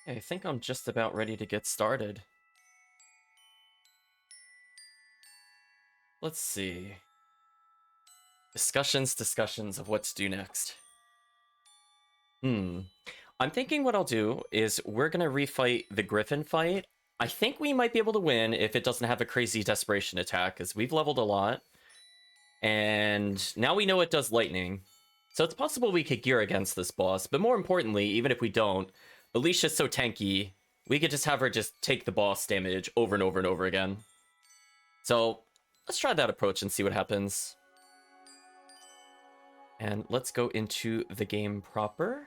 I think I'm just about ready to get started. Let's see. Discussions of what to do next. I'm thinking what I'll do is we're gonna refight the Griffin fight. I think we might be able to win if it doesn't have a crazy desperation attack, because we've leveled a lot. And now we know it does lightning. So it's possible we could gear against this boss, but more importantly, even if we don't, Alicia's so tanky, we could just have her just take the boss damage over and over and over again. So let's try that approach and see what happens. And let's go into the game proper.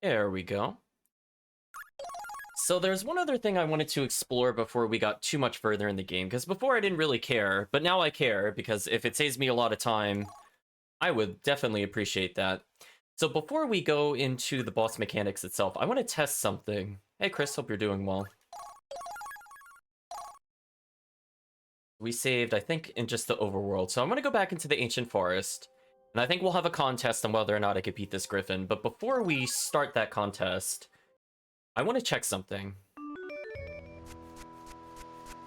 There we go. So there's one other thing I wanted to explore before we got too much further in the game, because before I didn't really care, but now I care, because if it saves me a lot of time, I would definitely appreciate that. So before we go into the boss mechanics itself, I want to test something. Hey Chris, hope you're doing well. We saved, I think, in just the overworld, so I'm going to go back into the Ancient Forest, and I think we'll have a contest on whether or not I can beat this Griffin, but before we start that contest, I want to check something.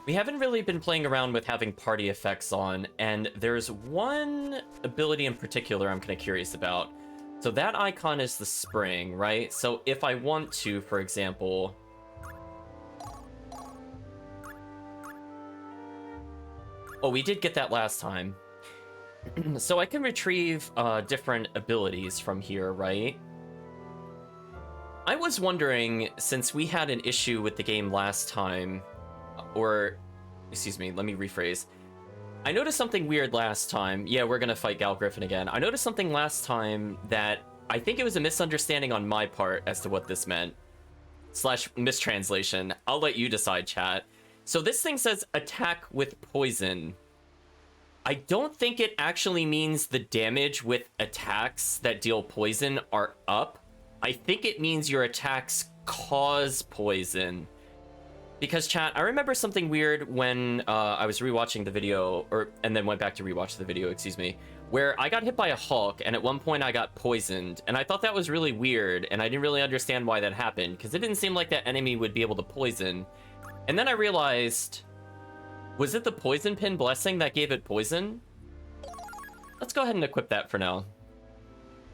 We haven't really been playing around with having party effects on, and there's one ability in particular I'm kind of curious about. So that icon is the spring, right? So if I want to, for example... Oh, we did get that last time. So I can retrieve different abilities from here, right? I was wondering, since we had an issue with the game last time, or, excuse me, let me rephrase. I noticed something weird last time. Yeah, we're gonna fight Gal Griffin again. I noticed something last time that I think it was a misunderstanding on my part as to what this meant. / mistranslation. I'll let you decide, chat. So this thing says attack with poison. I don't think it actually means the damage with attacks that deal poison are up. I think it means your attacks cause poison. Because, chat, I remember something weird when I was rewatching the video, and then went back to rewatch the video, excuse me, where I got hit by a Hulk, and at one point I got poisoned, and I thought that was really weird, and I didn't really understand why that happened, because it didn't seem like that enemy would be able to poison. And then I realized, was it the Poison Pin Blessing that gave it poison? Let's go ahead and equip that for now.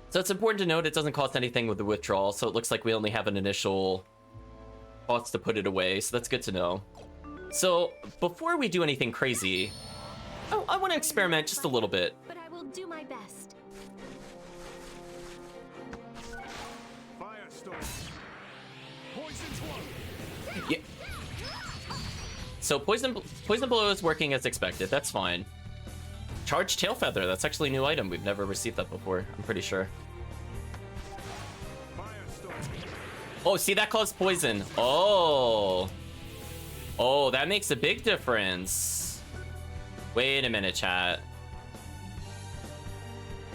So it's important to note it doesn't cost anything with the withdrawal, so it looks like we only have an initial cost to put it away, so that's good to know. So before we do anything crazy, I want to experiment just a little bit. But I will do my best. Firestorm. Poison's one. Yeah. So poison blow is working as expected. That's fine. Charged tail feather. That's actually a new item. We've never received that before. I'm pretty sure. Oh, see, that caused poison. Oh, that makes a big difference. Wait a minute, chat.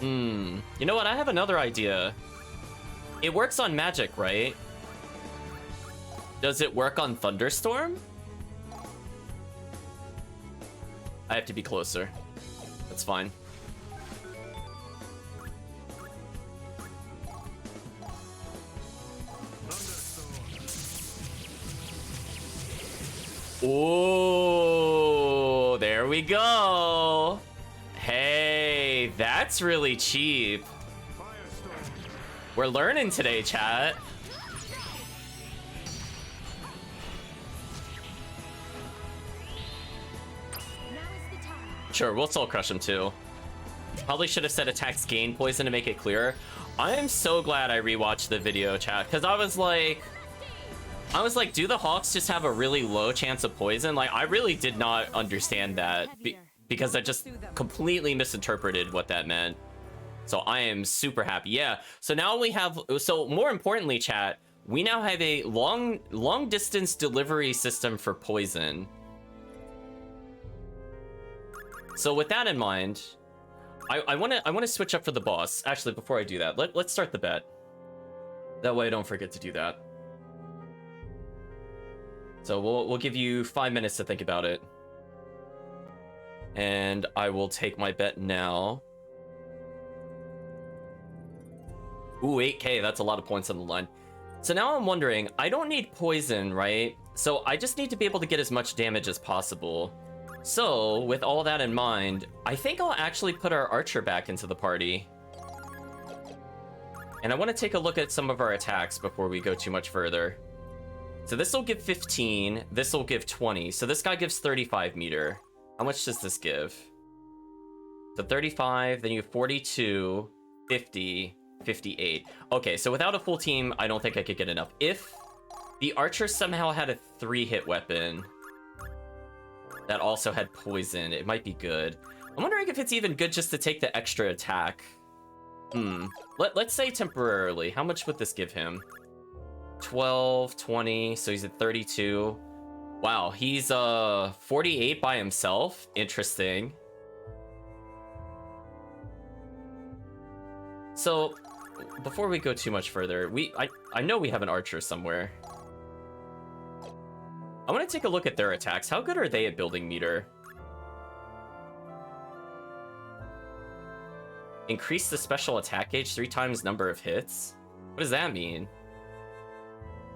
You know what? I have another idea. It works on magic, right? Does it work on thunderstorm? I have to be closer. That's fine. Oh, there we go. Hey, that's really cheap. We're learning today, chat. Sure, we'll soul crush him too. Probably should have said attacks gain poison to make it clearer. I am so glad I rewatched the video, chat, because I was like, do the Hawks just have a really low chance of poison? Like, I really did not understand that because I just completely misinterpreted what that meant. So I am super happy. Yeah, so now we have, so more importantly, chat, we now have a long distance delivery system for poison. So with that in mind, I want to switch up for the boss. Actually, before I do that, let's start the bet. That way I don't forget to do that. So we'll give you 5 minutes to think about it. And I will take my bet now. Ooh, 8k, that's a lot of points on the line. So now I'm wondering, I don't need poison, right? So I just need to be able to get as much damage as possible. So, with all that in mind, I think I'll actually put our archer back into the party. And I want to take a look at some of our attacks before we go too much further. So this will give 15, this will give 20. So this guy gives 35 meter. How much does this give? So 35, then you have 42, 50, 58. Okay, so without a full team, I don't think I could get enough. If the archer somehow had a 3-hit weapon that also had poison, it might be good. I'm wondering if it's even good just to take the extra attack. Let's say temporarily. How much would this give him? 12, 20, so he's at 32. Wow, he's 48 by himself. Interesting. So, before we go too much further, I know we have an archer somewhere. I want to take a look at their attacks. How good are they at building meter? Increase the special attack gauge 3 times number of hits? What does that mean?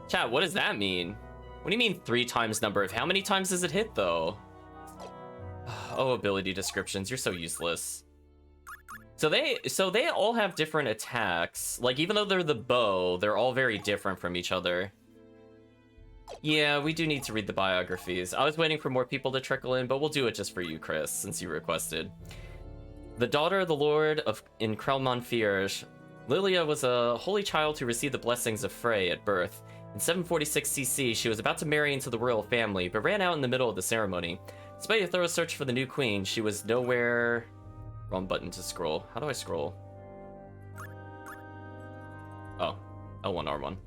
Chat, what does that mean? What do you mean 3 times number of... How many times does it hit, though? Oh, ability descriptions. You're so useless. So they all have different attacks. Like, even though they're the bow, they're all very different from each other. Yeah, we do need to read the biographies. I was waiting for more people to trickle in, but we'll do it just for you, Chris, since you requested. The daughter of the Lord in Krelmonfierge, Lilia was a holy child who received the blessings of Frey at birth. In 746 CC, she was about to marry into the royal family, but ran out in the middle of the ceremony. Despite a thorough search for the new queen, she was nowhere... Wrong button to scroll. How do I scroll? Oh, L1,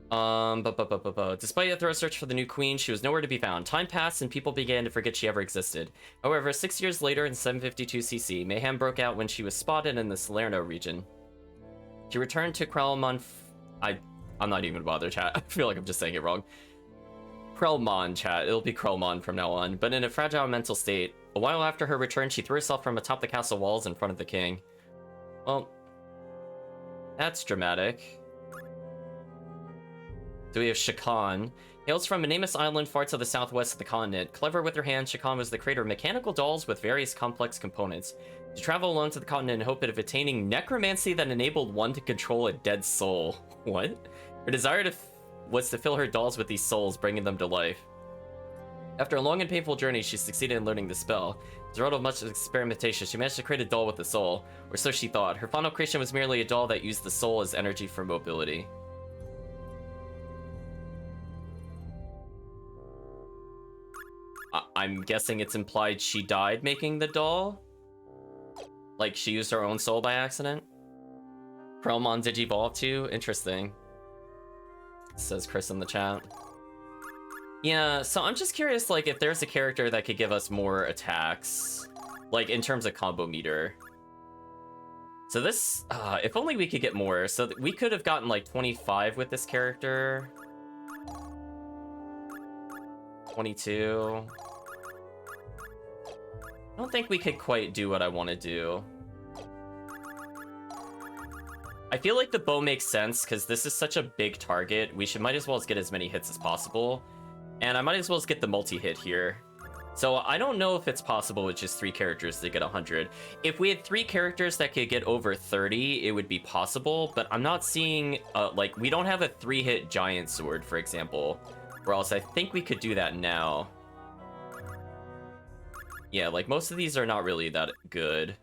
R1. Despite a thorough search for the new queen, she was nowhere to be found. Time passed and people began to forget she ever existed. However, 6 years later in 752 CC, mayhem broke out when she was spotted in the Salerno region. She returned to Krelmon... I'm not even gonna bother, chat. I feel like I'm just saying it wrong. Krelmon, chat. It'll be Krelmon from now on, but in a fragile mental state. A while after her return, she threw herself from atop the castle walls in front of the king. Well, that's dramatic. So we have Shakan. Hails from Manamus Island, far to the southwest of the continent. Clever with her hands, Shakan was the creator of mechanical dolls with various complex components. She traveled alone to the continent in hope of attaining necromancy that enabled one to control a dead soul. What? Her desire was to fill her dolls with these souls, bringing them to life. After a long and painful journey, she succeeded in learning the spell. As a result of much experimentation, she managed to create a doll with the soul, or so she thought. Her final creation was merely a doll that used the soul as energy for mobility. I'm guessing it's implied she died making the doll? Like, she used her own soul by accident? Krelmon Digivolve too? Interesting. Says Chris in the chat. Yeah, so I'm just curious, like, if there's a character that could give us more attacks, like, in terms of combo meter. So this, if only we could get more. So we could have gotten, like, 25 with this character. 22. I don't think we could quite do what I want to do. I feel like the bow makes sense, because this is such a big target. We might as well get as many hits as possible. And I might as well get the multi-hit here. So I don't know if it's possible with just 3 characters to get 100. If we had 3 characters that could get over 30, it would be possible. But I'm not seeing, like, we don't have a 3-hit giant sword, for example. Or else I think we could do that now. Yeah, like, most of these are not really that good.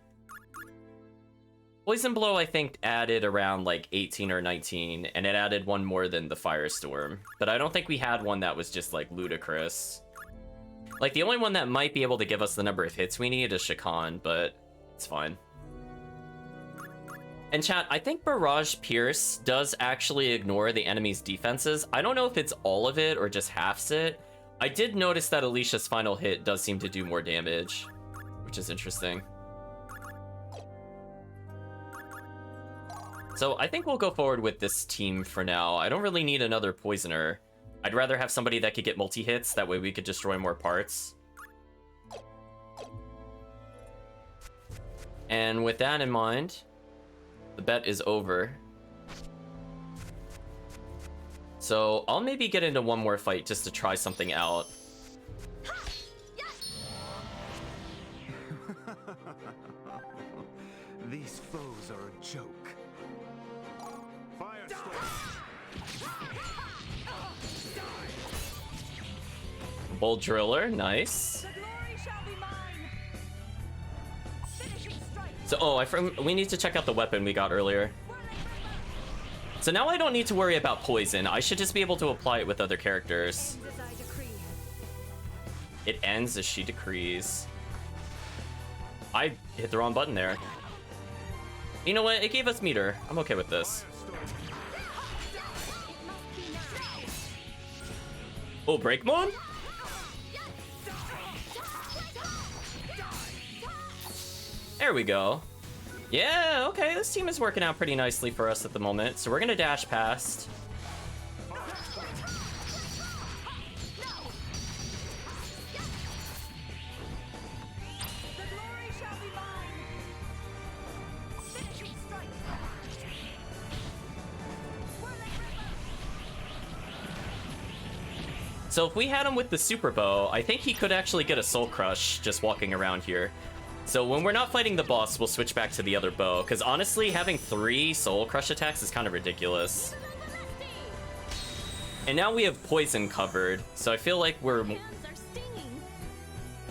Poison Blow, I think, added around, like, 18 or 19, and it added one more than the Firestorm. But I don't think we had one that was just, like, ludicrous. Like, the only one that might be able to give us the number of hits we need is Shakan, but it's fine. And chat, I think Barrage Pierce does actually ignore the enemy's defenses. I don't know if it's all of it or just halves it. I did notice that Alicia's final hit does seem to do more damage, which is interesting. So I think we'll go forward with this team for now. I don't really need another poisoner. I'd rather have somebody that could get multi-hits, that way we could destroy more parts. And with that in mind, The bet is over. So I'll maybe get into one more fight just to try something out. These foes are a joke. Fire Bolt driller, nice. The glory shall be mine. Finishing strike. So, we need to check out the weapon we got earlier. So now I don't need to worry about poison. I should just be able to apply it with other characters. As I decree. It ends as she decrees. I hit the wrong button there. You know what? It gave us meter. I'm okay with this. Oh, break mode? There we go. Yeah, okay, this team is working out pretty nicely for us at the moment. So we're gonna dash past. The glory shall be mine. Finishing strike. Whirling river. So if we had him with the super bow, I think he could actually get a soul crush just walking around here. So when we're not fighting the boss, we'll switch back to the other bow. Because honestly, having 3 soul crush attacks is kind of ridiculous. And now we have poison covered, so I feel like Hands are stinging.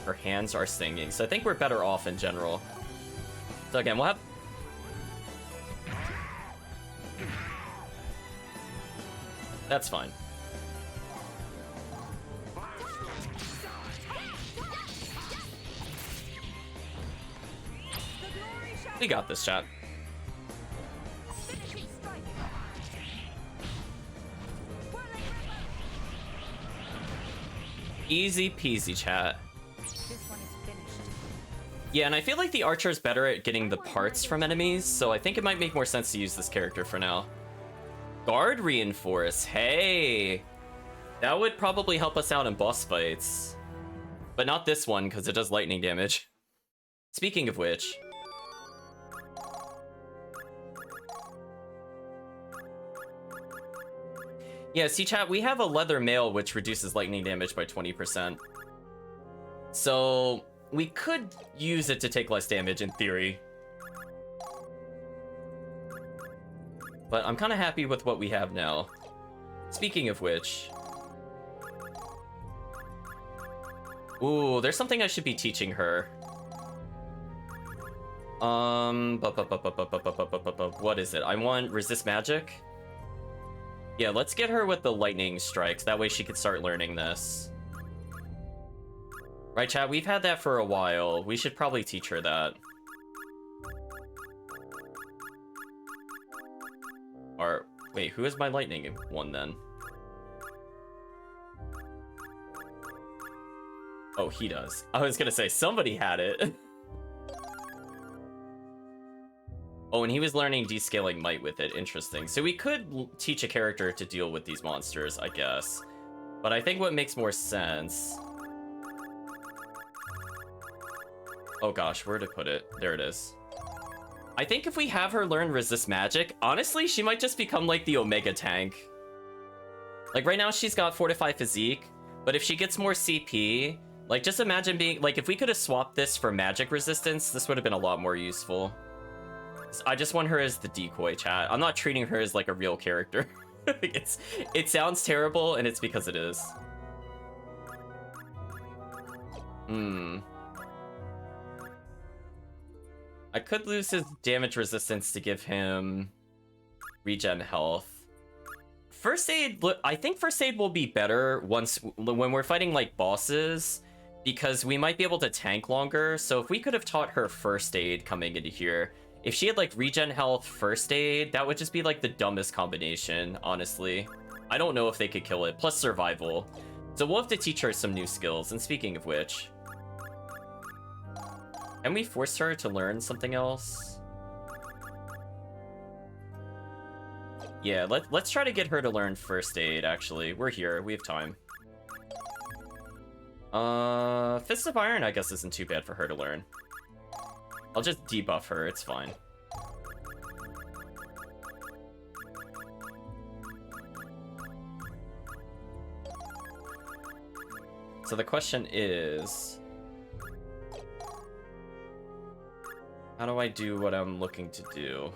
our hands are stinging. So I think we're better off in general. So again, we'll have... That's fine. The glory shall We got this, chat. finishing strike. Whirling river. Easy peasy, chat. This one is finished. Yeah, and I feel like the archer is better at getting the parts from enemies, so I think it might make more sense to use this character for now. Guard reinforce, hey! That would probably help us out in boss fights. But not this one, because it does lightning damage. Speaking of which... Yeah, see chat, we have a leather mail which reduces lightning damage by 20%. So, we could use it to take less damage in theory. But I'm kind of happy with what we have now. Speaking of which... Ooh, there's something I should be teaching her. What is it? I want resist magic? Yeah, let's get her with the lightning strikes. That way she could start learning this. Right, chat? We've had that for a while. We should probably teach her that. Or, wait, who is my lightning one then? Oh, he does. I was gonna say, somebody had it. Oh, and he was learning descaling might with it. Interesting. So we could teach a character to deal with these monsters, I guess. But I think what makes more sense... Oh gosh, where to put it? There it is. I think if we have her learn resist magic, honestly, she might just become like the Omega tank. Like right now she's got fortified physique, but if she gets more CP, like just imagine being, like if we could have swapped this for magic resistance, this would have been a lot more useful. I just want her as the decoy, chat. I'm not treating her as like a real character. It sounds terrible, and it's because it is. I could lose his damage resistance to give him regen health. First aid, I think first aid will be better when we're fighting like bosses, because we might be able to tank longer. So if we could have taught her first aid coming into here, if she had like regen health, first aid, that would just be like the dumbest combination, honestly. I don't know if they could kill it, plus survival. So we'll have to teach her some new skills. And speaking of which, can we force her to learn something else? Yeah, let's try to get her to learn first aid, actually. We're here, we have time. Fist of Iron, I guess, isn't too bad for her to learn. I'll just debuff her, it's fine. So the question is, how do I do what I'm looking to do?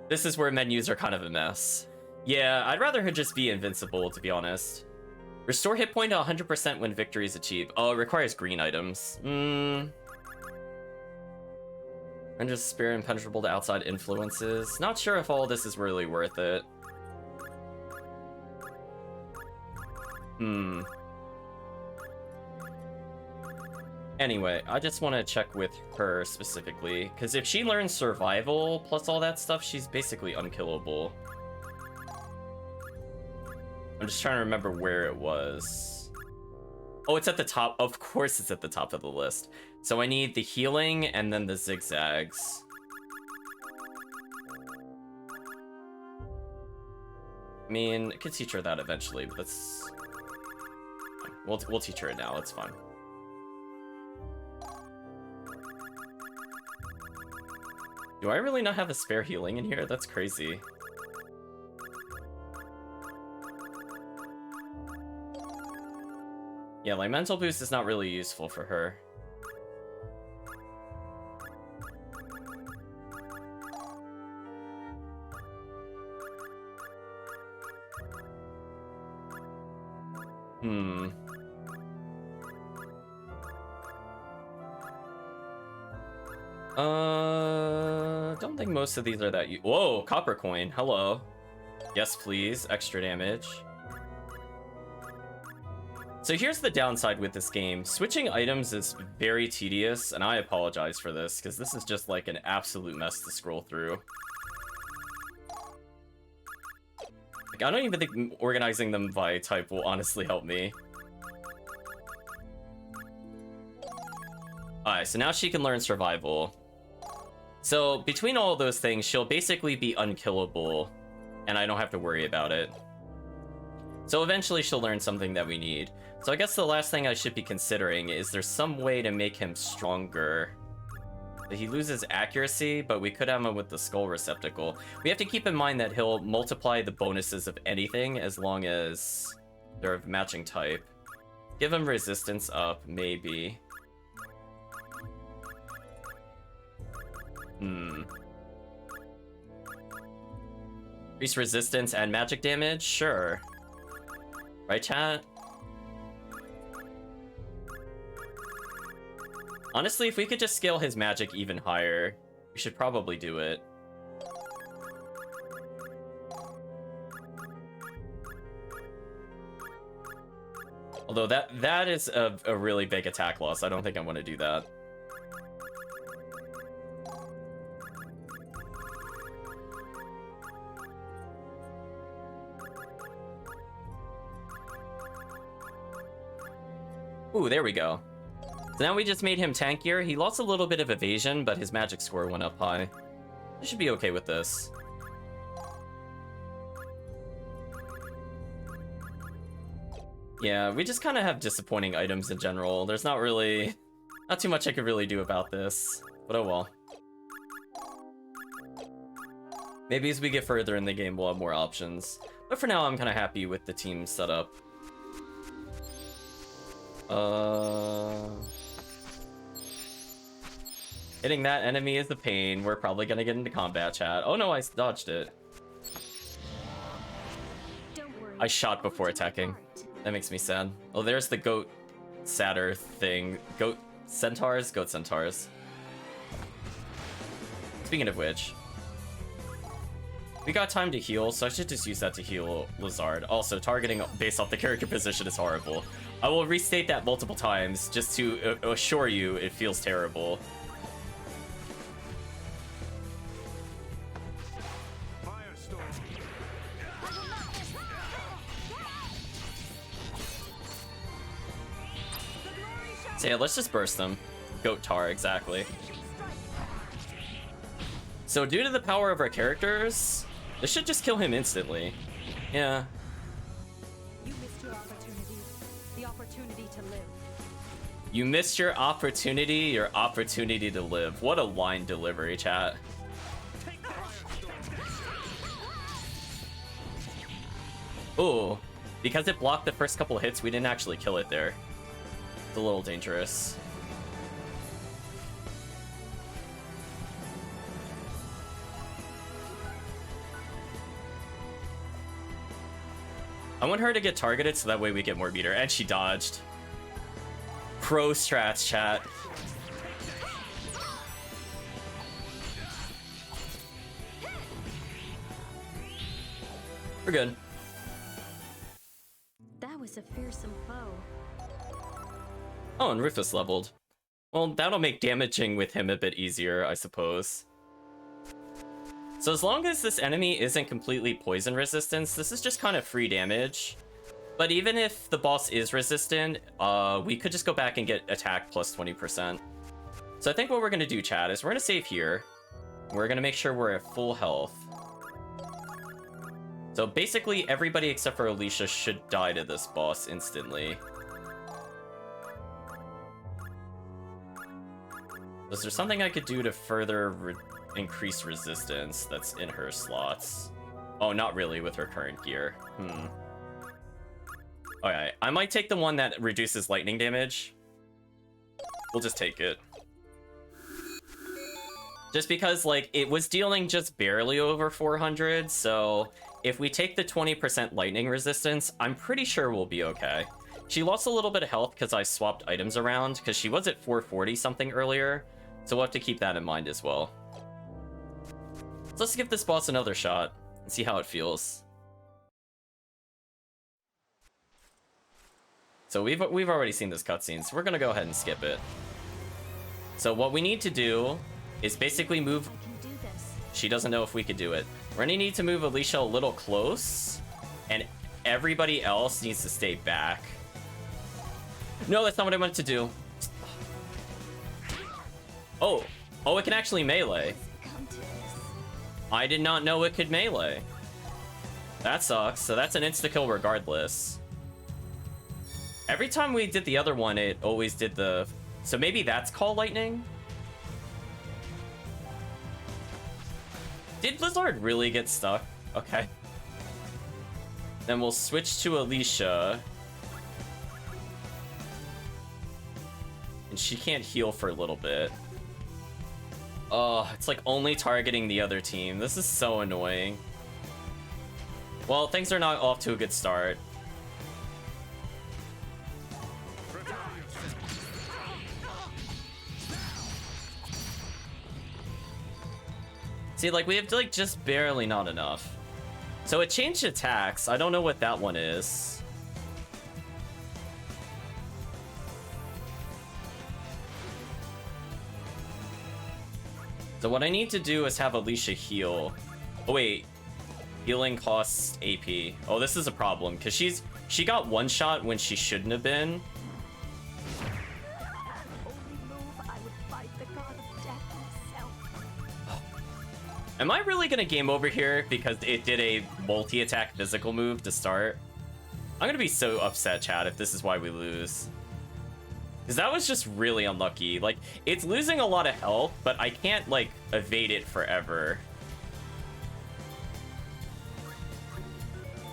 This is where menus are kind of a mess. Yeah, I'd rather her just be invincible, to be honest. Restore hit point to 100% when victory is achieved. Oh, it requires green items. And just spirit impenetrable to outside influences. Not sure if all this is really worth it. Anyway, I just want to check with her specifically, because if she learns survival plus all that stuff, she's basically unkillable. I'm just trying to remember where it was. Oh, it's at the top. Of course it's at the top of the list. So I need the healing and then the zigzags. I mean, I could teach her that eventually, but that's... We'll teach her it now, it's fine. Do I really not have a spare healing in here? That's crazy. Yeah, like mental boost is not really useful for her. Don't think most of these are that Whoa, copper coin. Hello. Yes, please. Extra damage. So here's the downside with this game. Switching items is very tedious, and I apologize for this, because this is just like an absolute mess to scroll through. Like, I don't even think organizing them by type will honestly help me. Alright, so now she can learn survival. So between all those things, she'll basically be unkillable, and I don't have to worry about it. So eventually she'll learn something that we need. So I guess the last thing I should be considering is there's some way to make him stronger. He loses accuracy, but we could have him with the skull receptacle. We have to keep in mind that he'll multiply the bonuses of anything as long as they're of matching type. Give him resistance up, maybe. Increase resistance and magic damage? Sure. Right, chat? Honestly, if we could just scale his magic even higher, we should probably do it. Although that is a really big attack loss. I don't think I want to do that. Ooh, there we go. So now we just made him tankier. He lost a little bit of evasion, but his magic score went up high. I should be okay with this. Yeah, we just kind of have disappointing items in general. There's not too much I could really do about this, but oh well. Maybe as we get further in the game, we'll have more options. But for now, I'm kind of happy with the team setup. Hitting that enemy is the pain. We're probably gonna get into combat, chat. Oh no, I dodged it. I shot before attacking. That makes me sad. Oh, there's the goat satyr thing. Goat centaurs? Goat centaurs. Speaking of which, we got time to heal, so I should just use that to heal Lazard. Also, targeting based off the character position is horrible. I will restate that multiple times just to assure you it feels terrible. So yeah, let's just burst them. Goat tar, exactly. So due to the power of our characters, this should just kill him instantly. Yeah. You missed your opportunity. The opportunity to live. You missed your opportunity to live. What a line delivery, chat. Ooh. Because it blocked the first couple hits, we didn't actually kill it there. It's a little dangerous. I want her to get targeted so that way we get more meter. And she dodged. Pro strats, chat. We're good. That was a fearsome foe. Oh, and Rufus leveled. Well, that'll make damaging with him a bit easier, I suppose. So as long as this enemy isn't completely poison resistance, this is just kind of free damage. But even if the boss is resistant, we could just go back and get attack plus 20%. So I think what we're going to do, chat, is we're going to save here. We're going to make sure we're at full health. So basically everybody except for Alicia should die to this boss instantly. Is there something I could do to further increase resistance that's in her slots? Oh, not really with her current gear. Okay, I might take the one that reduces lightning damage. We'll just take it. Just because, like, it was dealing just barely over 400, so if we take the 20% lightning resistance, I'm pretty sure we'll be okay. She lost a little bit of health because I swapped items around, because she was at 440 something earlier, so we'll have to keep that in mind as well. So let's give this boss another shot and see how it feels. So we've already seen this cutscene, so we're gonna go ahead and skip it. So what we need to do is basically move. I can do this. She doesn't know if we could do it. We're gonna need to move Alicia a little close, and everybody else needs to stay back. No, that's not what I meant to do. Oh, it can actually melee. Come to this. I did not know it could melee. That sucks. So that's an insta-kill regardless. Every time we did the other one, it always did the... So maybe that's Call Lightning? Did Blizzard really get stuck? Okay. Then we'll switch to Alicia. And she can't heal for a little bit. Oh, it's like only targeting the other team. This is so annoying. Well, things are not off to a good start. See, like, we have, like, just barely not enough. So it changed attacks. I don't know what that one is. So what I need to do is have Alicia heal. Oh, wait. Healing costs AP. Oh, this is a problem, because she got one shot when she shouldn't have been. Only move, I would fight the god of death himself. Am I really gonna game over here because it did a multi-attack physical move to start? I'm gonna be so upset, chat, if this is why we lose. Because that was just really unlucky. Like, it's losing a lot of health, but I can't, like, evade it forever.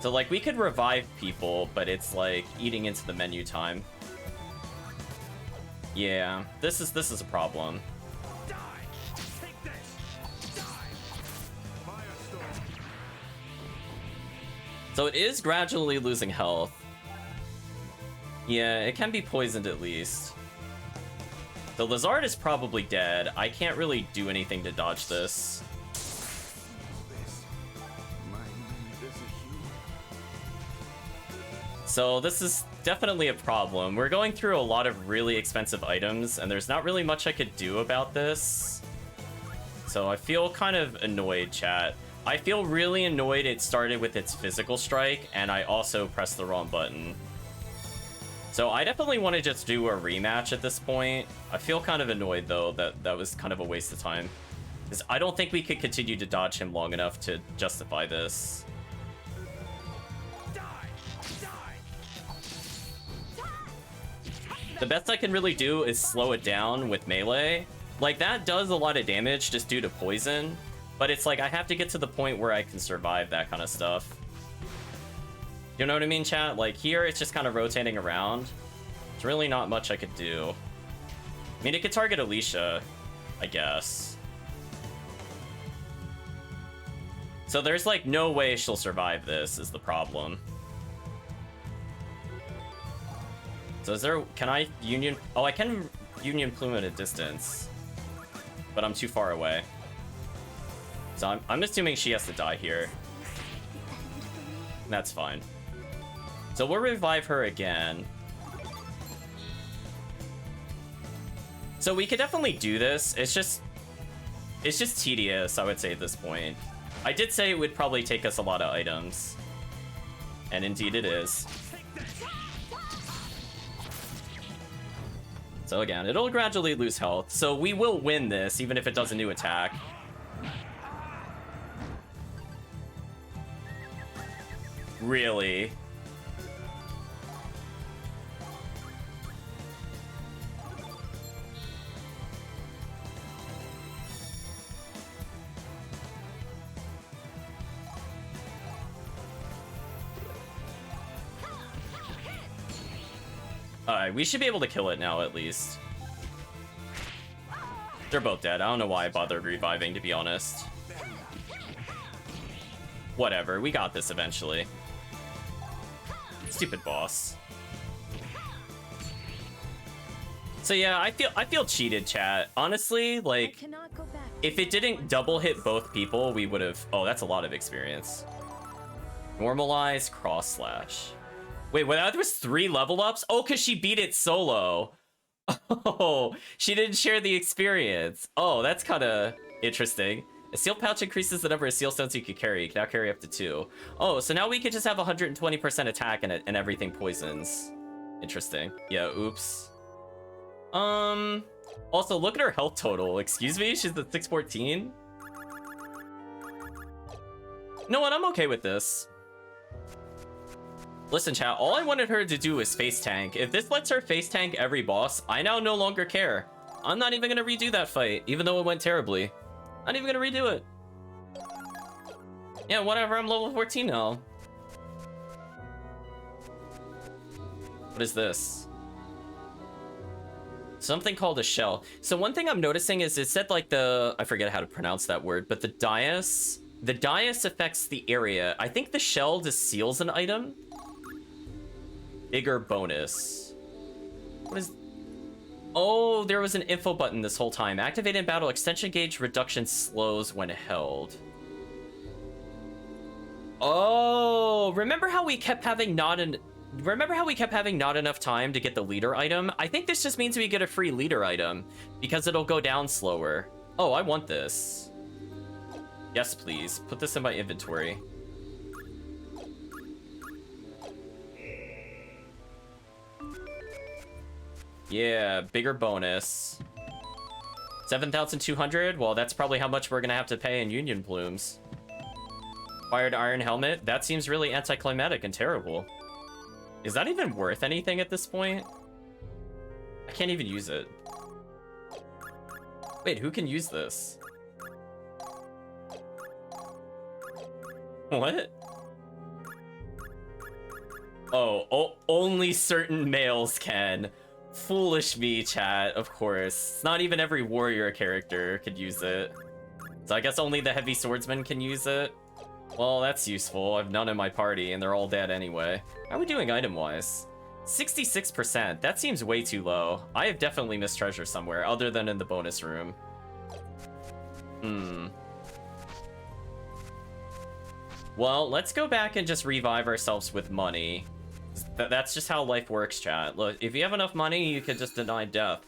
So, like, we could revive people, but it's, like, eating into the menu time. Yeah, this is a problem. Die! Take this! Die! Firestorm! So it is gradually losing health. Yeah, it can be poisoned at least. The Lizard is probably dead. I can't really do anything to dodge this. So this is definitely a problem. We're going through a lot of really expensive items, and there's not really much I could do about this. So I feel kind of annoyed, chat. I feel really annoyed it started with its physical strike, and I also pressed the wrong button. So I definitely want to just do a rematch at this point. I feel kind of annoyed, though, that that was kind of a waste of time. Because I don't think we could continue to dodge him long enough to justify this. The best I can really do is slow it down with melee. Like, that does a lot of damage just due to poison. But it's like, I have to get to the point where I can survive that kind of stuff. You know what I mean, chat? Like, here, it's just kind of rotating around. There's really not much I could do. I mean, it could target Alicia, I guess. So there's, like, no way she'll survive this, is the problem. So is there... Can I Union... Oh, I can Union Plume at a distance. But I'm too far away. So I'm assuming she has to die here. That's fine. So we'll revive her again. So we could definitely do this. It's just tedious, I would say, at this point. I did say it would probably take us a lot of items. And indeed it is. So again, it'll gradually lose health. So we will win this, even if it does a new attack. Really? Alright, we should be able to kill it now, at least. They're both dead. I don't know why I bothered reviving, to be honest. Whatever, we got this eventually. Stupid boss. So yeah, I feel cheated, chat. Honestly, like, if it didn't double hit both people, we would have... Oh, that's a lot of experience. Normalize cross slash. Wait, well, there was 3 level ups? Oh, because she beat it solo. Oh, she didn't share the experience. Oh, that's kind of interesting. A seal pouch increases the number of seal stones you can carry. You can now carry up to 2. Oh, so now we could just have 120% attack and everything poisons. Interesting. Yeah, oops. Also, look at her health total. Excuse me? She's the 614? You know what? I'm okay with this. Listen, chat, all I wanted her to do was face tank. If this lets her face tank every boss, I now no longer care. I'm not even gonna redo that fight, even though it went terribly. Not even gonna redo it. Yeah, whatever, I'm level 14 now. What is this? Something called a shell. So one thing I'm noticing is it said like the... I forget how to pronounce that word, but the dais... The dais affects the area. I think the shell just seals an item. Bigger bonus. What is... Oh, there was an info button this whole time. Activate in battle. Extension gauge reduction slows when held. Oh, remember how we kept having not enough time to get the leader item? I think this just means we get a free leader item because it'll go down slower. Oh, I want this. Yes, please. Put this in my inventory. Yeah, bigger bonus. 7,200? Well, that's probably how much we're gonna have to pay in Union Plumes. Fired Iron Helmet? That seems really anticlimactic and terrible. Is that even worth anything at this point? I can't even use it. Wait, who can use this? What? Oh, only certain males can. Foolish me, chat, of course. It's not even every warrior character could use it. So I guess only the heavy swordsman can use it. Well, that's useful. I've none in my party, and they're all dead anyway. How are we doing item-wise? 66%. That seems way too low. I have definitely missed treasure somewhere, other than in the bonus room. Well, let's go back and just revive ourselves with money. That's just how life works, chat. Look, if you have enough money, you can just deny death.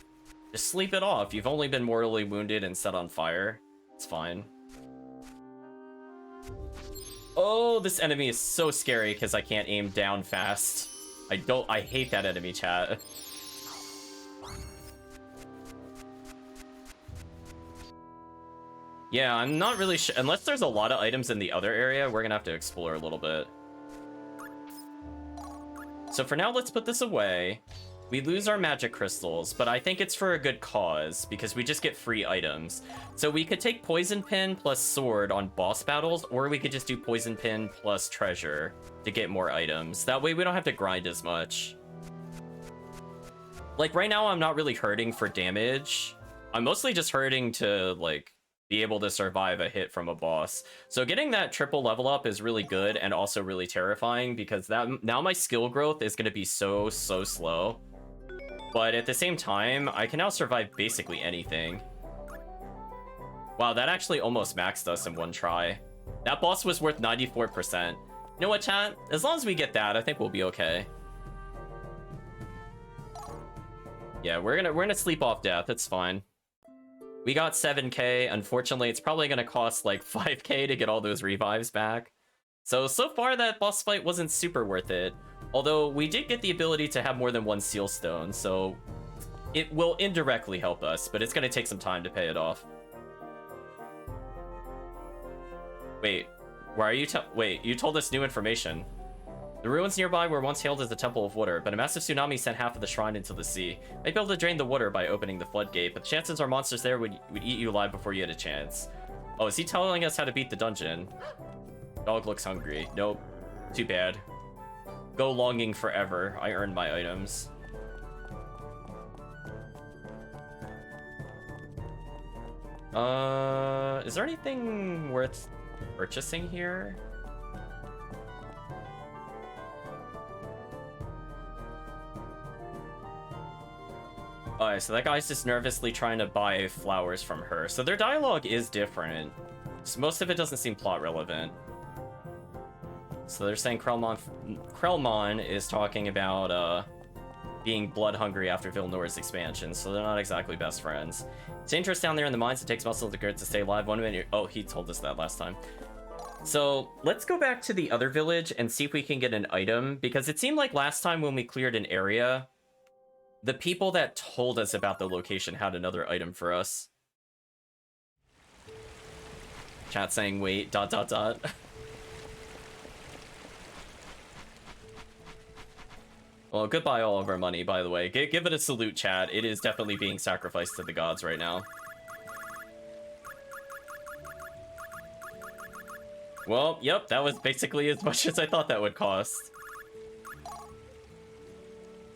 Just sleep it off. You've only been mortally wounded and set on fire. It's fine. Oh, this enemy is so scary because I can't aim down fast. I hate that enemy, chat. Yeah, I'm not really sure. Unless there's a lot of items in the other area, we're gonna have to explore a little bit. So for now, let's put this away. We lose our magic crystals, but I think it's for a good cause, because we just get free items. So we could take Poison Pin plus Sword on boss battles, or we could just do Poison Pin plus Treasure to get more items. That way we don't have to grind as much. Like, right now I'm not really hurting for damage. I'm mostly just hurting to, like, be able to survive a hit from a boss. So getting that triple level up is really good and also really terrifying, because that now my skill growth is going to be so slow. But at the same time, I can now survive basically anything. Wow, that actually almost maxed us in one try. That boss was worth 94%. You know what, chat? As long as we get that, I think we'll be okay. Yeah, we're gonna sleep off death. It's fine. We got 7k. Unfortunately, it's probably gonna cost like 5k to get all those revives back. So far that boss fight wasn't super worth it. Although we did get the ability to have more than one seal stone, so it will indirectly help us, but it's gonna take some time to pay it off. Wait, why are you wait, you told us new information. The ruins nearby were once hailed as the Temple of Water, but a massive tsunami sent half of the shrine into the sea. They'd be able to drain the water by opening the floodgate, but the chances are monsters there would eat you alive before you had a chance. Oh, is he telling us how to beat the dungeon? Dog looks hungry. Nope. Too bad. Go longing forever. I earned my items. Is there anything worth purchasing here? Alright, so that guy's just nervously trying to buy flowers from her. So their dialogue is different. So most of it doesn't seem plot relevant. So they're saying Krelmon is talking about being blood hungry after Villnore's expansion, so they're not exactly best friends. It's dangerous down there in the mines. It takes muscle to grit to stay alive. 1 minute. Oh, he told us that last time. So let's go back to the other village and see if we can get an item, because it seemed like last time when we cleared an area, the people that told us about the location had another item for us. Chat saying wait, ... Well, goodbye all of our money, by the way. Give it a salute, chat. It is definitely being sacrificed to the gods right now. Well, yep, that was basically as much as I thought that would cost.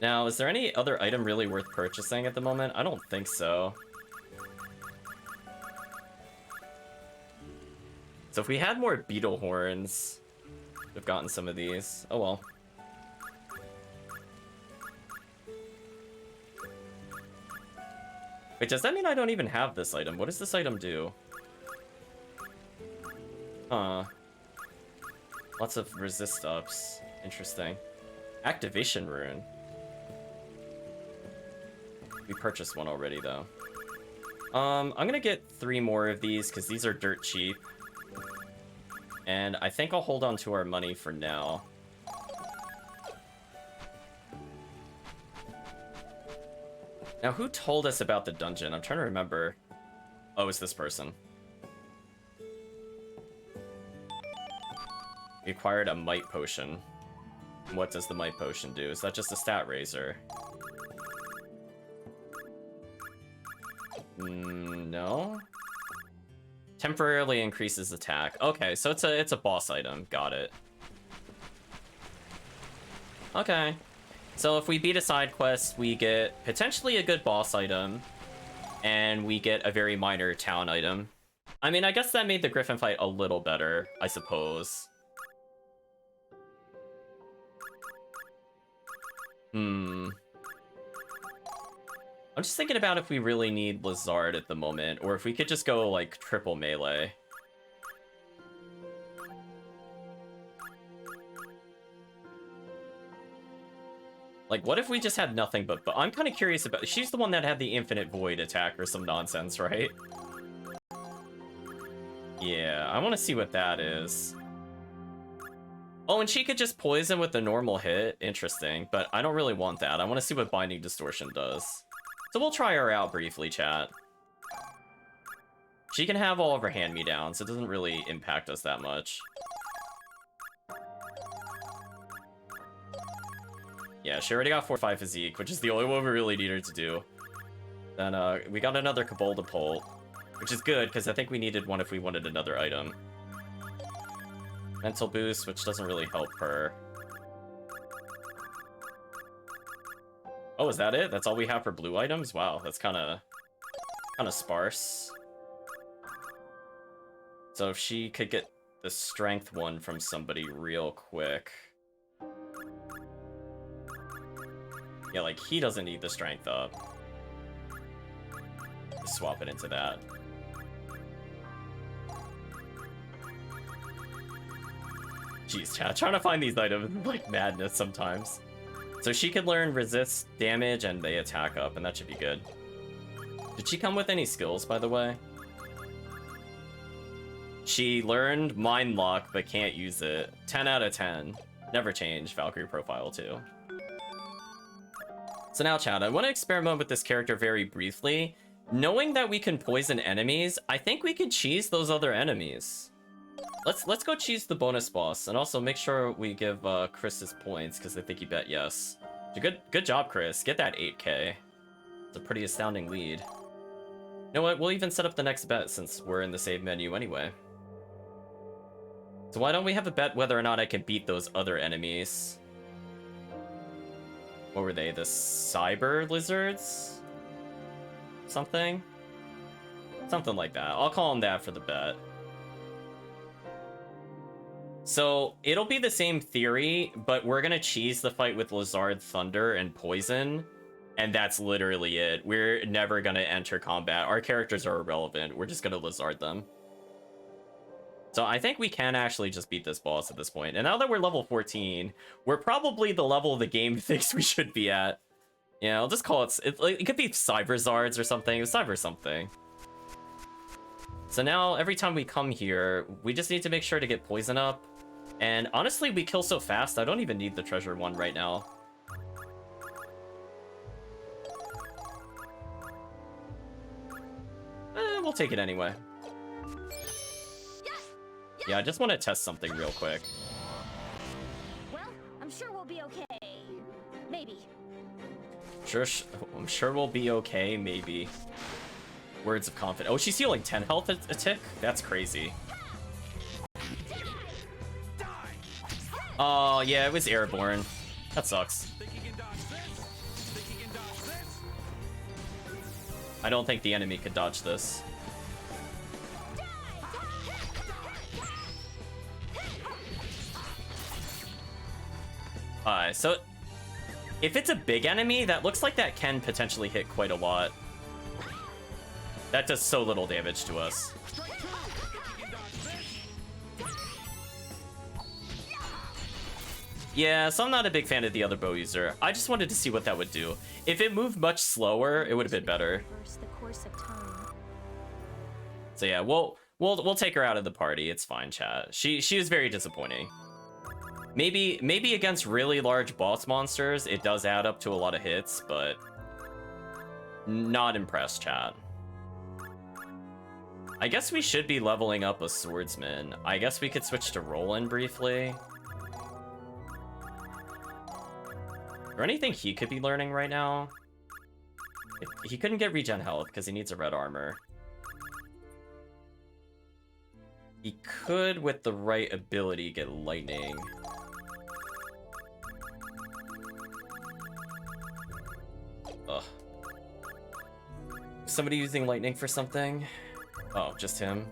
Now, is there any other item really worth purchasing at the moment? I don't think so. So if we had more beetle horns, we'd have gotten some of these. Oh well. Wait, does that mean I don't even have this item? What does this item do? Huh. Lots of resist ups. Interesting. Activation rune. We purchased one already, though. I'm gonna get 3 more of these, because these are dirt cheap. And I think I'll hold on to our money for now. Now, who told us about the dungeon? I'm trying to remember. Oh, it's this person. We acquired a might potion. What does the might potion do? Is that just a stat raiser? No? Temporarily increases attack. Okay, so it's a boss item. Got it. Okay. So if we beat a side quest, we get potentially a good boss item, and we get a very minor town item. I mean, I guess that made the Griffin fight a little better, I suppose. I'm just thinking about if we really need Lazard at the moment, or if we could just go, like, triple melee. Like, what if we just had nothing but... I'm kind of curious about... She's the one that had the infinite void attack or some nonsense, right? Yeah, I want to see what that is. Oh, and she could just poison with a normal hit. Interesting, but I don't really want that. I want to see what Binding Distortion does. So we'll try her out briefly, chat. She can have all of her hand-me-downs. It doesn't really impact us that much. Yeah, she already got 4-5 physique, which is the only one we really need her to do. Then we got another Kobolda Pult, which is good, because I think we needed one if we wanted another item. Mental boost, which doesn't really help her. Oh, is that it? That's all we have for blue items? Wow, that's kind of sparse. So if she could get the strength one from somebody real quick. Yeah, like, he doesn't need the strength up. Just swap it into that. Jeez, chat, trying to find these items like madness sometimes. So she could learn resist damage and they attack up, and that should be good. Did she come with any skills, by the way? She learned Mind Lock, but can't use it. 10 out of 10. Never change. Valkyrie profile, too. So now, chat, I want to experiment with this character very briefly. Knowing that we can poison enemies, I think we can cheese those other enemies. Let's go cheese the bonus boss, and also make sure we give Chris his points, because I think he bet yes. So good job, Chris. Get that 8k. It's a pretty astounding lead. You know what? We'll even set up the next bet, since we're in the save menu anyway. So why don't we have a bet whether or not I can beat those other enemies? What were they? The cyber lizards? Something? Something like that. I'll call them that for the bet. So it'll be the same theory, but we're gonna cheese the fight with Lizard, Thunder, and Poison, and that's literally it. We're never gonna enter combat. Our characters are irrelevant. We're just gonna Lizard them. So I think we can actually just beat this boss at this point. And now that we're level 14, we're probably the level the game thinks we should be at. Yeah, I'll just call it could be Cyberzards or something. Cyber something. So now every time we come here, we just need to make sure to get poison up. And honestly, we kill so fast, I don't even need the treasure one right now. We'll take it anyway. Yeah, I just want to test something real quick. Well, I'm sure we'll be okay. Maybe. I'm sure we'll be okay, maybe. Words of confidence. Oh, she's healing 10 health a tick? That's crazy. Oh, yeah, it was airborne. That sucks. I don't think the enemy could dodge this. Alright, so if it's a big enemy, that looks like that can potentially hit quite a lot. That does so little damage to us. Yeah, so I'm not a big fan of the other bow user. I just wanted to see what that would do. If it moved much slower, it would have been better. So yeah, we'll take her out of the party. It's fine, chat. She is very disappointing. Maybe against really large boss monsters, it does add up to a lot of hits, but not impressed, chat. I guess we should be leveling up a swordsman. I guess we could switch to Roland briefly. Or anything he could be learning right now? He couldn't get regen health because he needs a red armor. He could, with the right ability, get lightning. Ugh. Somebody using lightning for something? Oh, just him.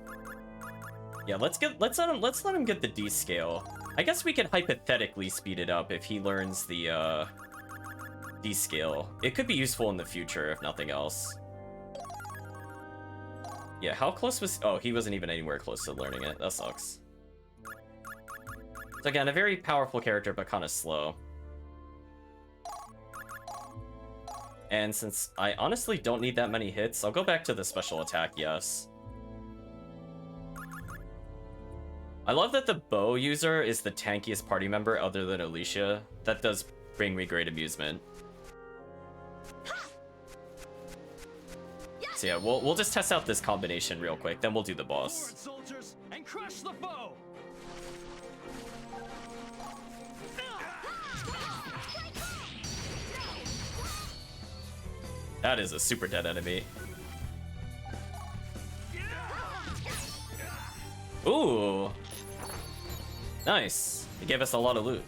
Yeah, let's let him get the D scale. I guess we could hypothetically speed it up if he learns the D scale. It could be useful in the future if nothing else. Yeah, how close was... Oh, he wasn't even anywhere close to learning it. That sucks. So again, a very powerful character, but kind of slow. And since I honestly don't need that many hits, I'll go back to the special attack, yes. I love that the bow user is the tankiest party member other than Alicia. That does bring me great amusement. So yeah, we'll just test out this combination real quick, then we'll do the boss. Forward, soldiers, and crush the foe. That is a super dead enemy. Ooh. Nice. It gave us a lot of loot.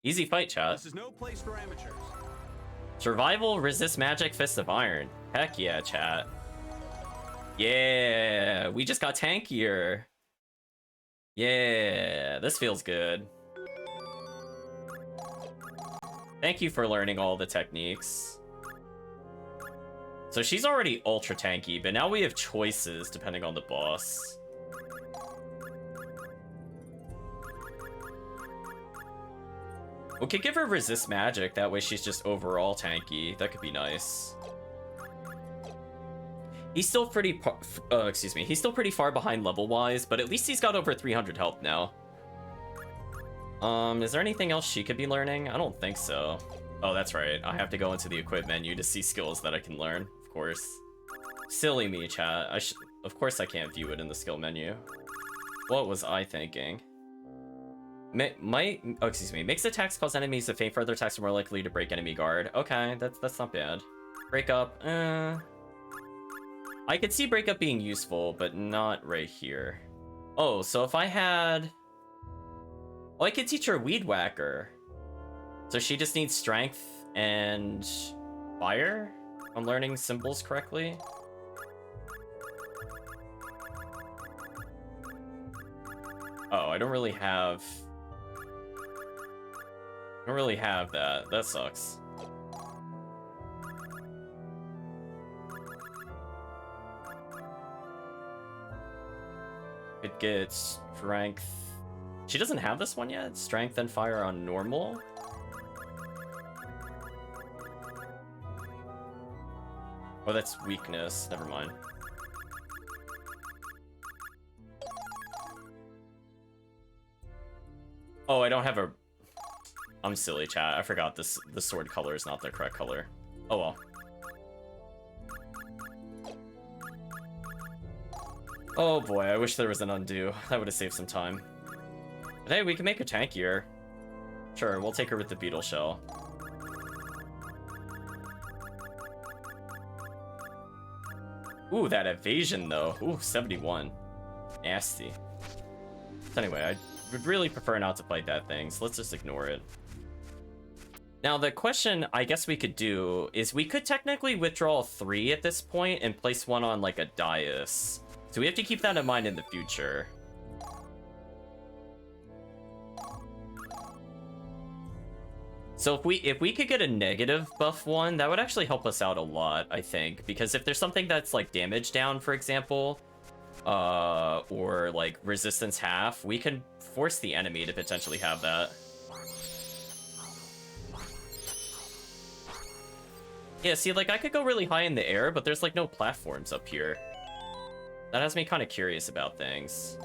Easy fight, chat. This is no place for amateurs. Survival, resist magic, fist of iron. Heck yeah, chat. Yeah, we just got tankier. Yeah, this feels good. Thank you for learning all the techniques. So she's already ultra tanky, but now we have choices depending on the boss. We could give her resist magic, that way she's just overall tanky. That could be nice. He's still pretty he's still pretty far behind level-wise, but at least he's got over 300 health now. Is there anything else she could be learning? I don't think so. Oh, that's right. I have to go into the equip menu to see skills that I can learn, of course. Silly me, chat. Of course I can't view it in the skill menu. What was I thinking? Makes attacks cause enemies to faint. Further attacks are more likely to break enemy guard. Okay, that's not bad. Break up, I could see break up being useful, but not right here. Oh, so if I had... Oh, I could teach her Weed Whacker. So she just needs strength and fire? I'm learning symbols correctly. Oh, I don't really have that. That sucks. It gets strength. She doesn't have this one yet. Strength and fire on normal. Oh, that's weakness. Never mind. Oh, I don't have a... I'm silly, chat. I forgot this. The sword color is not the correct color. Oh well. Oh boy, I wish there was an undo. That would have saved some time. But hey, we can make her tankier. Sure, we'll take her with the beetle shell. Ooh, that evasion though. Ooh, 71. Nasty. So anyway, I would really prefer not to fight that thing, so let's just ignore it. Now, the question I guess we could do is we could technically withdraw 3 at this point and place one on like a dais. So we have to keep that in mind in the future. So if we could get a negative buff one, that would actually help us out a lot, I think. Because if there's something that's like damage down, for example, or like resistance half, we can force the enemy to potentially have that. Yeah, see, like I could go really high in the air, but there's like no platforms up here. That has me kind of curious about things.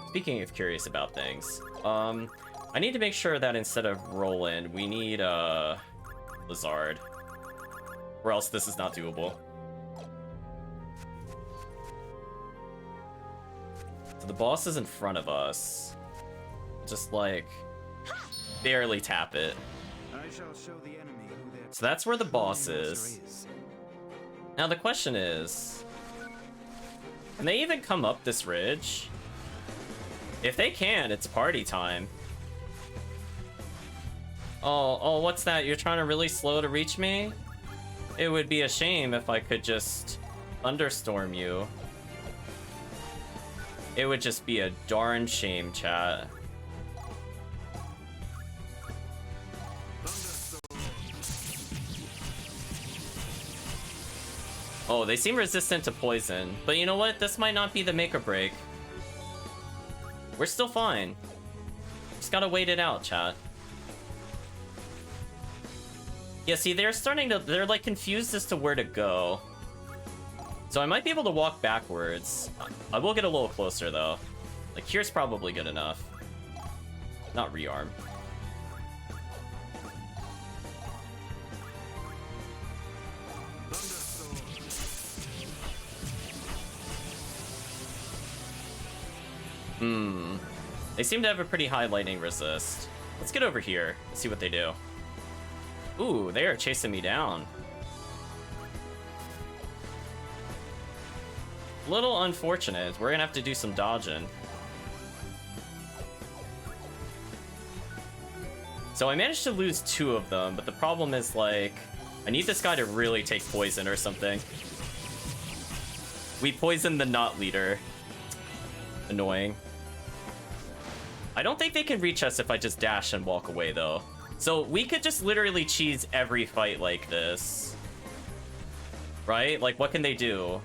Speaking of curious about things, I need to make sure that instead of Roland, we need Lazard, or else this is not doable. So the boss is in front of us. Just like barely tap it. I shall show the enemy who their So that's where the boss true is. master is. Now the question is, can they even come up this ridge? If they can, it's party time. Oh, what's that? You're trying to really slow to reach me? It would be a shame if I could just thunderstorm you. It would just be a darn shame, chat. Oh, they seem resistant to poison, but you know what? This might not be the make or break. We're still fine. Just gotta wait it out, chat. Yeah, see, they're like confused as to where to go. So I might be able to walk backwards. I will get a little closer though. Like here's probably good enough. Not rearm. They seem to have a pretty high lightning resist. Let's get over here and see what they do. Ooh, they are chasing me down. Little unfortunate. We're gonna have to do some dodging. So I managed to lose 2 of them, but the problem is, like, I need this guy to really take poison or something. We poisoned the not leader. Annoying. I don't think they can reach us if I just dash and walk away, though. So we could just literally cheese every fight like this. Right? Like, what can they do?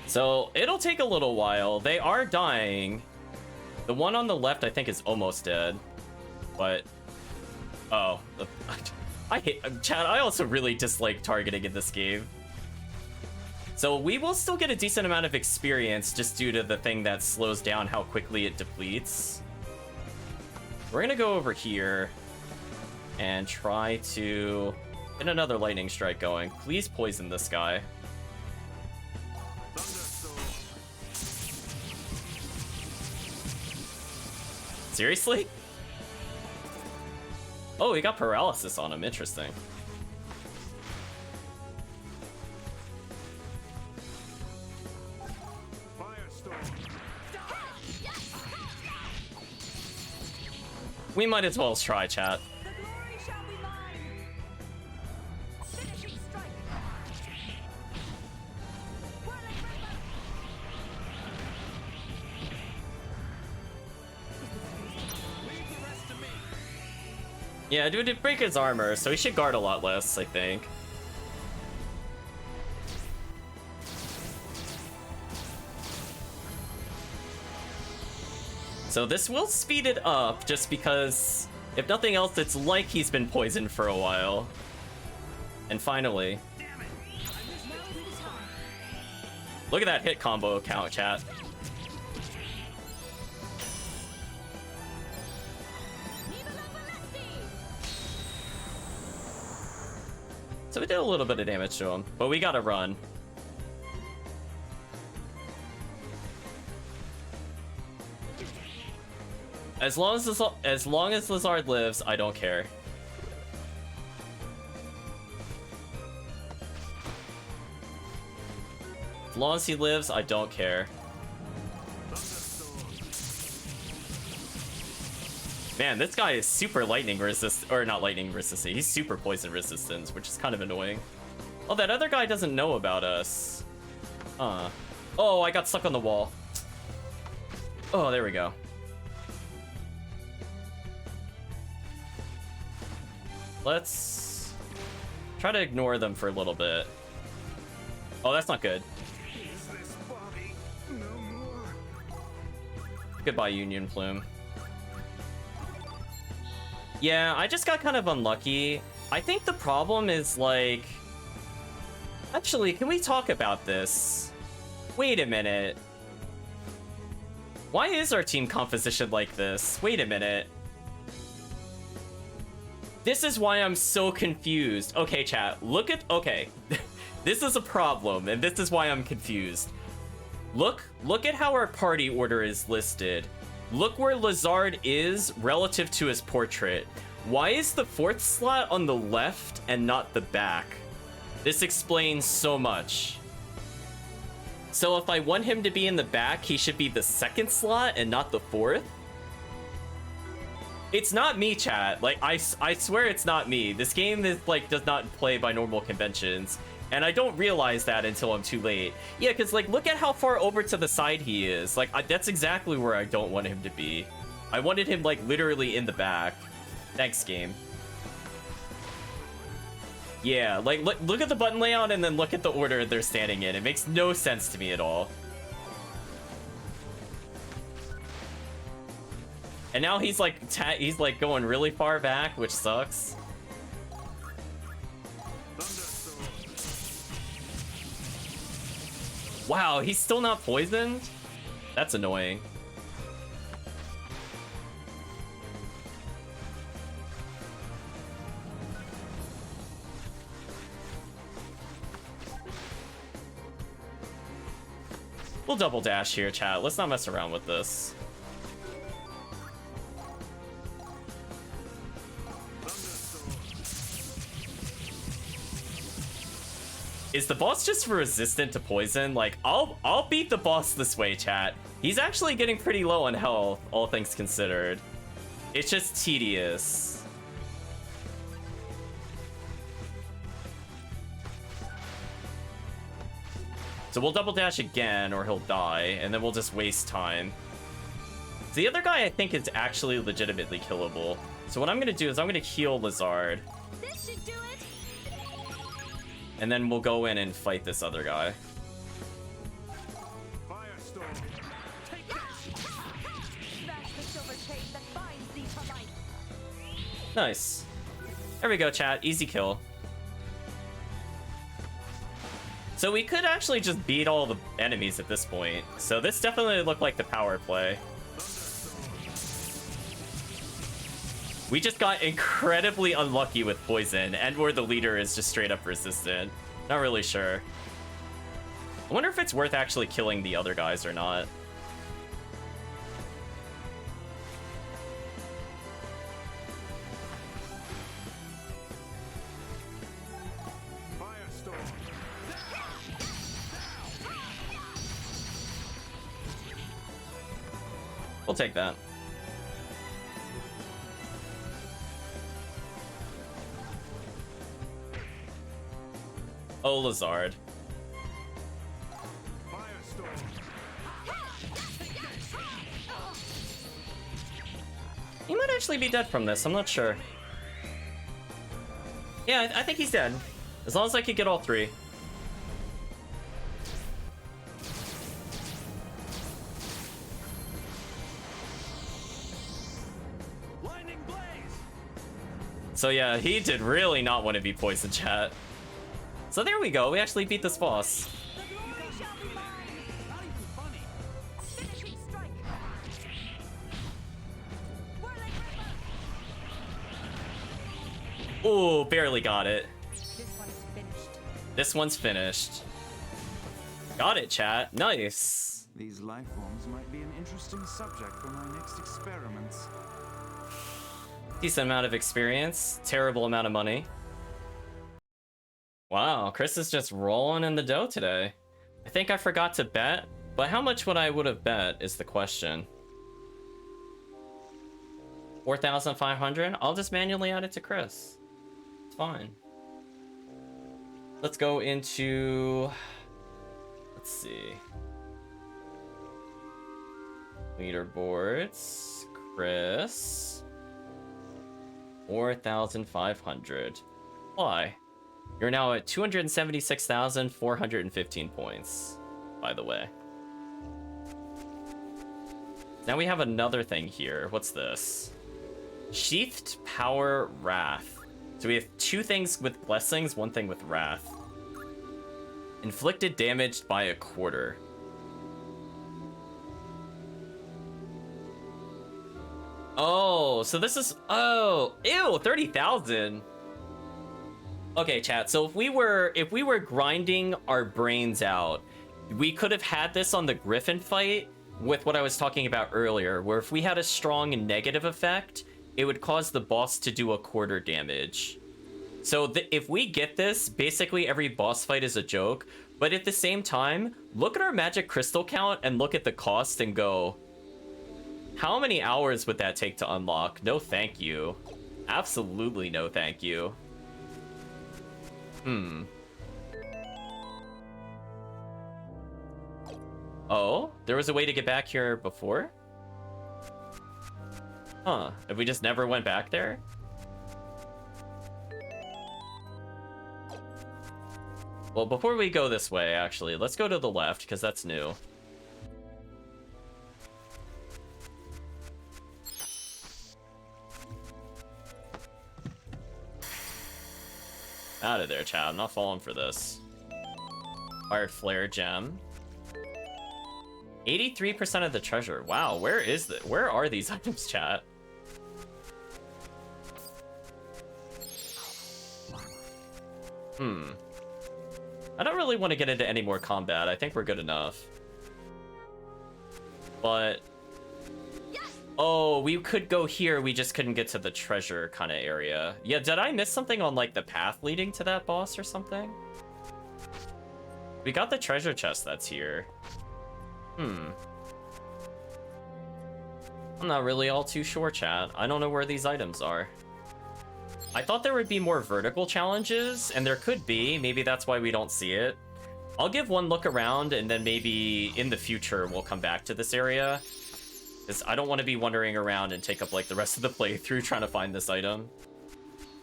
So it'll take a little while. They are dying. The one on the left, I think, is almost dead. But oh, I hate Chad. I also really dislike targeting in this game. So we will still get a decent amount of experience just due to the thing that slows down how quickly it depletes. We're gonna go over here and try to get another lightning strike going. Please poison this guy. Seriously? Oh, he got paralysis on him. Interesting. We might as well try, chat. The glory shall be mine. Finishing strike. Whirling river. Leave the rest to me. Yeah, dude, it break his armor, so he should guard a lot less, I think. So this will speed it up, just because, if nothing else, it's like he's been poisoned for a while. And finally... Look at that hit combo count, chat. So we did a little bit of damage to him, but we gotta run. As long as Lizard lives, I don't care. As long as he lives, I don't care. Man, this guy is super lightning resist, or not lightning resistant. He's super poison resistance, which is kind of annoying. Oh, that other guy doesn't know about us. Oh, I got stuck on the wall. Oh, there we go. Let's try to ignore them for a little bit. Oh, that's not good. Is this body no more? Goodbye, Union Plume. Yeah, I just got kind of unlucky. I think the problem is, like... Actually, can we talk about this? Wait a minute. Why is our team composition like this? Wait a minute. This is why I'm so confused. Okay, chat, look at... Okay. This is a problem, and this is why I'm confused. Look at how our party order is listed. Look where Lizard is relative to his portrait. Why is the 4th slot on the left and not the back? This explains so much. So if I want him to be in the back, he should be the 2nd slot and not the 4th? It's not me, chat. Like, I swear it's not me. This game is, like, does not play by normal conventions. And I don't realize that until I'm too late. Yeah, because, like, look at how far over to the side he is. Like, that's exactly where I don't want him to be. I wanted him, like, literally in the back. Thanks, game. Yeah, like, look at the button layout and then look at the order they're standing in. It makes no sense to me at all. And now he's like going really far back, which sucks. Wow, he's still not poisoned? That's annoying. We'll double dash here, chat. Let's not mess around with this. Is the boss just resistant to poison? Like, I'll beat the boss this way, chat. He's actually getting pretty low on health, all things considered. It's just tedious. So we'll double dash again, or he'll die, and then we'll just waste time. The other guy, I think, is actually legitimately killable. So what I'm gonna do is I'm gonna heal Lizard. This should do it. And then we'll go in and fight this other guy. Firestorm. Take Smash the silver chain that binds thee to life. Nice. There we go, chat. Easy kill. So we could actually just beat all the enemies at this point. So this definitely looked like the power play. We just got incredibly unlucky with poison, and where the leader is just straight up resistant. Not really sure. I wonder if it's worth actually killing the other guys or not. Firestorm. We'll take that. Oh, Lizard. Firestorm. He might actually be dead from this, I'm not sure. Yeah, I think he's dead. As long as I could get all three. Lightning blaze. So yeah, he did really not want to be poisoned, chat. So there we go, we actually beat this boss. The glory shall be mine. Not even funny. Finishing strike. Whirling ripper. Ooh, barely got it. This one is finished. This one's finished. Got it, chat. Nice. These life forms might be an interesting subject for my next experiments. Decent amount of experience, terrible amount of money. Wow, Chris is just rolling in the dough today. I think I forgot to bet, but how much would I have bet is the question. 4,500? I'll just manually add it to Chris. It's fine. Let's go into... Let's see. Leaderboards. Chris. 4,500. Why? You're now at 276,415 points, by the way. Now we have another thing here. What's this? Sheathed Power Wrath. So we have two things with blessings, one thing with wrath. Inflicted damage by a quarter. Oh, so this is... Oh, ew, 30,000. Okay, chat. So if we were grinding our brains out, we could have had this on the Griffin fight with what I was talking about earlier, where if we had a strong negative effect, it would cause the boss to do a quarter damage. So if we get this, basically every boss fight is a joke. But at the same time, look at our magic crystal count and look at the cost and go, how many hours would that take to unlock? No thank you. Absolutely no thank you. Oh, there was a way to get back here before? Huh, if we just never went back there? Well, before we go this way, actually, let's go to the left, because that's new. Out of there, chat. I'm not falling for this. Fire Flare Gem. 83% of the treasure. Wow, where is it? Where are these items, chat? I don't really want to get into any more combat. I think we're good enough. But... Oh, we could go here, we just couldn't get to the treasure kind of area. Yeah, did I miss something on, like, the path leading to that boss or something? We got the treasure chest that's here. I'm not really all too sure, chat. I don't know where these items are. I thought there would be more vertical challenges, and there could be. Maybe that's why we don't see it. I'll give one look around, and then maybe in the future we'll come back to this area. Because I don't want to be wandering around and take up, like, the rest of the playthrough trying to find this item.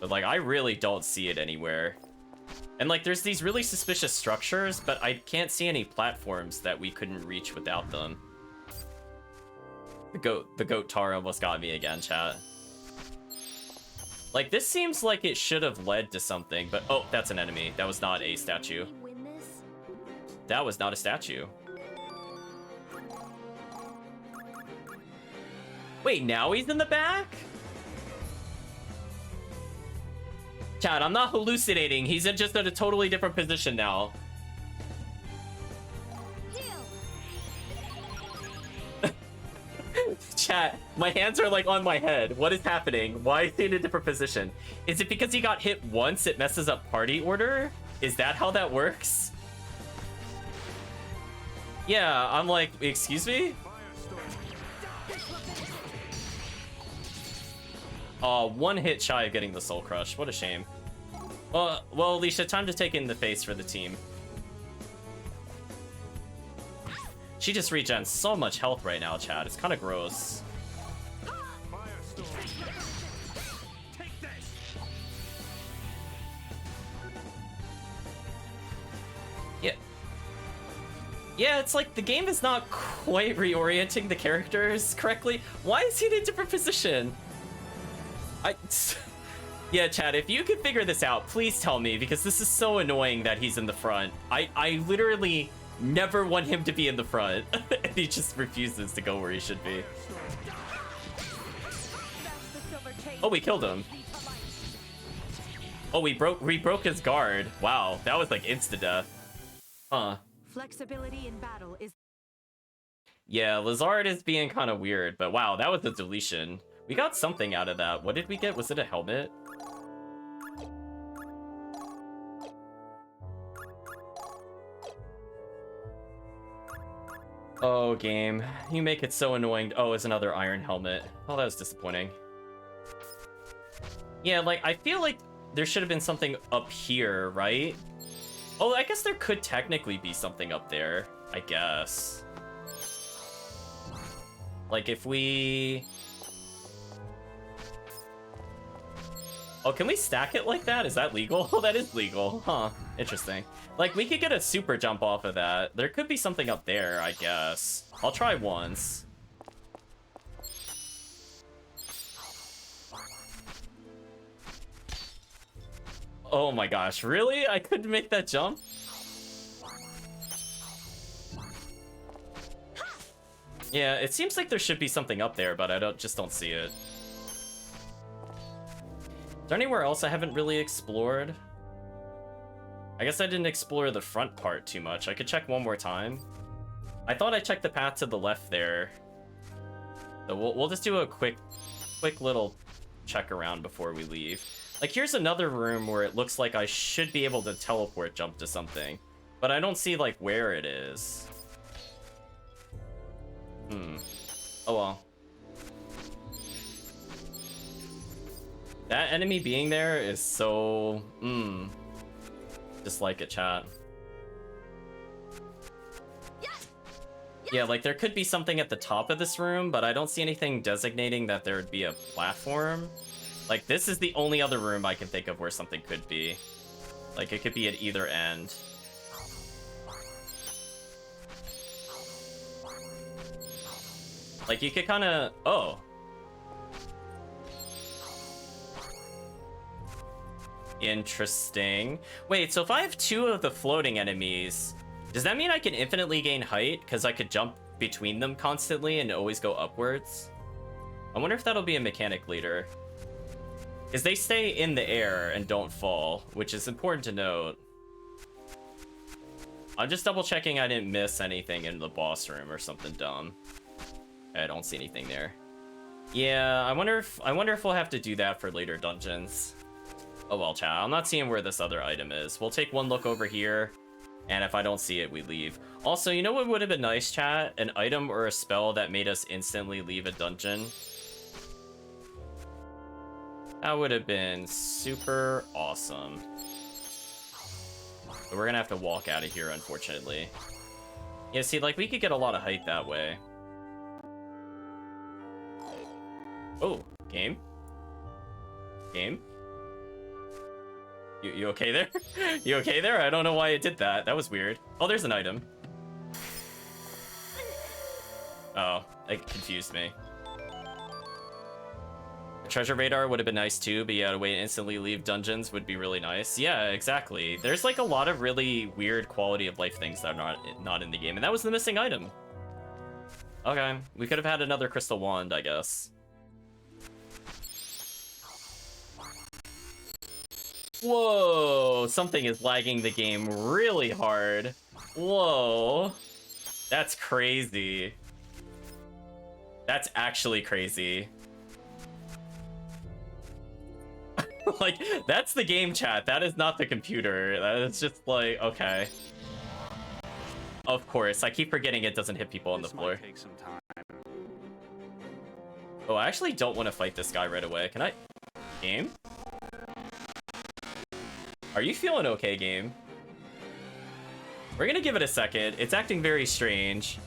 But, like, I really don't see it anywhere. And, like, there's these really suspicious structures, but I can't see any platforms that we couldn't reach without them. The goat tar almost got me again, chat. Like, this seems like it should have led to something, but... Oh, that's an enemy. That was not a statue. That was not a statue. Wait, now he's in the back? Chat, I'm not hallucinating. He's just at a totally different position now. Chat, my hands are like on my head. What is happening? Why is he in a different position? Is it because he got hit once, it messes up party order? Is that how that works? Yeah, I'm like, excuse me? One hit shy of getting the soul crush. What a shame. Well, Alicia, time to take in the face for the team. She just regens so much health right now, chat. It's kind of gross. Yeah. Yeah, it's like the game is not quite reorienting the characters correctly. Why is he in a different position? Yeah, Chad, if you can figure this out, please tell me, because this is so annoying that he's in the front. I literally never want him to be in the front, and he just refuses to go where he should be. Oh, we killed him. Oh, we broke his guard. Wow, that was like insta-death. Huh. Flexibility in battle is... Yeah, Lazard is being kind of weird, but wow, that was a deletion. We got something out of that. What did we get? Was it a helmet? Oh, game. You make it so annoying. Oh, it's another iron helmet. Oh, that was disappointing. Yeah, like, I feel like there should have been something up here, right? Oh, I guess there could technically be something up there. I guess. Like, if we... Oh, can we stack it like that? Is that legal? Oh, that is legal. Huh. Interesting. Like, we could get a super jump off of that. There could be something up there, I guess. I'll try once. Oh my gosh, really? I couldn't make that jump? Yeah, it seems like there should be something up there, but I just don't see it. Is there anywhere else I haven't really explored? I guess I didn't explore the front part too much. I could check one more time. I thought I checked the path to the left there. So we'll just do a quick little check around before we leave. Like, here's another room where it looks like I should be able to teleport jump to something. But I don't see, like, where it is. Oh well. That enemy being there is so... Dislike it, chat. Yeah, like, there could be something at the top of this room, but I don't see anything designating that there would be a platform. Like, this is the only other room I can think of where something could be. Like, it could be at either end. Like, you could kind of... Oh. Interesting. Wait, so if I have 2 of the floating enemies, does that mean I can infinitely gain height? Because I could jump between them constantly and always go upwards? I wonder if that'll be a mechanic later. Because they stay in the air and don't fall, which is important to note. I'm just double checking I didn't miss anything in the boss room or something dumb. I don't see anything there. Yeah, I wonder if we'll have to do that for later dungeons. Oh well, chat. I'm not seeing where this other item is. We'll take one look over here, and if I don't see it, we leave. Also, you know what would have been nice, chat? An item or a spell that made us instantly leave a dungeon. That would have been super awesome. But we're gonna have to walk out of here, unfortunately. Yeah, see, like, we could get a lot of height that way. Oh, game? Game? You okay there? You okay there? I don't know why it did that. That was weird. Oh, there's an item. Oh, it confused me. A treasure radar would have been nice too, but yeah, a way to instantly leave dungeons would be really nice. Yeah, exactly. There's like a lot of really weird quality of life things that are not in the game, and that was the missing item. Okay, we could have had another crystal wand, I guess. Whoa, something is lagging the game really hard. Whoa, that's crazy. That's actually crazy. Like, that's the game, chat. That is not the computer. That is just like, okay. Of course, I keep forgetting it doesn't hit people on the floor. Take some time. Oh, I actually don't want to fight this guy right away. Can I? Game? Are you feeling okay, game? We're gonna give it a second. It's acting very strange.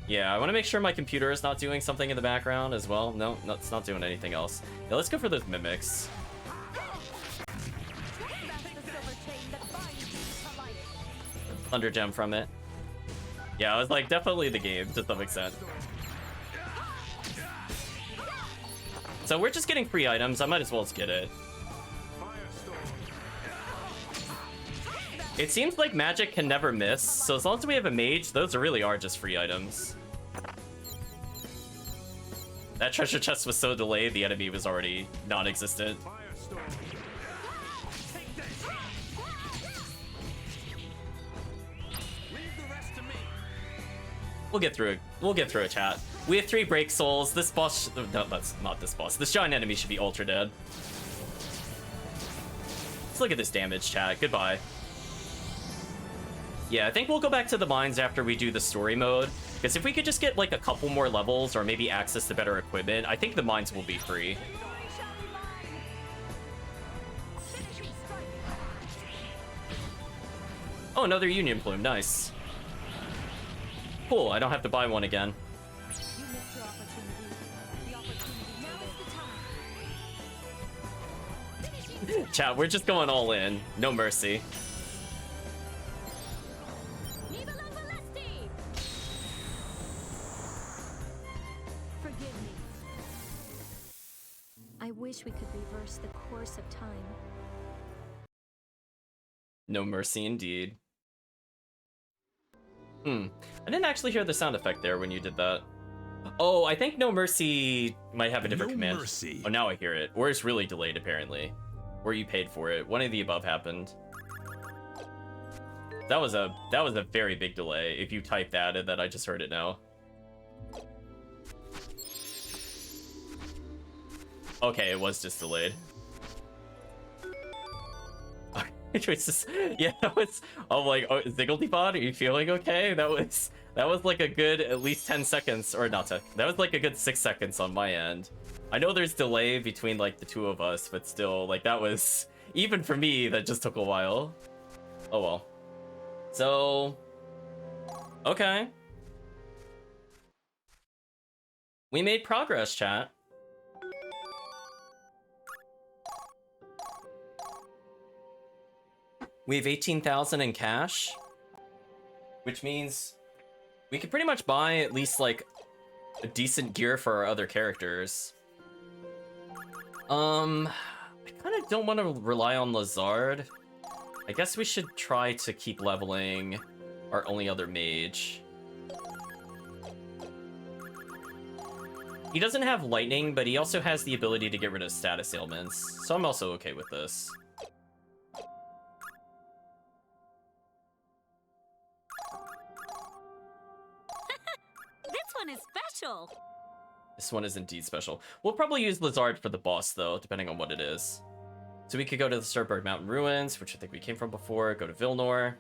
Yeah, I want to make sure my computer is not doing something in the background as well. No, it's not doing anything else. Yeah, let's go for those mimics. Thunder gem from it. Yeah, I was like, definitely the game to some extent. So we're just getting free items. I might as well just get it. It seems like magic can never miss, so as long as we have a mage, those really are just free items. That treasure chest was so delayed, the enemy was already non-existent. We'll get through it. We'll get through it, chat. We have 3 break souls. This boss, no, that's not this boss. This giant enemy should be ultra dead. Let's look at this damage, chat. Goodbye. Yeah, I think we'll go back to the mines after we do the story mode. Because if we could just get like a couple more levels or maybe access to better equipment, I think the mines will be free. Oh, another union plume. Nice. Cool, I don't have to buy one again. You missed your opportunity. The opportunity now is the time. Chat, we're just going all in. No mercy. Forgive me. I wish we could reverse the course of time. No mercy indeed. I didn't actually hear the sound effect there when you did that. Oh, I think No Mercy might have a different command. Mercy. Oh, now I hear it. Or it's really delayed, apparently. Or you paid for it. One of the above happened. That was a very big delay. If you type that and then I just heard it now. Okay, it was just delayed. It was just, yeah, that was, I'm like, oh, Ziggledy-Pod, are you feeling okay? That was like a good at least 10 seconds, or not 10, that was like a good 6 seconds on my end. I know there's delay between like the two of us, but still, like that was, even for me, that just took a while. Oh well. So, okay. We made progress, chat. We have 18,000 in cash, which means we could pretty much buy at least like a decent gear for our other characters. I kind of don't want to rely on Lazard. I guess we should try to keep leveling our only other mage. He doesn't have lightning, but he also has the ability to get rid of status ailments, so I'm also okay with this. special. This one is indeed special. We'll probably use Lizard for the boss, though, depending on what it is. So we could go to the Starberg Mountain Ruins, which I think we came from before, go to Villnore,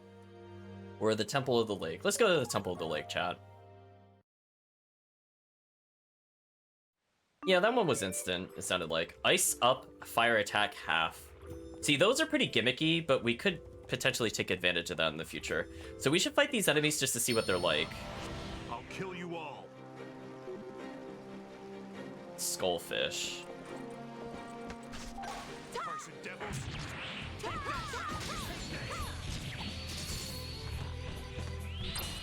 or the Temple of the Lake. Let's go to the Temple of the Lake, chat. Yeah, that one was instant, it sounded like. Ice up, fire attack half. See, those are pretty gimmicky, but we could potentially take advantage of that in the future. So we should fight these enemies just to see what they're like. I'll kill you all. Skullfish. Cursed devils.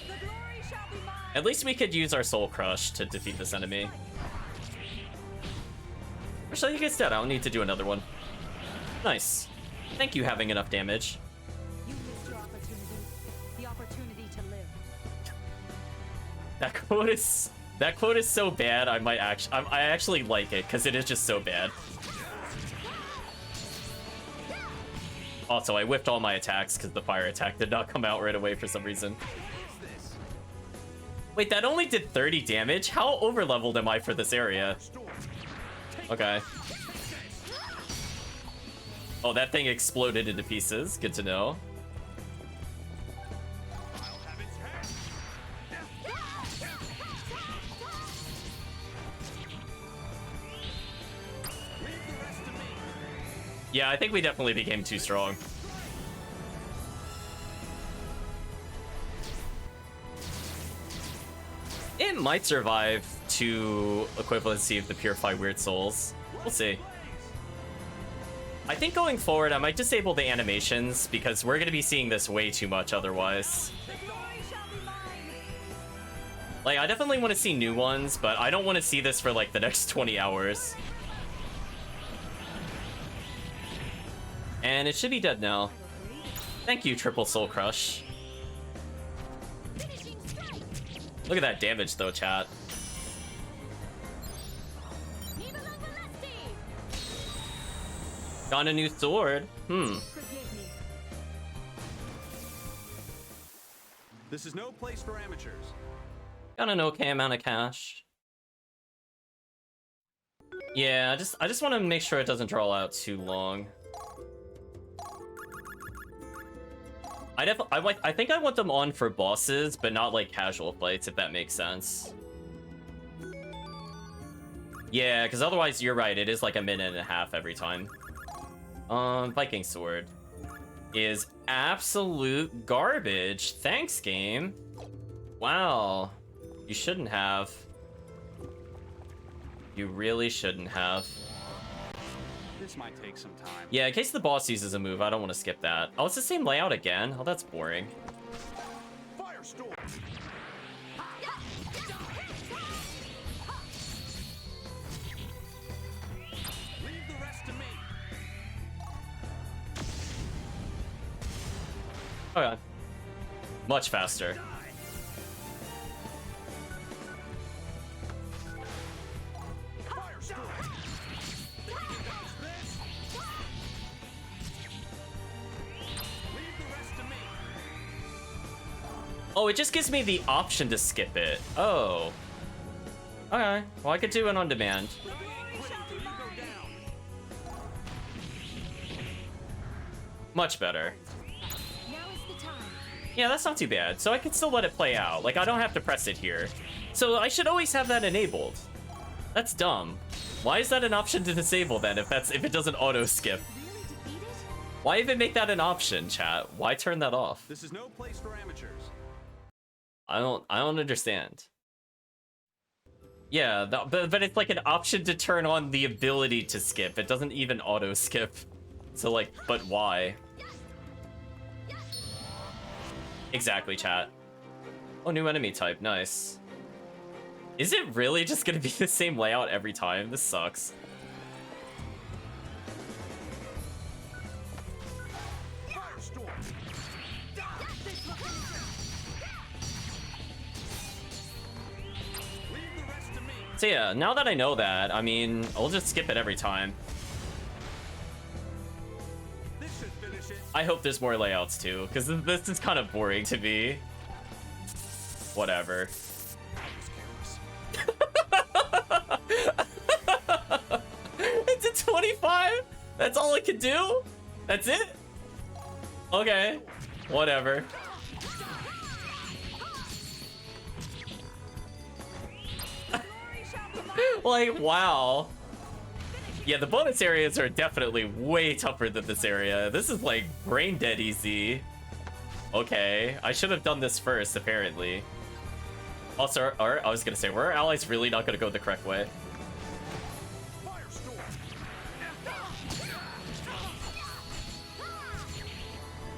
The glory shall be mine. At least we could use our Soul Crush to defeat this enemy. Actually, he gets dead. I don't need to do another one. Nice. Thank you, having enough damage. You missed your opportunity. The opportunity to live. That quote is so bad. I actually like it because it is just so bad. Also, I whiffed all my attacks because the fire attack did not come out right away for some reason. Wait, that only did 30 damage? How overleveled am I for this area? Okay. Oh, that thing exploded into pieces. Good to know. Yeah, I think we definitely became too strong. It might survive to equivalency of the Purify Weird Souls. We'll see. I think going forward, I might disable the animations because we're going to be seeing this way too much otherwise. The glory shall be mine. Like, I definitely want to see new ones, but I don't want to see this for, like, the next 20 hours. And it should be dead now. Thank you, Triple Soul Crush. Look at that damage, though, chat. Got a new sword. Forgive me. This is no place for amateurs. Got an okay amount of cash. Yeah, I just want to make sure it doesn't draw out too long. I think I want them on for bosses, but not like casual fights, if that makes sense. Yeah, because otherwise you're right, it is like a minute and a half every time. Viking Sword is absolute garbage. Thanks, game. Wow. You shouldn't have. You really shouldn't have. This might take some time. Yeah, in case the boss uses a move, I don't want to skip that. Oh, it's the same layout again? Oh, that's boring. Firestorm. Leave the rest to me. Okay. Much faster. Firestorm. Leave the rest to me. Oh, it just gives me the option to skip it. Oh. Okay. Well, I could do it on demand. The glory shall be mine. Much better. Now is the time. Yeah, that's not too bad. So I can still let it play out. Like, I don't have to press it here. So I should always have that enabled. That's dumb. Why is that an option to disable then if it doesn't auto skip? Really defeated? Why even make that an option, chat? Why turn that off? This is no place for amateurs. I don't understand. Yeah, but it's like an option to turn on the ability to skip. It doesn't even auto skip. So like, but why? Exactly, chat. Oh, new enemy type, nice. Is it really just gonna be the same layout every time? This sucks. Firestorm. Leave the rest to me. So yeah, now that I know that, I mean, I'll just skip it every time. This should finish it. I hope there's more layouts too, because this is kind of boring to me. Whatever. I was careless. it could do? That's it? Okay. Whatever. Like, wow. Yeah, the bonus areas are definitely way tougher than this area. This is like brain dead easy. Okay, I should have done this first, apparently. Also, I was gonna say, were our allies really not gonna go the correct way?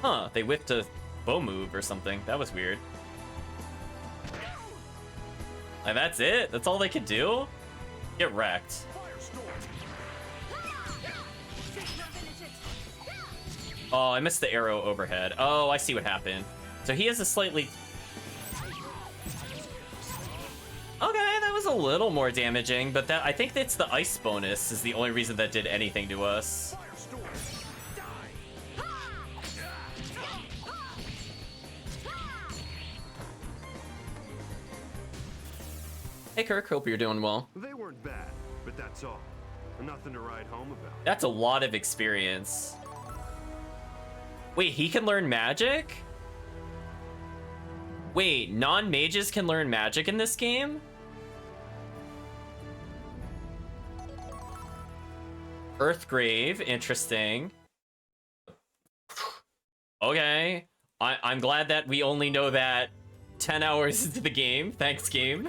Huh, they whipped a bow move or something. That was weird. And that's it? That's all they could do? Get wrecked. Oh, I missed the arrow overhead. Oh, I see what happened. So he has a slightly... Okay, that was a little more damaging, but that I think it's the ice bonus is the only reason that did anything to us. Hey Kirk, hope you're doing well. They weren't bad, but that's all. Nothing to write home about. That's a lot of experience. Wait, he can learn magic? Wait, non-mages can learn magic in this game? Earthgrave, interesting. Okay, I'm glad that we only know that 10 hours into the game. Thanks, game.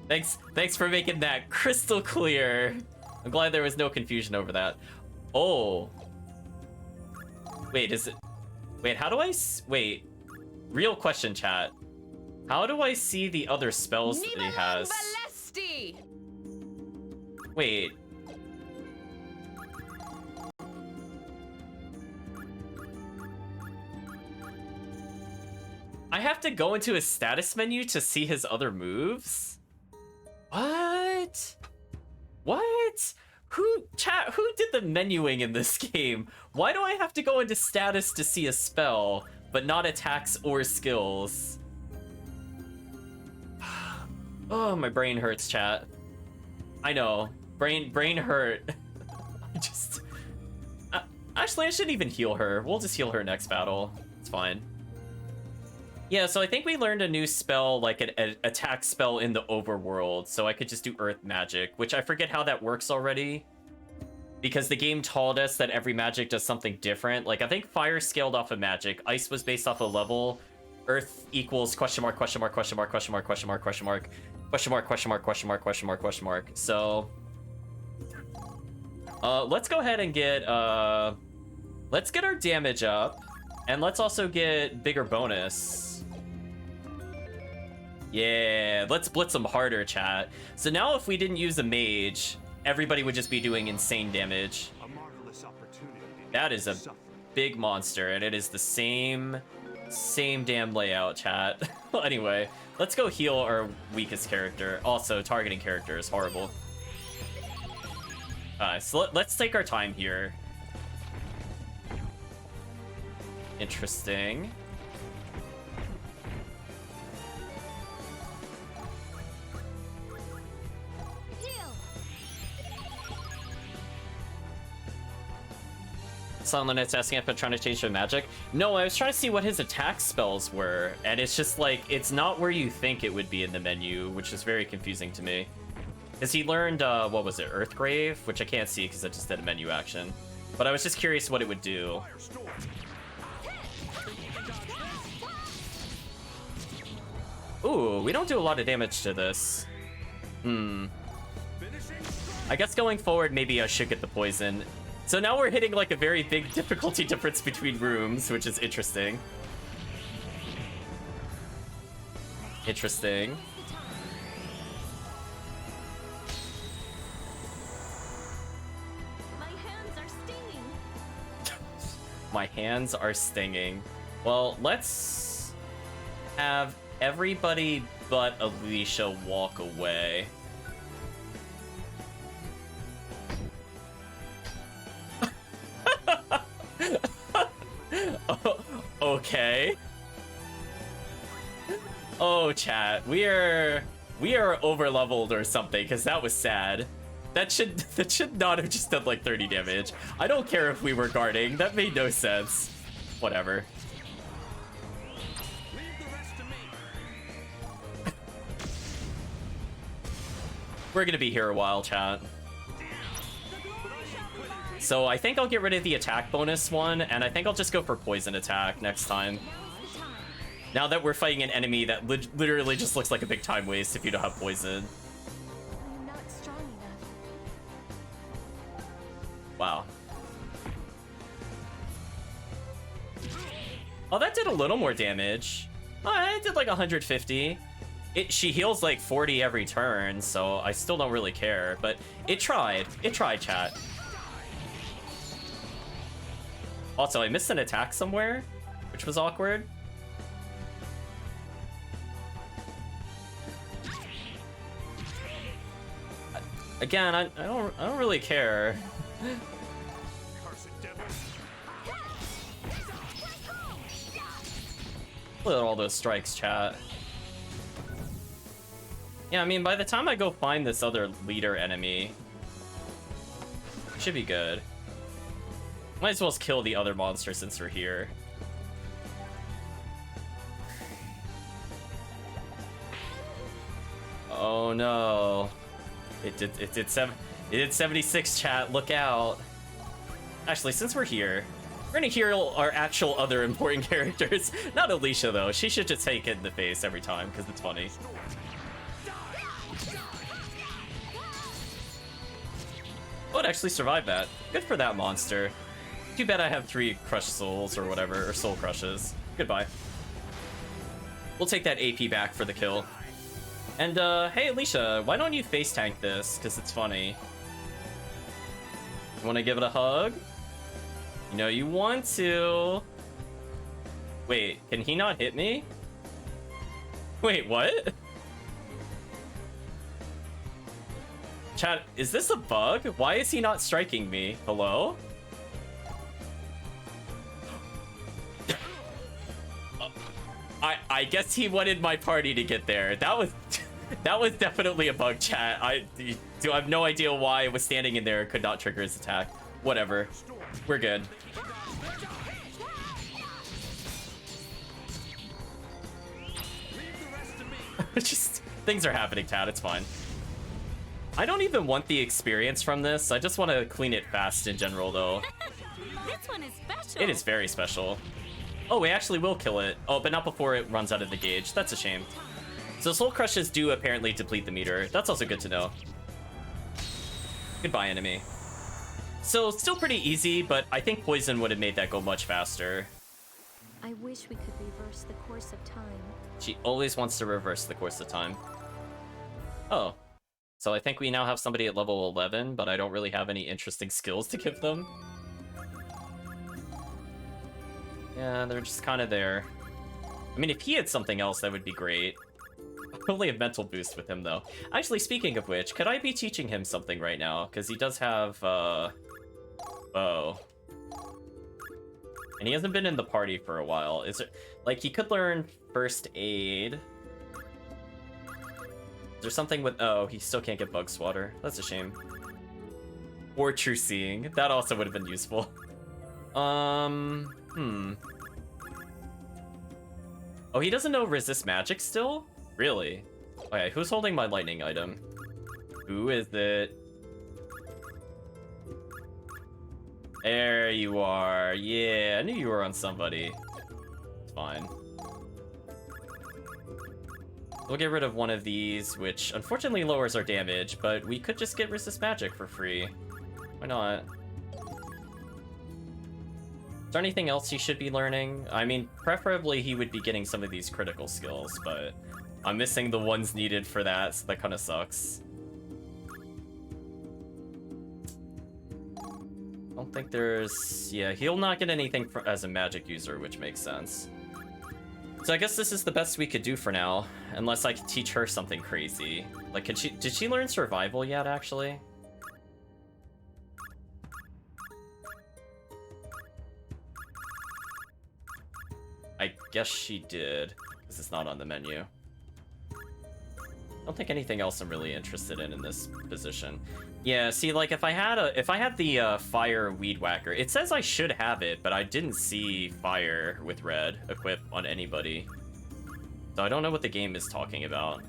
Thanks for making that crystal clear. I'm glad there was no confusion over that. Oh. Wait, is it... Wait, how do I... Wait. Real question, chat. How do I see the other spells that he has? Wait. I have to go into his status menu to see his other moves? What? What? Who did the menuing in this game? Why do I have to go into status to see a spell, but not attacks or skills? Oh, my brain hurts, chat. I know. Brain hurt. Actually, I shouldn't even heal her. We'll just heal her next battle. It's fine. Yeah, so I think we learned a new spell, like an attack spell in the overworld, so I could just do earth magic, which I forget how that works already. Because the game told us that every magic does something different. Like, I think fire scaled off of magic, ice was based off a level, earth equals question mark, question mark, question mark, question mark, question mark, question mark, question mark, question mark, question mark, question mark, question mark. So, let's go ahead and get, let's get our damage up, and let's also get bigger bonus. Yeah, let's blitz them harder, chat. So now if we didn't use a mage, everybody would just be doing insane damage. A marvelous opportunity. That is a big monster, and it is the same damn layout, chat. Anyway, let's go heal our weakest character. Also, targeting character is horrible. So let's take our time here. Interesting. Silent's asking if I'm trying to change the magic. No, I was trying to see what his attack spells were, and it's just like, it's not where you think it would be in the menu, which is very confusing to me. Because he learned, what was it, Earthgrave? Which I can't see because I just did a menu action. But I was just curious what it would do. Ooh, we don't do a lot of damage to this. I guess going forward, maybe I should get the poison. So now we're hitting like a very big difficulty difference between rooms, which is interesting. Interesting. My hands are stinging. My hands are stinging. Well, let's have everybody but Alicia walk away. Okay. Oh, chat, we are over leveled or something, because that was sad. That should not have just done like 30 damage. I don't care if we were guarding. That made no sense. Whatever. We're gonna be here a while, chat. So I think I'll get rid of the attack bonus one, and I think I'll just go for poison attack next time. Now that we're fighting an enemy that literally just looks like a big time waste if you don't have poison. I'm not strong enough. Wow. Oh, that did a little more damage. Oh, it did like 150. She heals like 40 every turn, so I still don't really care. But it tried. It tried, chat. Also, I missed an attack somewhere, which was awkward. Again, I don't really care. Look at all those strikes, chat. Yeah, I mean, by the time I go find this other leader enemy, it should be good. Might as well kill the other monster since we're here. Oh no. It did 76, chat. Look out. Actually, since we're here, we're gonna heal our actual other important characters. Not Alicia though. She should just take it in the face every time because it's funny. Oh, it actually survived that. Good for that monster. Too bad I have 3 crushed souls or whatever, or soul crushes. Goodbye. We'll take that AP back for the kill. And, hey Alicia, why don't you face tank this? Because it's funny. You want to give it a hug? You know you want to. Wait, can he not hit me? Wait, what? Chat, is this a bug? Why is he not striking me? Hello? I guess he wanted my party to get there. That was definitely a bug, chat. I have no idea why it was standing in there and could not trigger his attack. Whatever. We're good. Just things are happening, chat. It's fine. I don't even want the experience from this. I just want to clean it fast in general, though. This one is special. It is very special. Oh, we actually will kill it. Oh, but not before it runs out of the gauge. That's a shame. So soul crushes do apparently deplete the meter. That's also good to know. Goodbye, enemy. So still pretty easy, but I think poison would have made that go much faster. I wish we could reverse the course of time. She always wants to reverse the course of time. Oh. So I think we now have somebody at level 11, but I don't really have any interesting skills to give them. Yeah, they're just kind of there. I mean, if he had something else, that would be great. I only have mental boost with him, though. Actually, speaking of which, could I be teaching him something right now? Because he does have, bow. And he hasn't been in the party for a while. Is it, like, he could learn first aid. Is there something with, oh, he still can't get bug swatter. That's a shame. Or true seeing. That also would have been useful. Oh, he doesn't know resist magic still? Really? Okay, who's holding my lightning item? Who is it? There you are. Yeah, I knew you were on somebody. It's fine. We'll get rid of one of these, which unfortunately lowers our damage, but we could just get resist magic for free. Why not? Is there anything else he should be learning? I mean, preferably he would be getting some of these critical skills, but I'm missing the ones needed for that, so that kind of sucks. I don't think there's... Yeah, he'll not get anything as a magic user, which makes sense. So I guess this is the best we could do for now, unless I could teach her something crazy. Like, did she learn survival yet, actually? I guess she did, because it's not on the menu. don't think anything else I'm really interested in this position. Yeah, see, like, if I had the fire weed whacker, it says I should have it, but I didn't see fire with red equipped on anybody. So I don't know what the game is talking about.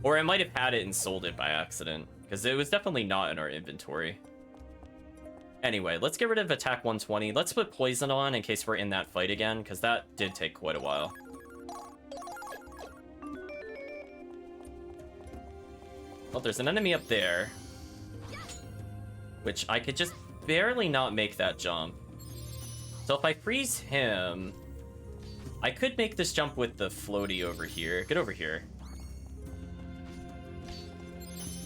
Or I might have had it and sold it by accident, because it was definitely not in our inventory. Anyway, let's get rid of attack 120. Let's put poison on in case we're in that fight again, because that did take quite a while. Well, there's an enemy up there, which I could just barely not make that jump. So if I freeze him, I could make this jump with the floaty over here. Get over here.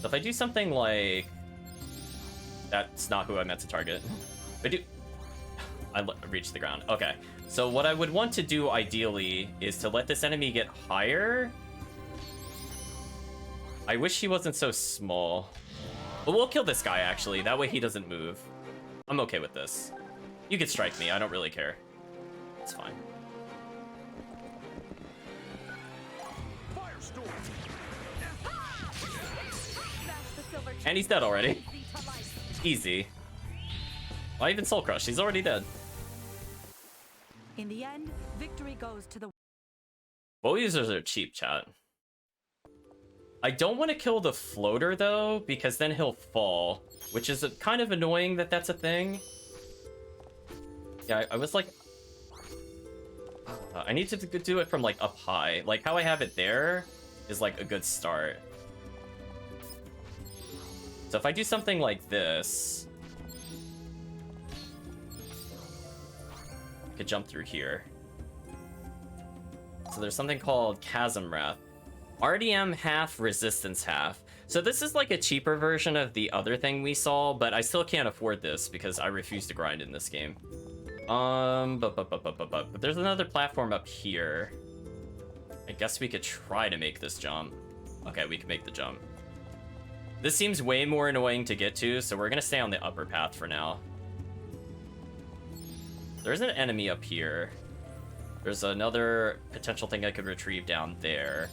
So if I do something like... That's not who I meant to target. If I reached the ground. Okay. So what I would want to do ideally is to let this enemy get higher. I wish he wasn't so small. But we'll kill this guy, actually. That way he doesn't move. I'm okay with this. You can strike me. I don't really care. It's fine. And he's dead already. Easy. Why even Soul Crush? He's already dead. In the end, victory goes to the... Bow users are cheap, chat. I don't want to kill the floater, though, because then he'll fall, which is kind of annoying that that's a thing. Yeah, I was like... I need to do it from, like, up high. Like, how I have it there is, like, a good start. So if I do something like this... I could jump through here. So there's something called Chasm Wrath. RDM half, resistance half. So this is like a cheaper version of the other thing we saw, but I still can't afford this because I refuse to grind in this game. But there's another platform up here. I guess we could try to make this jump. Okay, we can make the jump. This seems way more annoying to get to, so we're gonna stay on the upper path for now. There's an enemy up here. There's another potential thing I could retrieve down there.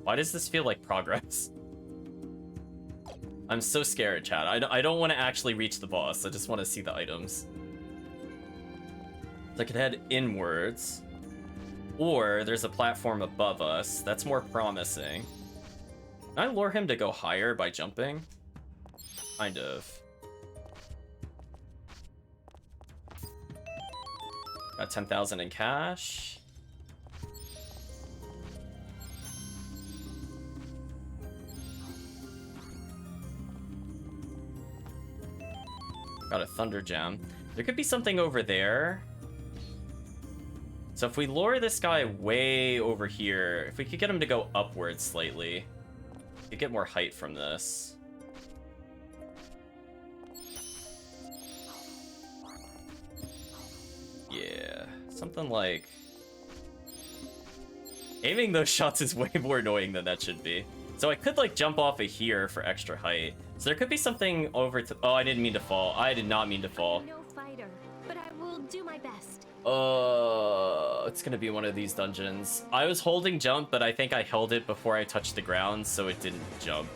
Why does this feel like progress? I'm so scared, chat. I don't want to actually reach the boss. I just want to see the items. So I could head inwards. Or there's a platform above us. That's more promising. Can I lure him to go higher by jumping? Kind of. Got 10,000 in cash. Got a thunder gem. There could be something over there. So if we lure this guy way over here, if we could get him to go upwards slightly, we could get more height from this. Yeah, something like... Aiming those shots is way more annoying than that should be. So I could, like, jump off of here for extra height. So there could be something over to... Oh, I didn't mean to fall. I did not mean to fall. No fighter, but I will do my best. It's gonna be one of these dungeons. I was holding jump, but I think I held it before I touched the ground, so it didn't jump.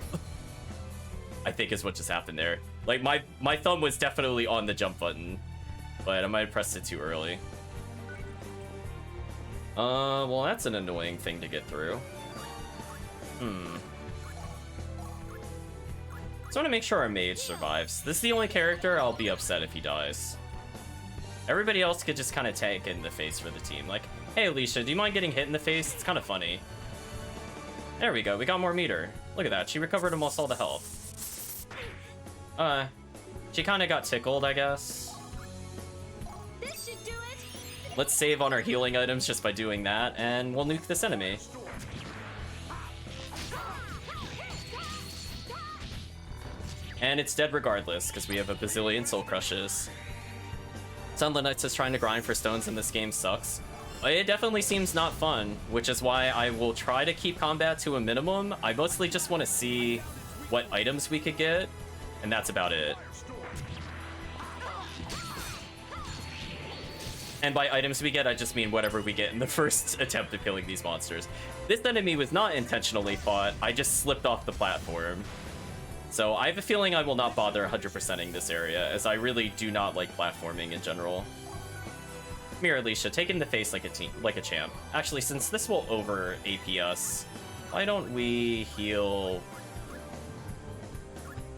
I think is what just happened there. Like, my thumb was definitely on the jump button, but I might have pressed it too early. Well, that's an annoying thing to get through. Just want to make sure our mage survives. This is the only character I'll be upset if he dies. Everybody else could just kind of tank in the face for the team. Like, hey, Alicia, do you mind getting hit in the face? It's kind of funny. There we go. We got more meter. Look at that. She recovered almost all the health. She kind of got tickled, I guess. This should do it. Let's save on our healing items just by doing that, and we'll nuke this enemy. And it's dead regardless, because we have a bazillion soul crushes. Sunlit Knights is trying to grind for stones in this game sucks. It definitely seems not fun, which is why I will try to keep combat to a minimum. I mostly just want to see what items we could get, and that's about it. And by items we get, I just mean whatever we get in the first attempt of killing these monsters. This enemy was not intentionally fought, I just slipped off the platform. So I have a feeling I will not bother 100%ing this area, as I really do not like platforming in general. Come here, Alicia, take it in the face like a champ. Actually, since this will over AP us, why don't we heal...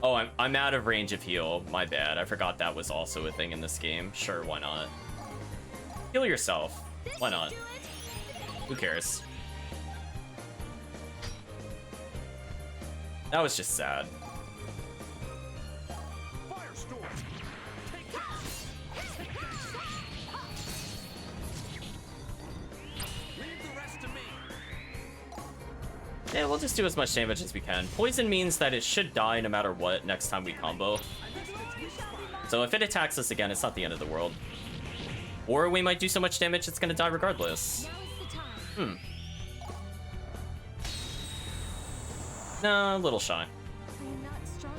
Oh, I'm out of range of heal. My bad. I forgot that was also a thing in this game. Sure, why not? Heal yourself. Why not? Who cares? That was just sad. Firestorm. Take Leave the rest to me. Yeah, we'll just do as much damage as we can. Poison means that it should die no matter what next time we combo. So if it attacks us again, it's not the end of the world. Or we might do so much damage it's gonna die regardless. Hmm. No, a little shy. I am not strong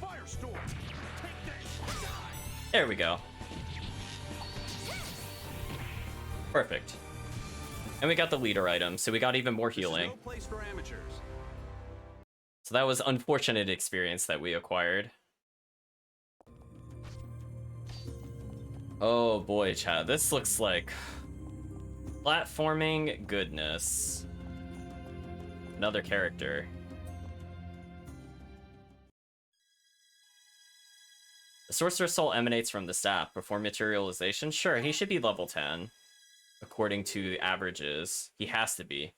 enough. Firestorm. Take this. There we go. Perfect. And we got the leader item, so we got even more healing. No place for amateurs. So that was unfortunate experience that we acquired. Oh boy, chat. This looks like platforming goodness. Another character. The Sorcerer's Soul emanates from the staff. Before materialization? Sure, he should be level 10. According to averages. He has to be.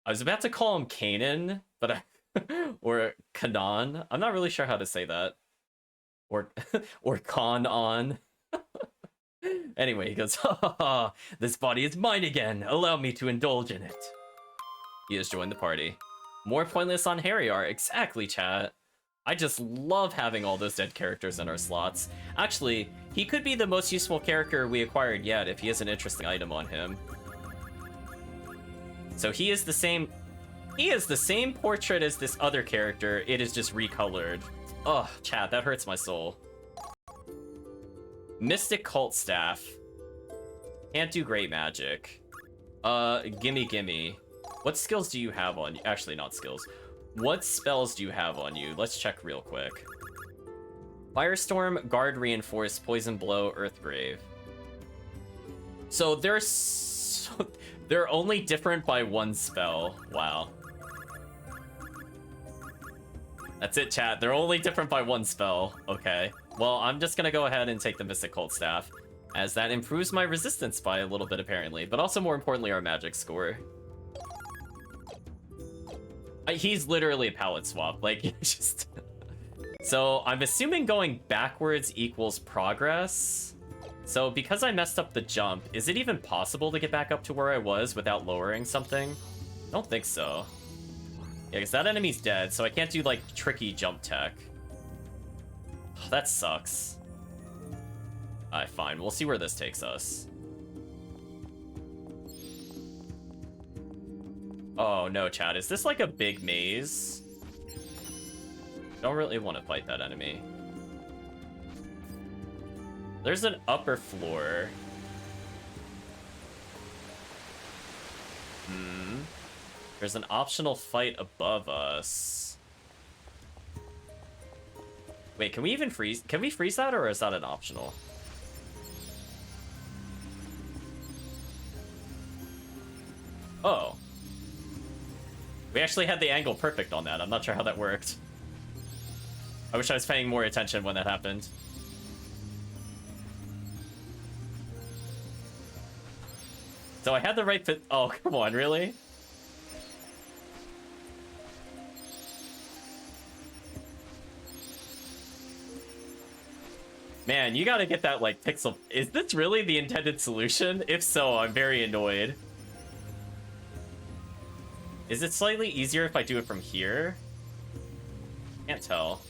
I was about to call him Kanan, but or Kanan. I'm not really sure how to say that. Or Kanan. Anyway, he goes, ha ha ha, this body is mine again. Allow me to indulge in it. He has joined the party. More pointless on Harryar. Exactly, chat. I just love having all those dead characters in our slots. Actually, he could be the most useful character we acquired yet if he has an interesting item on him. So he is the same portrait as this other character, it is just recolored. Ugh, chat, that hurts my soul. Mystic Cult Staff. Can't do great magic. Gimme. What skills do you have on you? Actually, not skills. What spells do you have on you? Let's check real quick. Firestorm, Guard Reinforce, Poison Blow, Earthgrave. So they're only different by one spell. Wow. That's it, chat. They're only different by one spell. Okay. Well, I'm just gonna go ahead and take the Mystic Cult Staff, as that improves my resistance by a little bit, apparently. But also, more importantly, our magic score. He's literally a palette swap. Like, just... So, I'm assuming going backwards equals progress. So, because I messed up the jump, is it even possible to get back up to where I was without lowering something? I don't think so. Yeah, because that enemy's dead, so I can't do, like, tricky jump tech. That sucks. Alright, fine. We'll see where this takes us. Oh, no, chat. Is this, like, a big maze? Don't really want to fight that enemy. There's an upper floor. There's an optional fight above us. Wait, can we even freeze? Can we freeze that, or is that an optional? Oh. We actually had the angle perfect on that. I'm not sure how that worked. I wish I was paying more attention when that happened. So I had the right fit. Oh, come on, really? Man, you gotta get that, like, pixel... Is this really the intended solution? If so, I'm very annoyed. Is it slightly easier if I do it from here? Can't tell.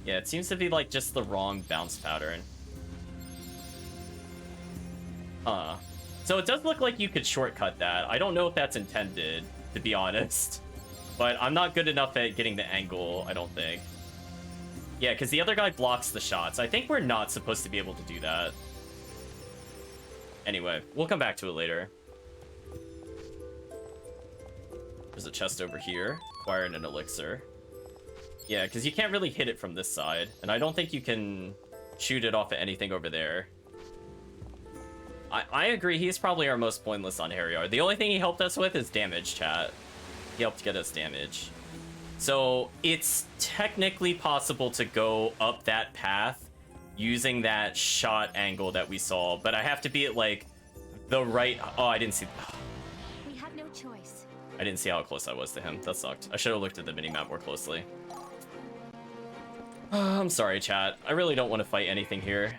Yeah, it seems to be, like, just the wrong bounce pattern. So it does look like you could shortcut that. I don't know if that's intended. to be honest. But I'm not good enough at getting the angle, I don't think. Yeah, because the other guy blocks the shots. I think we're not supposed to be able to do that. Anyway, we'll come back to it later. There's a chest over here. Acquiring an elixir. Yeah, because you can't really hit it from this side. And I don't think you can shoot it off at anything over there. I agree, he's probably our most pointless on Harryar. The only thing he helped us with is damage, chat. He helped get us damage. So it's technically possible to go up that path using that shot angle that we saw, but I have to be at like the right... Oh, I didn't see... We had no choice. I didn't see how close I was to him. That sucked. I should have looked at the minimap more closely. I'm sorry, chat. I really don't want to fight anything here.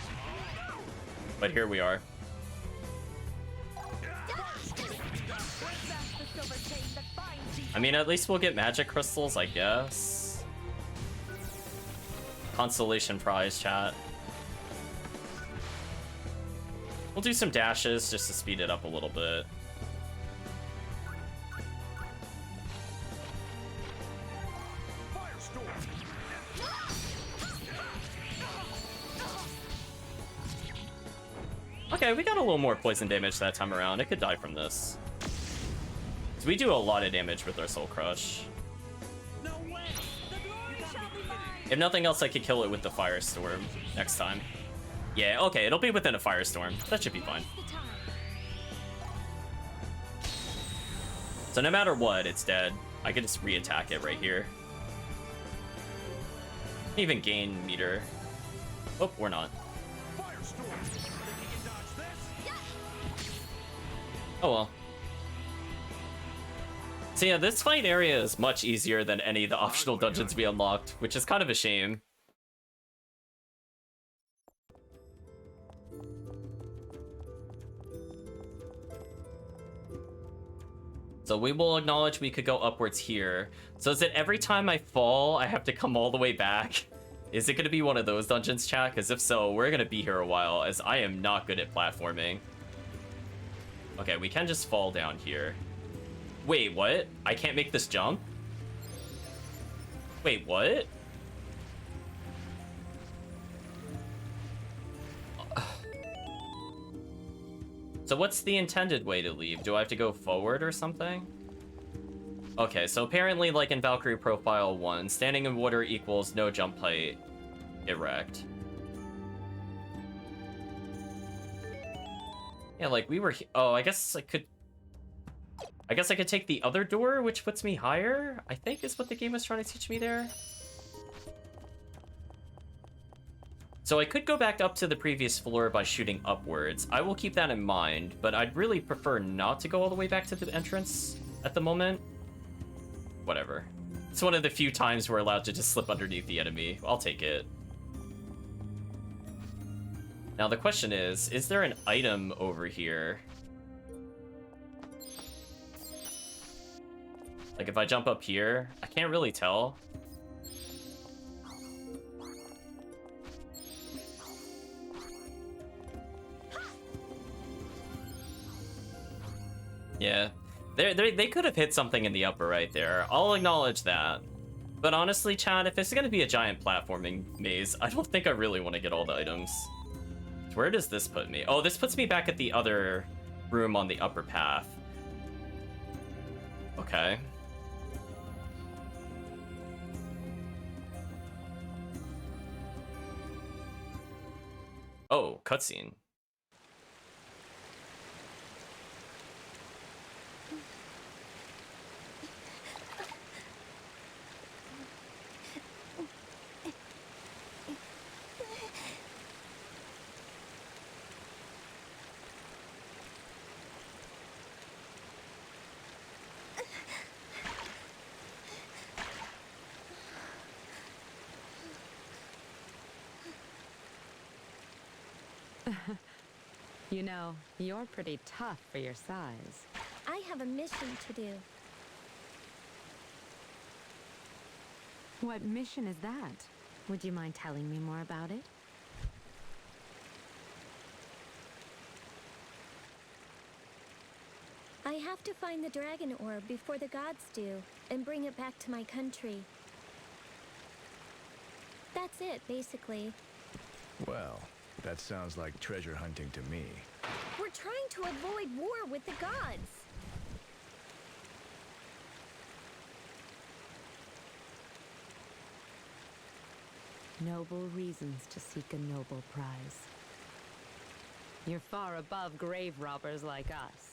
But here we are. I mean, at least we'll get magic crystals, I guess. Constellation prize, chat. We'll do some dashes just to speed it up a little bit. Okay, we got a little more poison damage that time around. It could die from this. So we do a lot of damage with our Soul Crush. No way! The glory shall be mine! If nothing else, I could kill it with the Firestorm next time. Yeah, okay, it'll be within a Firestorm. That should be fine. So no matter what, it's dead. I can just re-attack it right here. Even gain meter. Oh, we're not. Oh well. So yeah, this fight area is much easier than any of the optional dungeons we unlocked, which is kind of a shame. So we will acknowledge we could go upwards here. So is it every time I fall, I have to come all the way back? Is it going to be one of those dungeons, chat? Because if so, we're going to be here a while, as I am not good at platforming. Okay, we can just fall down here. Wait, what? I can't make this jump? Wait, what? So what's the intended way to leave? Do I have to go forward or something? Okay, so apparently, like in Valkyrie Profile 1, standing in water equals no jump height, erect. Yeah, like we were... Oh, I guess I could take the other door, which puts me higher, I think is what the game was trying to teach me there. So I could go back up to the previous floor by shooting upwards. I will keep that in mind, but I'd really prefer not to go all the way back to the entrance at the moment. Whatever. It's one of the few times we're allowed to just slip underneath the enemy. I'll take it. Now the question is there an item over here? Like if I jump up here, I can't really tell. Yeah, they could have hit something in the upper right there. I'll acknowledge that. But honestly, chat, if it's gonna be a giant platforming maze, I don't think I really want to get all the items. Where does this put me? Oh, this puts me back at the other room on the upper path. Okay. Oh, cutscene. You know, you're pretty tough for your size. I have a mission to do. What mission is that? Would you mind telling me more about it? I have to find the dragon orb before the gods do, and bring it back to my country. That's it, basically. Well, that sounds like treasure hunting to me. We're trying to avoid war with the gods. Noble reasons to seek a noble prize. You're far above grave robbers like us.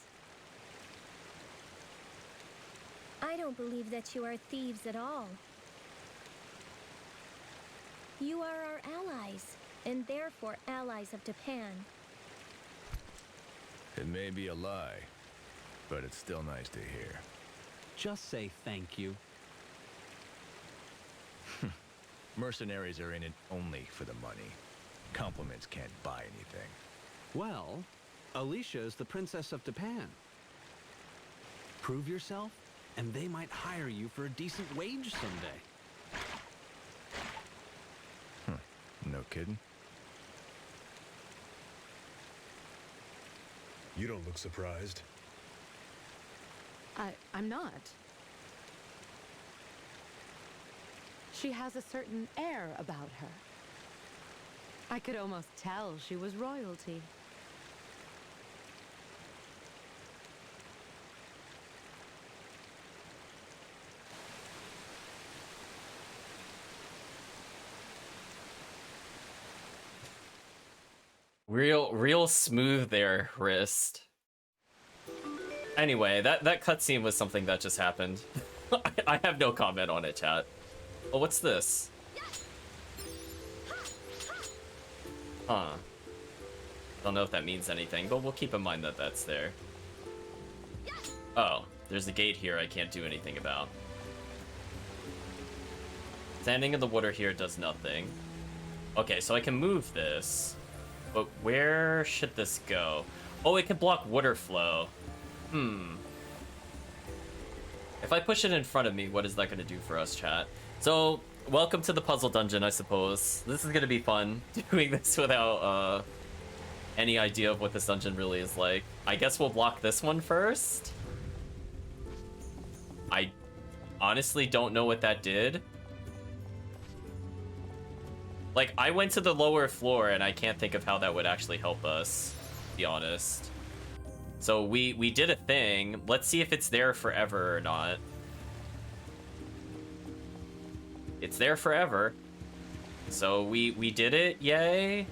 I don't believe that you are thieves at all. You are our allies, and therefore allies of Japan. It may be a lie, but it's still nice to hear. Just say thank you. Mercenaries are in it only for the money. Compliments can't buy anything. Well, Alicia is the Princess of Japan. Prove yourself, and they might hire you for a decent wage someday. No kidding? You don't look surprised. I'm not. She has a certain air about her. I could almost tell she was royalty. Real smooth there, wrist. Anyway, that cutscene was something that just happened. I have no comment on it, chat. Oh, what's this? Huh. Don't know if that means anything, but we'll keep in mind that that's there. Oh, there's a gate here I can't do anything about. Standing in the water here does nothing. Okay, so I can move this. But where should this go? Oh, it can block water flow. If I push it in front of me, what is that going to do for us, chat? So, welcome to the puzzle dungeon, I suppose. This is going to be fun, doing this without any idea of what this dungeon really is like. I guess we'll block this one first. I honestly don't know what that did. Like, I went to the lower floor, and I can't think of how that would actually help us, to be honest. So we did a thing. Let's see if it's there forever or not. It's there forever. So we did it, yay.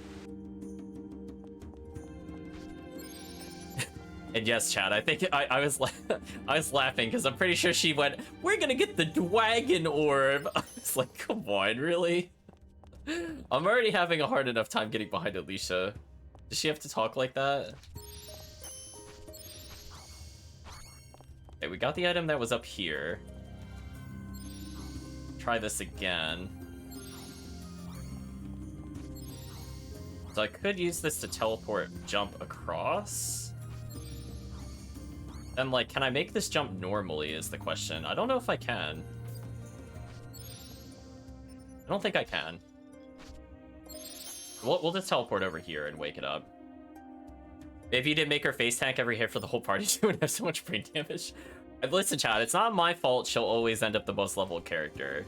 And yes, chat, I think I was I was laughing because I'm pretty sure she went, "We're gonna get the dragon orb." I was like, come on, really? I'm already having a hard enough time getting behind Alicia. Does she have to talk like that? Okay, we got the item that was up here. Try this again. So I could use this to teleport jump across. And like, can I make this jump normally is the question. I don't know if I can. I don't think I can. We'll just teleport over here and wake it up. If you didn't make her face tank every hit for the whole party, she would have so much brain damage. Listen, chat, it's not my fault she'll always end up the most leveled character.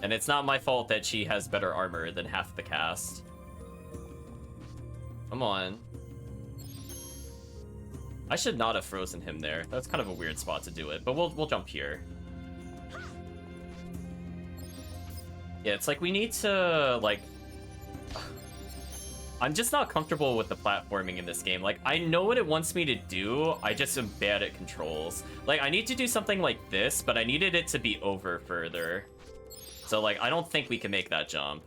And it's not my fault that she has better armor than half the cast. Come on. I should not have frozen him there. That's kind of a weird spot to do it, but we'll jump here. Yeah, it's like we need to, like... I'm just not comfortable with the platforming in this game. Like, I know what it wants me to do, I just am bad at controls. Like, I need to do something like this, but I needed it to be over further. So, like, I don't think we can make that jump.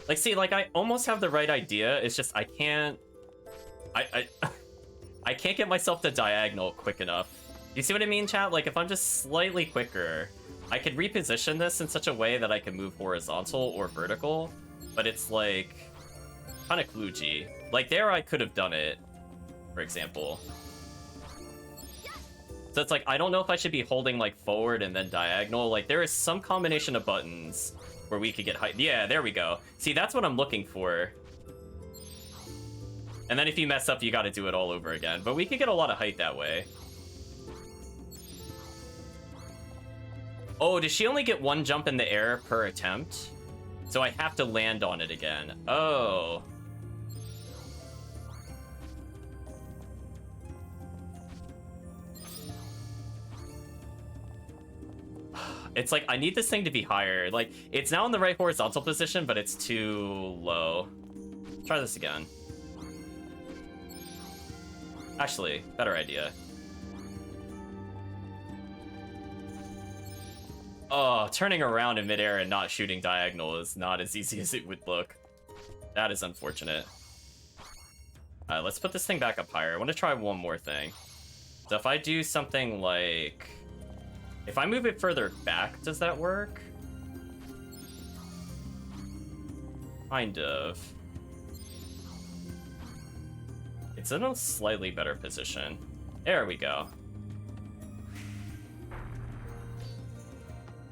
Like, see, like, I almost have the right idea, it's just I can't... I can't get myself to diagonal quick enough. You see what I mean, chat? Like, if I'm just slightly quicker... I could reposition this in such a way that I can move horizontal or vertical, but it's like kind of kludgy. Like there I could have done it, for example. So it's like, I don't know if I should be holding like forward and then diagonal. Like there is some combination of buttons where we could get height. Yeah, there we go. See, that's what I'm looking for. And then if you mess up, you gotta do it all over again. But we could get a lot of height that way. Oh, does she only get 1 jump in the air per attempt? So I have to land on it again. Oh. It's like, I need this thing to be higher. Like, it's now in the right horizontal position, but it's too low. Try this again. Actually, better idea. Oh, turning around in midair and not shooting diagonal is not as easy as it would look. That is unfortunate. Let's put this thing back up higher. I want to try one more thing. So if I do something like... If I move it further back, does that work? Kind of. It's in a slightly better position. There we go.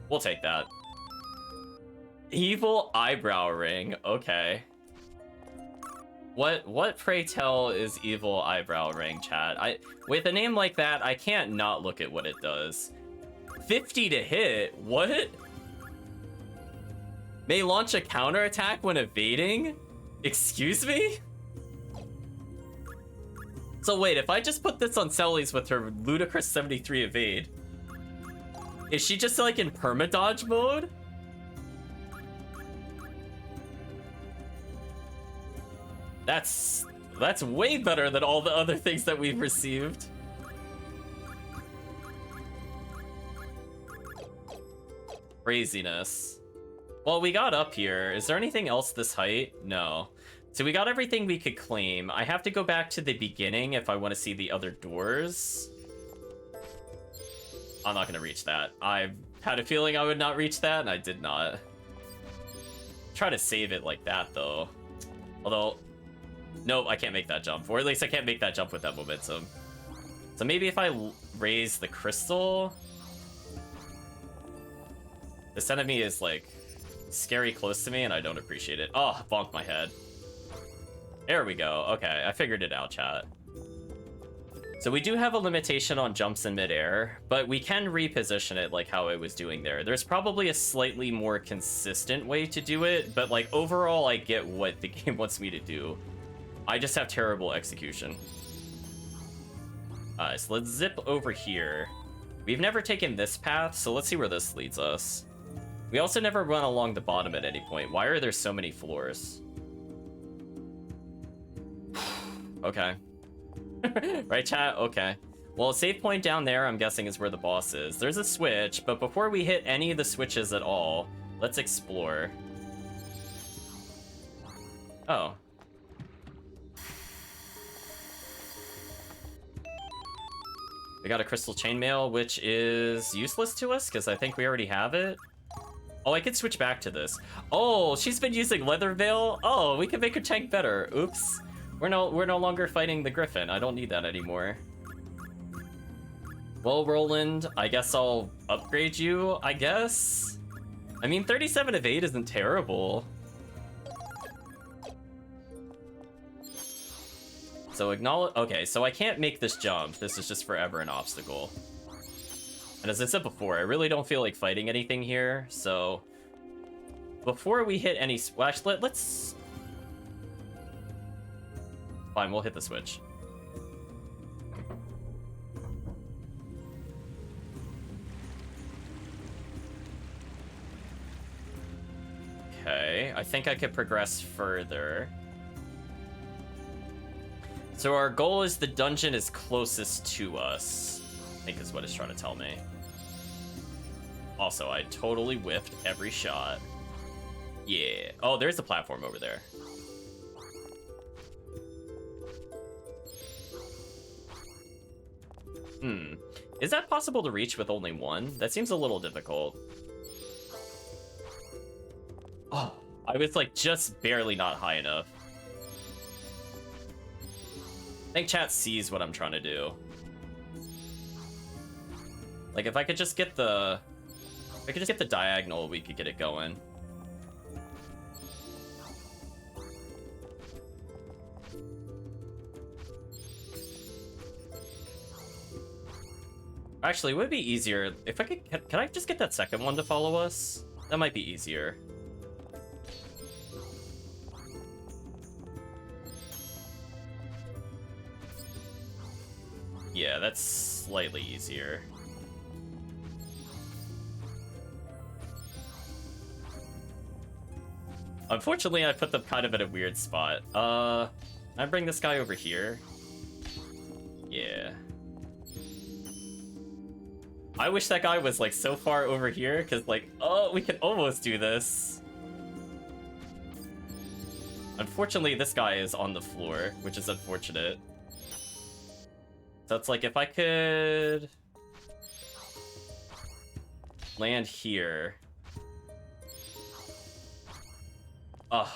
We'll take that. Evil eyebrow ring. Okay. What pray tell is evil eyebrow ring, chat? With a name like that, I can't not look at what it does. 50 to hit? What? May launch a counterattack when evading? Excuse me? So wait, if I just put this on Sellies with her ludicrous 73 evade, is she just like in perma-dodge mode? That's way better than all the other things that we've received. Craziness. Well, we got up here. Is there anything else this height? No. So we got everything we could claim. I have to go back to the beginning if I want to see the other doors. I'm not going to reach that. I had a feeling I would not reach that, and I did not. Try to save it like that, though. Although, nope, I can't make that jump. Or at least I can't make that jump with that momentum. So maybe if I raise the crystal... This enemy is, like, scary close to me, and I don't appreciate it. Oh, bonked my head. There we go. Okay, I figured it out, chat. So we do have a limitation on jumps in midair, but we can reposition it like how I was doing there. There's probably a slightly more consistent way to do it, but, like, overall, I get what the game wants me to do. I just have terrible execution. So let's zip over here. We've never taken this path, so let's see where this leads us. We also never run along the bottom at any point. Why are there so many floors? Okay. Right, chat? Okay. Well, save point down there, I'm guessing, is where the boss is. There's a switch, but before we hit any of the switches at all, let's explore. Oh. We got a crystal chainmail, which is useless to us, because I think we already have it. Oh, I could switch back to this. Oh, she's been using leather veil. Oh, we can make her tank better. Oops. We're no longer fighting the griffin. I don't need that anymore. Well, Roland, I guess I'll upgrade you, I guess? I mean, 37 of 8 isn't terrible. So acknowledge... Okay, so I can't make this jump. This is just forever an obstacle. And as I said before, I really don't feel like fighting anything here, so... Before we hit any... Well, actually, let's... Fine, we'll hit the switch. Okay, I think I could progress further. So our goal is the dungeon is closest to us, I think is what it's trying to tell me. Also, I totally whiffed every shot. Yeah. Oh, there's a platform over there. Is that possible to reach with only one? That seems a little difficult. Oh, I was like just barely not high enough. I think chat sees what I'm trying to do. Like if I could just get the... If I could just get the diagonal, we could get it going. Actually, would it be easier if I could... Can I just get that second one to follow us? That might be easier. Yeah, that's slightly easier. Unfortunately, I put them kind of at a weird spot. I bring this guy over here. Yeah. I wish that guy was like so far over here, because like, oh, we can almost do this. Unfortunately, this guy is on the floor, which is unfortunate. So it's like, if I could land here. Ugh,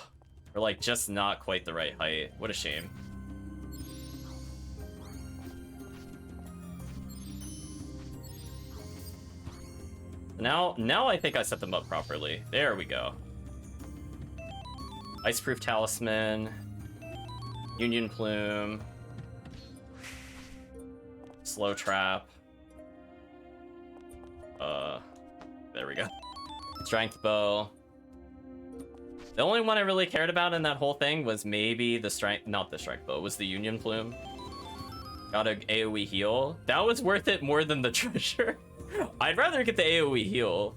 we're like just not quite the right height. What a shame. Now I think I set them up properly. There we go. Iceproof Talisman. Union Plume. Slow Trap. There we go. Strength Bow. The only one I really cared about in that whole thing was maybe the strength, not the strength bow, was the Union Plume. Got a AoE heal. That was worth it more than the treasure. I'd rather get the AoE heal.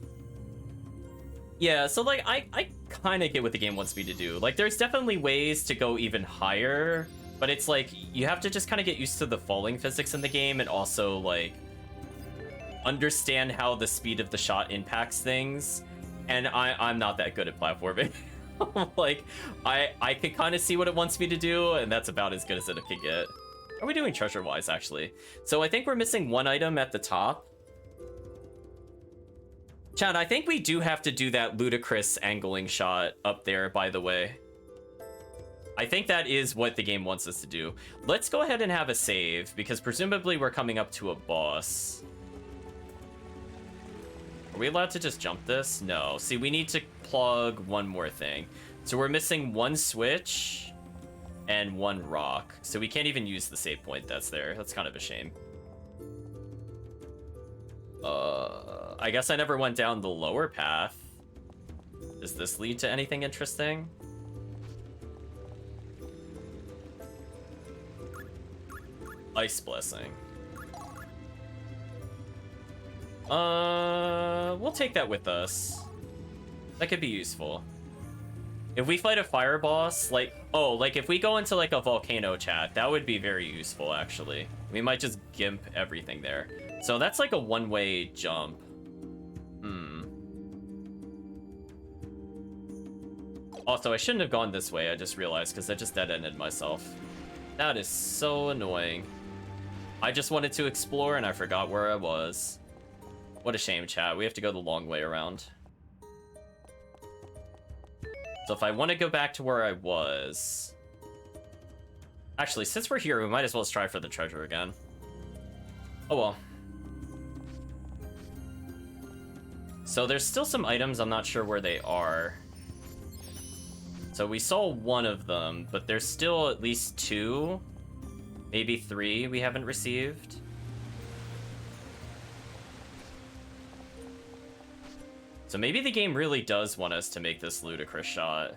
Yeah, so like I kind of get what the game wants me to do. Like there's definitely ways to go even higher, but it's like you have to just kind of get used to the falling physics in the game and also like understand how the speed of the shot impacts things. And I'm not that good at platforming. Like, I can kind of see what it wants me to do, and that's about as good as it can get. How are we doing treasure-wise, actually? So I think we're missing one item at the top. Chad, I think we do have to do that ludicrous angling shot up there, by the way. I think that is what the game wants us to do. Let's go ahead and have a save, because presumably we're coming up to a boss. Are we allowed to just jump this? No. See, we need to plug one more thing. So we're missing one switch and one rock. So we can't even use the save point that's there. That's kind of a shame. I guess I never went down the lower path. Does this lead to anything interesting? Ice Blessing. We'll take that with us. That could be useful. If we fight a fire boss, like, oh, like if we go into like a volcano chat, that would be very useful, actually. We might just gimp everything there. So that's like a one-way jump. Also, I shouldn't have gone this way, I just realized, because I just dead-ended myself. That is so annoying. I just wanted to explore and I forgot where I was. What a shame, chat. We have to go the long way around. So if I want to go back to where I was... Actually, since we're here, we might as well try for the treasure again. Oh well. So there's still some items, I'm not sure where they are. So we saw one of them, but there's still at least two, maybe three we haven't received. So maybe the game really does want us to make this ludicrous shot.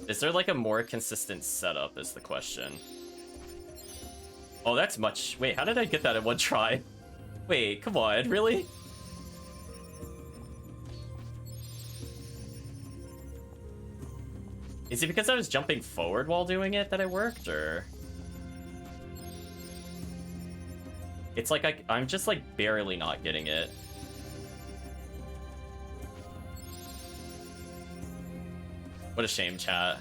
Is there like a more consistent setup is the question. Oh, that's much... Wait, how did I get that in one try? Wait, come on, really? Is it because I was jumping forward while doing it that it worked, or...? It's like I'm just like barely not getting it. What a shame, chat.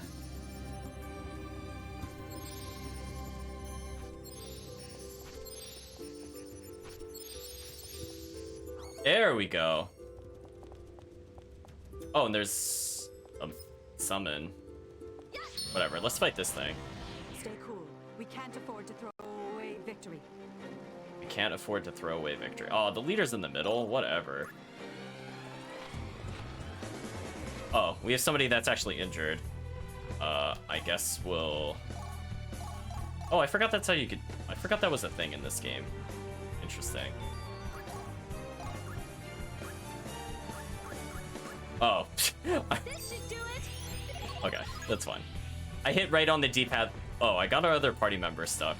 There we go. Oh, and there's a summon. Whatever, let's fight this thing. Stay cool. We can't afford to throw away victory. We can't afford to throw away victory. Oh, the leader's in the middle? Whatever. Oh, we have somebody that's actually injured. I guess we'll... Oh, I forgot that's how you could... I forgot that was a thing in this game. Interesting. Oh. This should do it. Okay, that's fine. I hit right on the D-pad. Oh, I got our other party member stuck.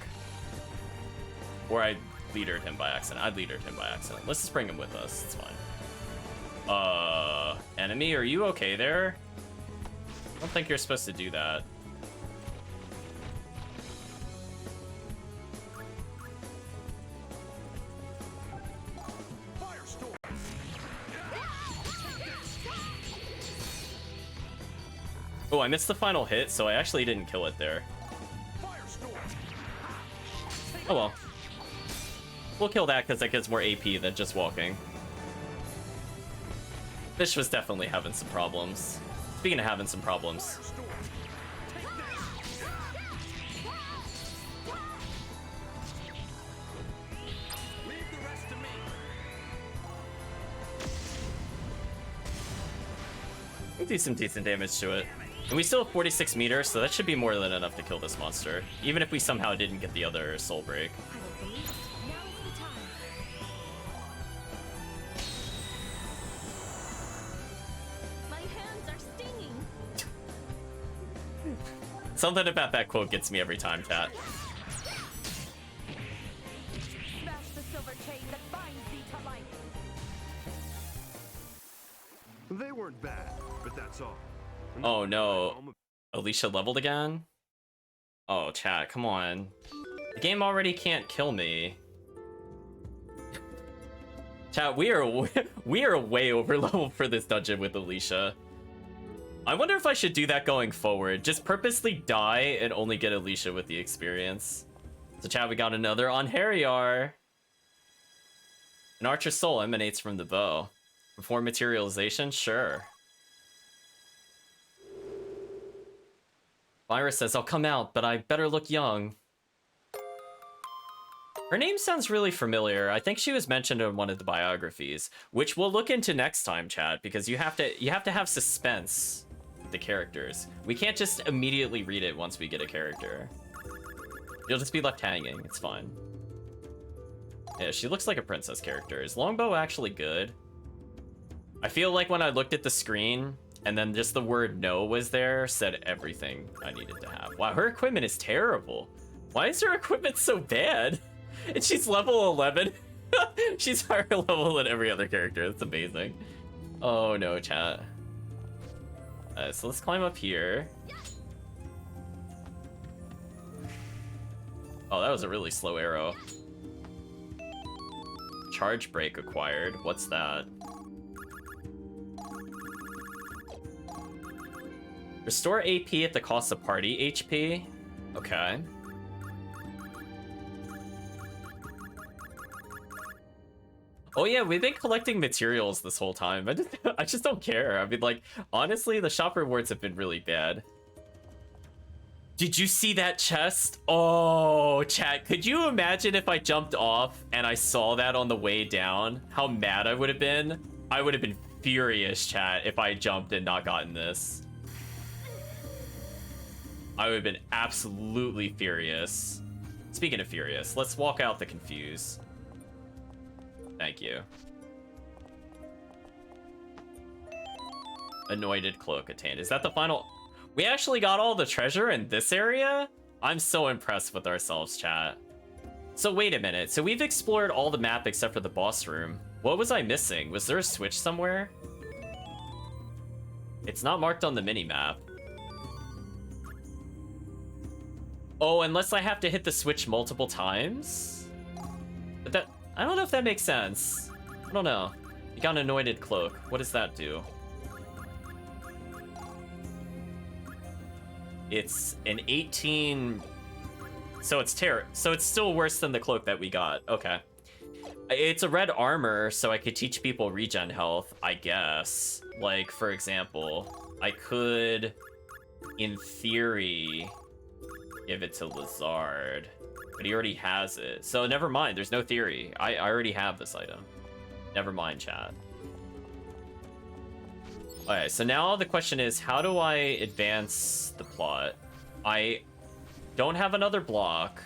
Or I leadered him by accident. I leadered him by accident. Let's just bring him with us. It's fine. Enemy, are you okay there? I don't think you're supposed to do that. Oh, I missed the final hit, so I actually didn't kill it there. Oh well. We'll kill that because that gets more AP than just walking. Fish was definitely having some problems. Speaking of having some problems. We'll do some decent damage to it. And we still have 46 meters, so that should be more than enough to kill this monster. Even if we somehow didn't get the other soul break. My hands are stinging. Something about that quote gets me every time, chat. Smash the silver chain that binds thee to life. They weren't bad, but that's all. Oh no. Alicia leveled again? Oh, chat, come on. The game already can't kill me. Chat, we are way over leveled for this dungeon with Alicia. I wonder if I should do that going forward. Just purposely die and only get Alicia with the experience. So chat, we got another on Harryar. An archer's soul emanates from the bow. Before materialization? Sure. Virus says, I'll come out, but I better look young. Her name sounds really familiar. I think she was mentioned in one of the biographies, which we'll look into next time, chat, because you have to have suspense with the characters. We can't just immediately read it once we get a character. You'll just be left hanging. It's fine. Yeah, she looks like a princess character. Is Longbow actually good? I feel like when I looked at the screen, and then just the word no was there, said everything I needed to have. Wow, her equipment is terrible. Why is her equipment so bad? And she's level 11. She's higher level than every other character. That's amazing. Oh no, chat. So let's climb up here. Oh, that was a really slow arrow. Charge break acquired. What's that? Restore AP at the cost of party HP. Okay. Oh yeah, we've been collecting materials this whole time. I just don't care. I mean, like, honestly, the shop rewards have been really bad. Did you see that chest? Oh, chat, could you imagine if I jumped off and I saw that on the way down? How mad I would have been? I would have been furious, chat, if I jumped and not gotten this. I would have been absolutely furious. Speaking of furious, let's walk out the confuse. Thank you. Anointed cloak attained. Is that the final? We actually got all the treasure in this area? I'm so impressed with ourselves, chat. So wait a minute. So we've explored all the map except for the boss room. What was I missing? Was there a switch somewhere? It's not marked on the mini-map. Oh, unless I have to hit the switch multiple times? But that, I don't know if that makes sense. I don't know. You got an anointed cloak. What does that do? It's an 18... So it's so it's still worse than the cloak that we got. Okay. It's a red armor, so I could teach people regen health, I guess. Like, for example, I could, in theory, give it to Lazard, but he already has it. So never mind, there's no theory. I already have this item. Never mind, chat. Okay, so now the question is, how do I advance the plot? I don't have another block.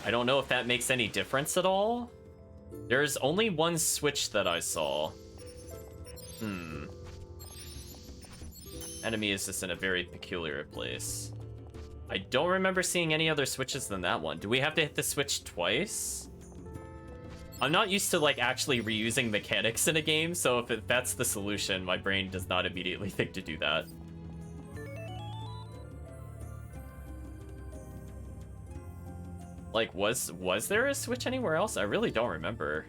I don't know if that makes any difference at all. There's only one switch that I saw. Enemy is just in a very peculiar place. I don't remember seeing any other switches than that one. Do we have to hit the switch twice? I'm not used to like actually reusing mechanics in a game, so if that's the solution, my brain does not immediately think to do that. Like, was there a switch anywhere else? I really don't remember.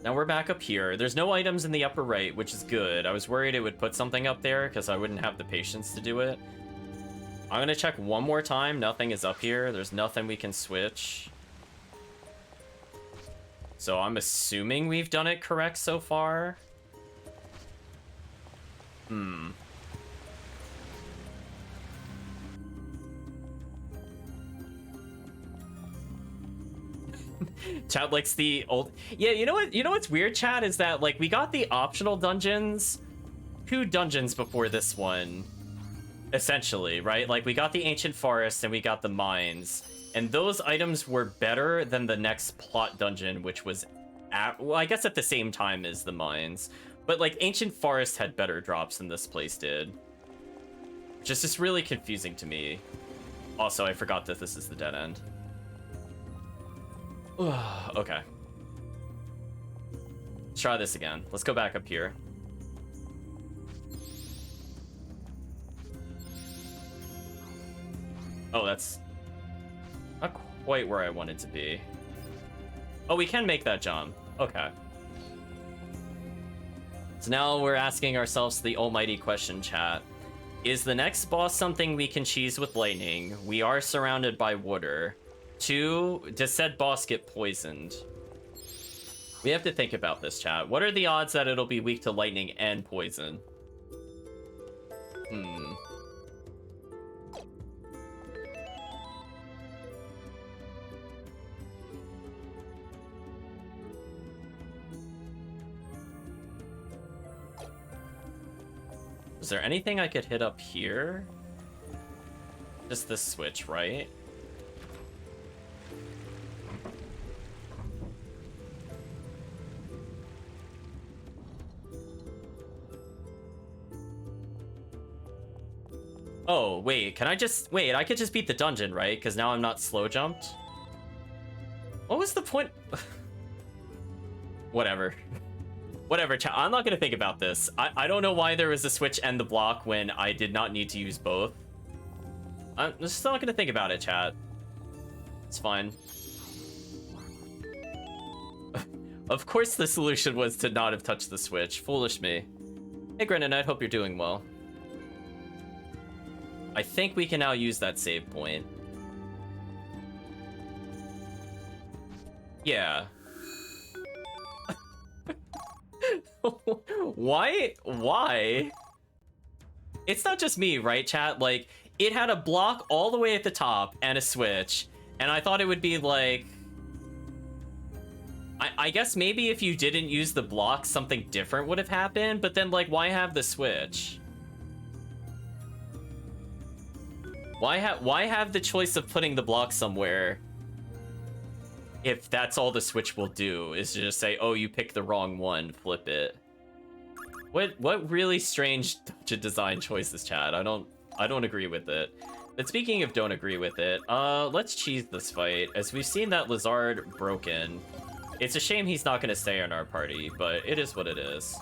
Now we're back up here. There's no items in the upper right, which is good. I was worried it would put something up there because I wouldn't have the patience to do it. I'm gonna check one more time. Nothing is up here. There's nothing we can switch. So I'm assuming we've done it correct so far. Chad likes the old... Yeah, you know what? You know what's weird, Chad, is that, like, we got the optional dungeons 2 dungeons before this one, essentially, right? Like, we got the Ancient Forest and we got the Mines, and those items were better than the next plot dungeon, which was at... Well, I guess at the same time as the Mines. But, like, Ancient Forest had better drops than this place did. Which is just really confusing to me. Also, I forgot that this is the dead end. Okay. Let's try this again. Let's go back up here. Oh, that's not quite where I wanted to be. Oh, we can make that jump. Okay. So now we're asking ourselves the almighty question, chat. Is the next boss something we can cheese with lightning? We are surrounded by water. 2, does said boss get poisoned? We have to think about this, chat. What are the odds that it'll be weak to lightning and poison? Is there anything I could hit up here? Just this switch, right? Oh, wait, can I just... Wait, I could just beat the dungeon, right? Because now I'm not slow jumped? What was the point? Whatever. Whatever, chat. I'm not going to think about this. I don't know why there was a switch and the block when I did not need to use both. I'm just not going to think about it, chat. It's fine. Of course the solution was to not have touched the switch. Foolish me. Hey, Grennan, I hope you're doing well. I think we can now use that save point. Yeah. Why? It's not just me, right, chat? Like, it had a block all the way at the top and a switch, and I thought it would be like... I guess maybe if you didn't use the block, something different would have happened, but then, like, why have the switch? Why have the choice of putting the block somewhere if that's all the switch will do, is to just say, oh, you picked the wrong one, flip it. What really strange design choices, chat. I don't agree with it. But speaking of don't agree with it, let's cheese this fight. As we've seen that Lizard broken, it's a shame he's not going to stay in our party, but it is what it is.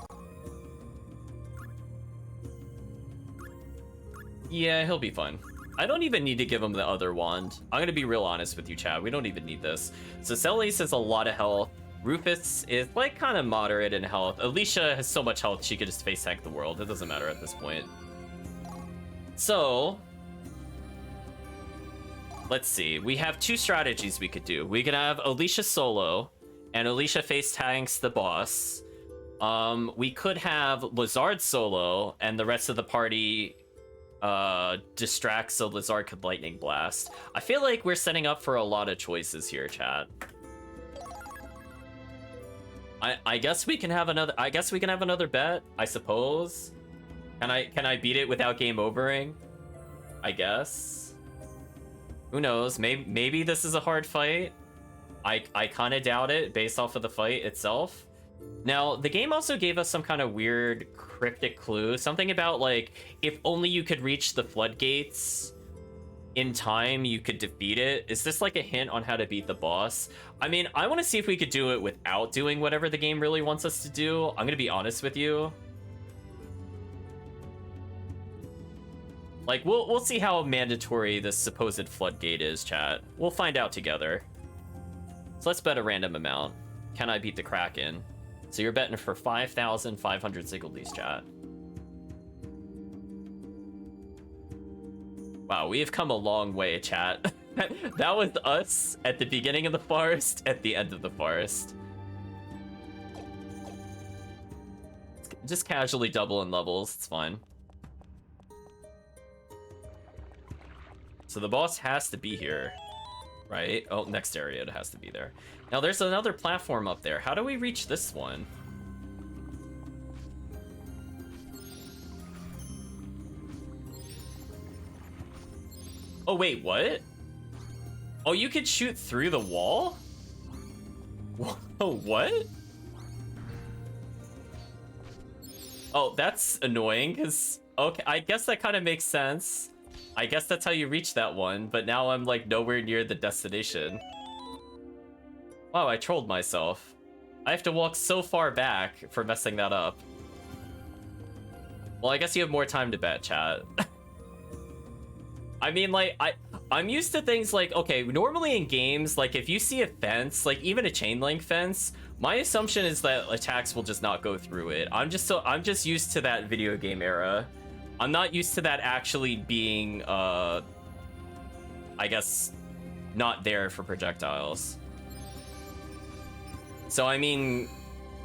Yeah, he'll be fine. I don't even need to give him the other wand. I'm going to be real honest with you, chat. We don't even need this. So Celis has a lot of health. Rufus is, like, kind of moderate in health. Alicia has so much health, she could just face tank the world. It doesn't matter at this point. So, let's see. We have 2 strategies we could do. We could have Alicia solo, and Alicia face tanks the boss. We could have Lizard solo, and the rest of the party distract so Lizard could lightning blast. I feel like we're setting up for a lot of choices here, chat. I guess we can have another bet, I suppose. Can I beat it without game overing? I guess. Who knows? Maybe this is a hard fight. I kind of doubt it based off of the fight itself. Now, the game also gave us some kind of weird cryptic clue. Something about, like, if only you could reach the floodgates in time, you could defeat it. Is this like a hint on how to beat the boss? I mean, I want to see if we could do it without doing whatever the game really wants us to do. I'm going to be honest with you. Like, we'll see how mandatory this supposed floodgate is, chat. We'll find out together. So let's bet a random amount. Can I beat the Kraken? So you're betting for 5,500 Ziggledies, chat. Wow, we have come a long way, chat. That was us at the beginning of the forest, at the end of the forest. Just casually doubling levels, it's fine. So the boss has to be here, right? Oh, next area, it has to be there. Now there's another platform up there. How do we reach this one? Oh, wait, what? Oh, you could shoot through the wall? Whoa, what? Oh, that's annoying, because... Okay, I guess that kind of makes sense. I guess that's how you reach that one, but now I'm, like, nowhere near the destination. Wow, I trolled myself. I have to walk so far back for messing that up. Well, I guess you have more time to bet, chat. I mean, like, I'm used to things like, okay, normally in games, like, if you see a fence, like, even a chain link fence, my assumption is that attacks will just not go through it. I'm just used to that video game era. I'm not used to that actually being, I guess, not there for projectiles. So, I mean,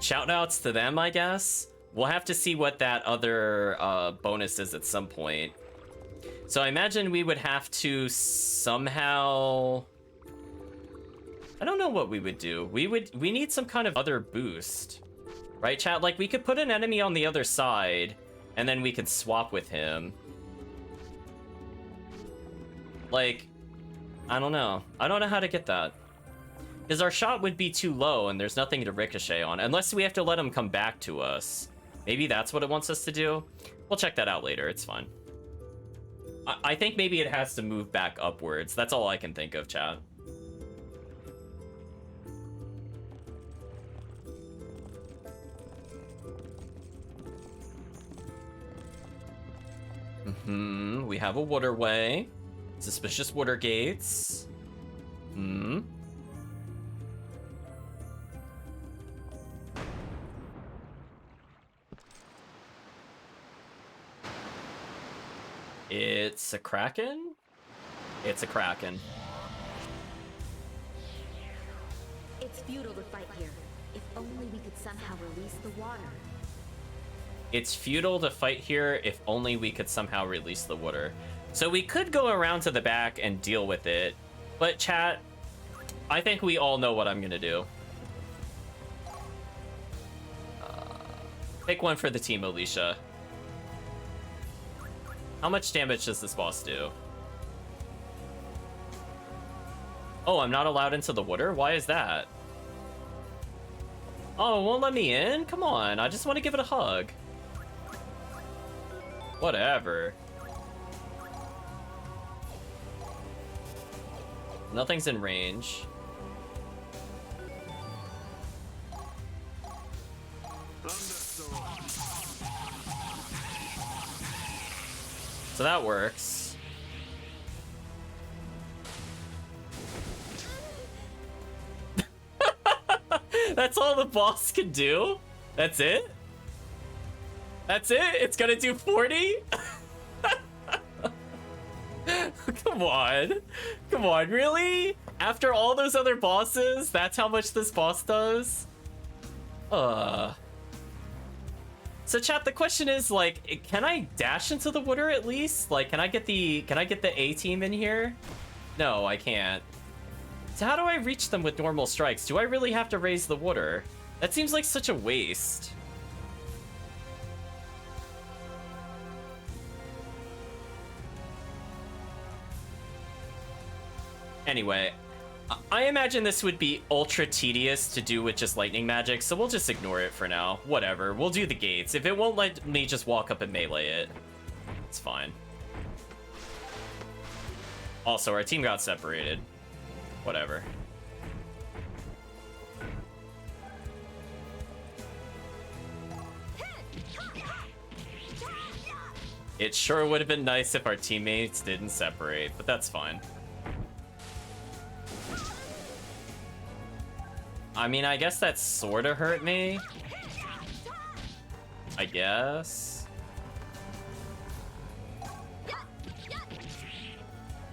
shout-outs to them, I guess. We'll have to see what that other bonus is at some point. So I imagine we would have to somehow... I don't know what we would do. We need some kind of other boost. Right, chat? Like, we could put an enemy on the other side, and then we could swap with him. Like, I don't know. I don't know how to get that. Because our shot would be too low, and there's nothing to ricochet on. Unless we have to let him come back to us. Maybe that's what it wants us to do. We'll check that out later. It's fine. I think maybe it has to move back upwards. That's all I can think of, chat. We have a waterway. Suspicious water gates. It's a Kraken? It's a Kraken. It's futile to fight here. If only we could somehow release the water. It's futile to fight here if only we could somehow release the water. So we could go around to the back and deal with it. But chat, I think we all know what I'm gonna do. Pick one for the team, Alicia. How much damage does this boss do? Oh, I'm not allowed into the water? Why is that? Oh, it won't let me in? Come on, I just want to give it a hug. Whatever. Nothing's in range. So that works. That's all the boss can do? That's it? That's it? It's gonna do 40? Come on. Come on, really? After all those other bosses, that's how much this boss does? So chat, the question is, like, can I dash into the water at least? Like, can I get the A team in here? No, I can't. So how do I reach them with normal strikes? Do I really have to raise the water? That seems like such a waste. Anyway, I imagine this would be ultra tedious to do with just lightning magic, so we'll just ignore it for now. Whatever, we'll do the gates. If it won't let me just walk up and melee it, it's fine. Also, our team got separated. Whatever. It sure would have been nice if our teammates didn't separate, but that's fine. I mean, I guess that sort of hurt me. I guess.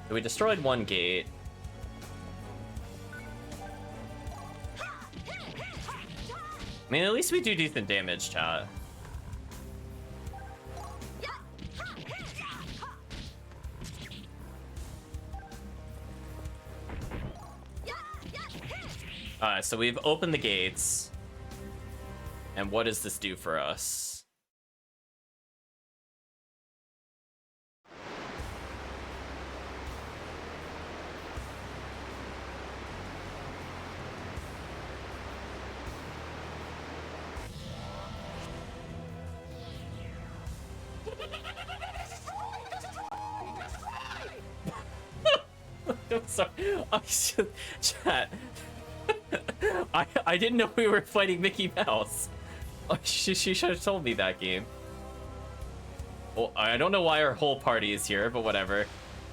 So we destroyed one gate. I mean, at least we do decent damage, chat. Alright, so we've opened the gates. And what does this do for us? I'm sorry. Chat. I didn't know we were fighting Mickey Mouse. Oh, she should have told me that game. Well, I don't know why our whole party is here, but whatever.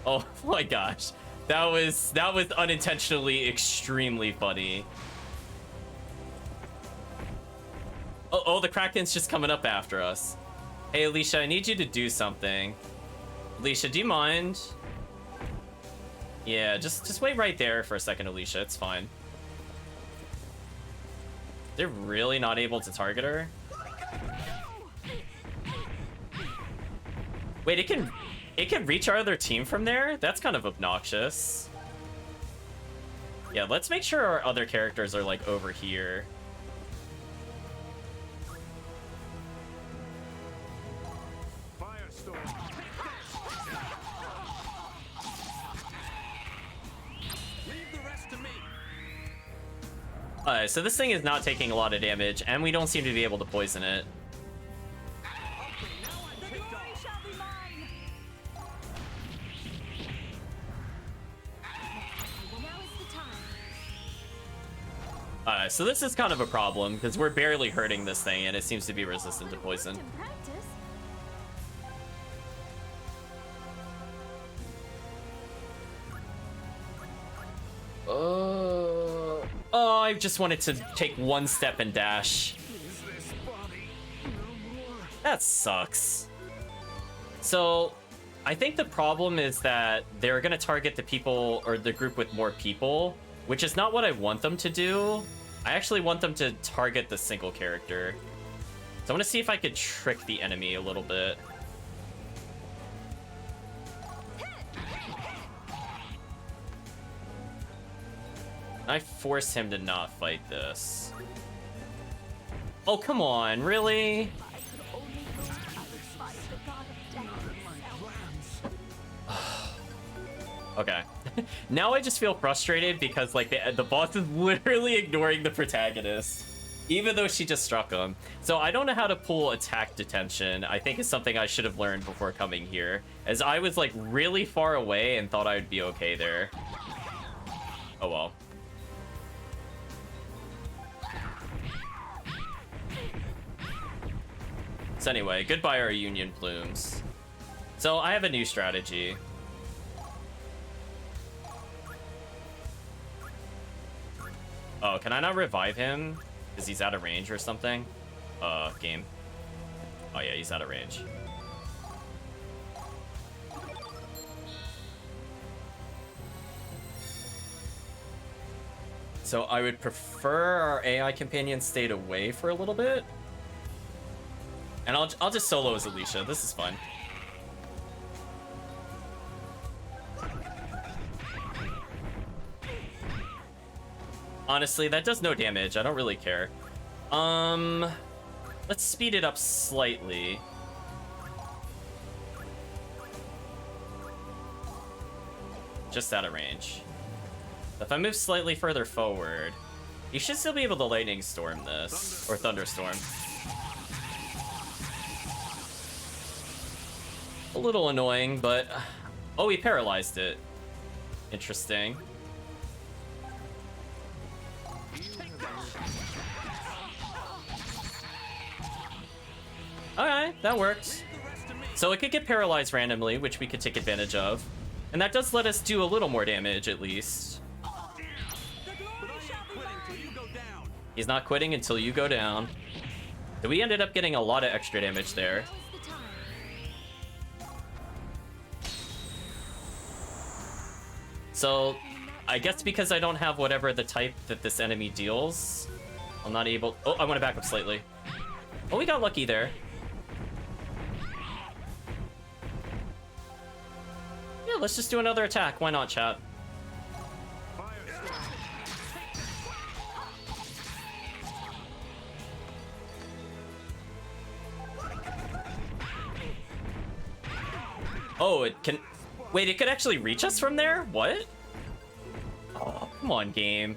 Oh my gosh. That was unintentionally extremely funny. Oh, the Kraken's just coming up after us. Hey, Alicia, I need you to do something. Alicia, do you mind? Yeah, just wait right there for a second, Alicia. It's fine. They're really not able to target her? Wait, it can reach our other team from there? That's kind of obnoxious. Yeah, let's make sure our other characters are like over here. Alright, so this thing is not taking a lot of damage, and we don't seem to be able to poison it. Alright, so this is kind of a problem, because we're barely hurting this thing, and it seems to be resistant to poison. Oh, I just wanted to take one step and dash. That sucks. So, I think the problem is that they're gonna target the people, or the group with more people, which is not what I want them to do. I actually want them to target the single character. So I'm gonna see if I could trick the enemy a little bit. I force him to not fight this. Oh, come on, really? Okay. Now I just feel frustrated because like the boss is literally ignoring the protagonist, even though she just struck him. So I don't know how to pull attack detention. I think it's something I should have learned before coming here, as I was like really far away and thought I would be okay there. Oh well. So anyway, goodbye our union plumes. So I have a new strategy. Oh, can I not revive him? Because he's out of range or something? Game. Oh yeah, he's out of range. So I would prefer our AI companion stayed away for a little bit. And I'll just solo as Alicia. This is fun. Honestly, that does no damage. I don't really care. Let's speed it up slightly. Just out of range. If I move slightly further forward, you should still be able to lightning storm this, or thunderstorm. A little annoying, but oh, he paralyzed it. Interesting. Alright, that worked. So it could get paralyzed randomly, which we could take advantage of. And that does let us do a little more damage, at least. He's not quitting until you go down. So we ended up getting a lot of extra damage there. So, I guess because I don't have whatever the type that this enemy deals, I'm not able... Oh, I want to back up slightly. Oh, we got lucky there. Yeah, let's just do another attack. Why not, chat? Oh, it can... Wait, it could actually reach us from there? What? Oh, come on, game.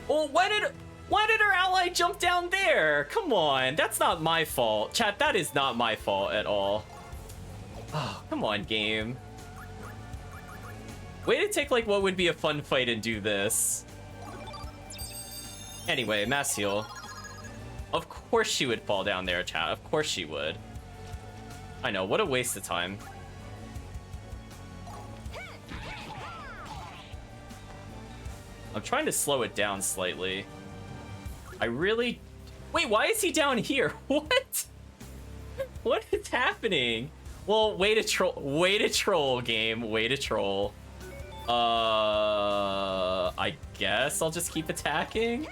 Oh, why did our ally jump down there? Come on, that's not my fault. Chat, that is not my fault at all. Oh, come on, game. Way to take, like, what would be a fun fight and do this. Anyway, mass heal. Of course she would fall down there, chat. Of course she would. I know, what a waste of time. I'm trying to slow it down slightly. I really... Wait, why is he down here? What? What is happening? Well, way to troll, game. Way to troll. I guess I'll just keep attacking.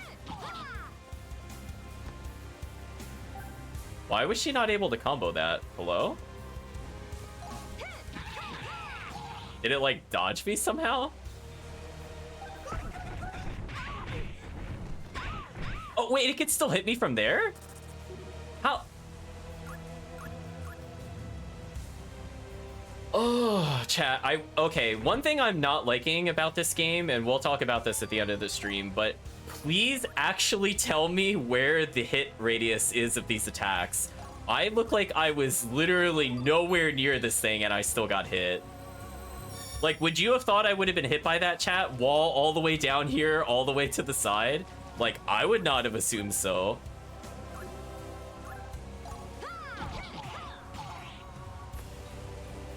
Why was she not able to combo that? Hello? Did it, like, dodge me somehow? Oh, wait, it could still hit me from there? How? Oh, chat, okay, one thing I'm not liking about this game, and we'll talk about this at the end of the stream, but please actually tell me where the hit radius is of these attacks. I look like I was literally nowhere near this thing and I still got hit. Like, would you have thought I would have been hit by that, chat? Wall all the way down here, all the way to the side? Like, I would not have assumed so.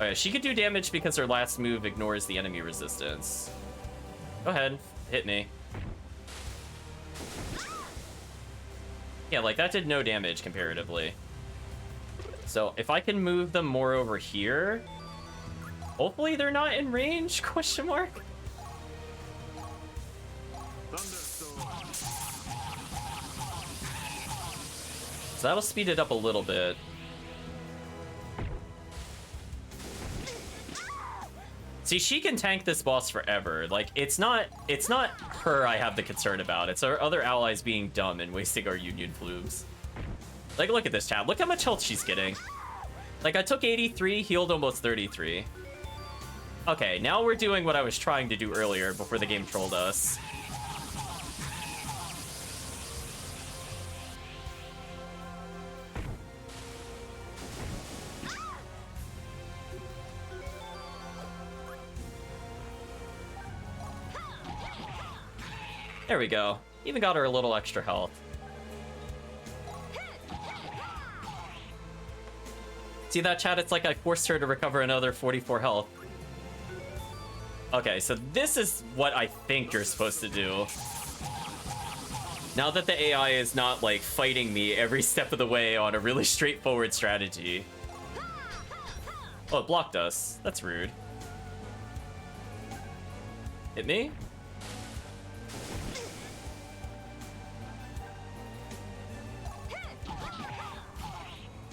Okay, she could do damage because her last move ignores the enemy resistance. Go ahead, hit me. Yeah, like, that did no damage comparatively. So, if I can move them more over here... Hopefully they're not in range, question mark? So that'll speed it up a little bit. See, she can tank this boss forever. Like, it's not her I have the concern about. It's our other allies being dumb and wasting our Union Plumes. Like, look at this, chat. Look how much health she's getting. Like, I took 83, healed almost 33. Okay, now we're doing what I was trying to do earlier before the game trolled us. There we go. Even got her a little extra health. See that, chat? It's like I forced her to recover another 44 health. Okay, so this is what I think you're supposed to do. Now that the AI is not, like, fighting me every step of the way on a really straightforward strategy. Oh, it blocked us. That's rude. Hit me?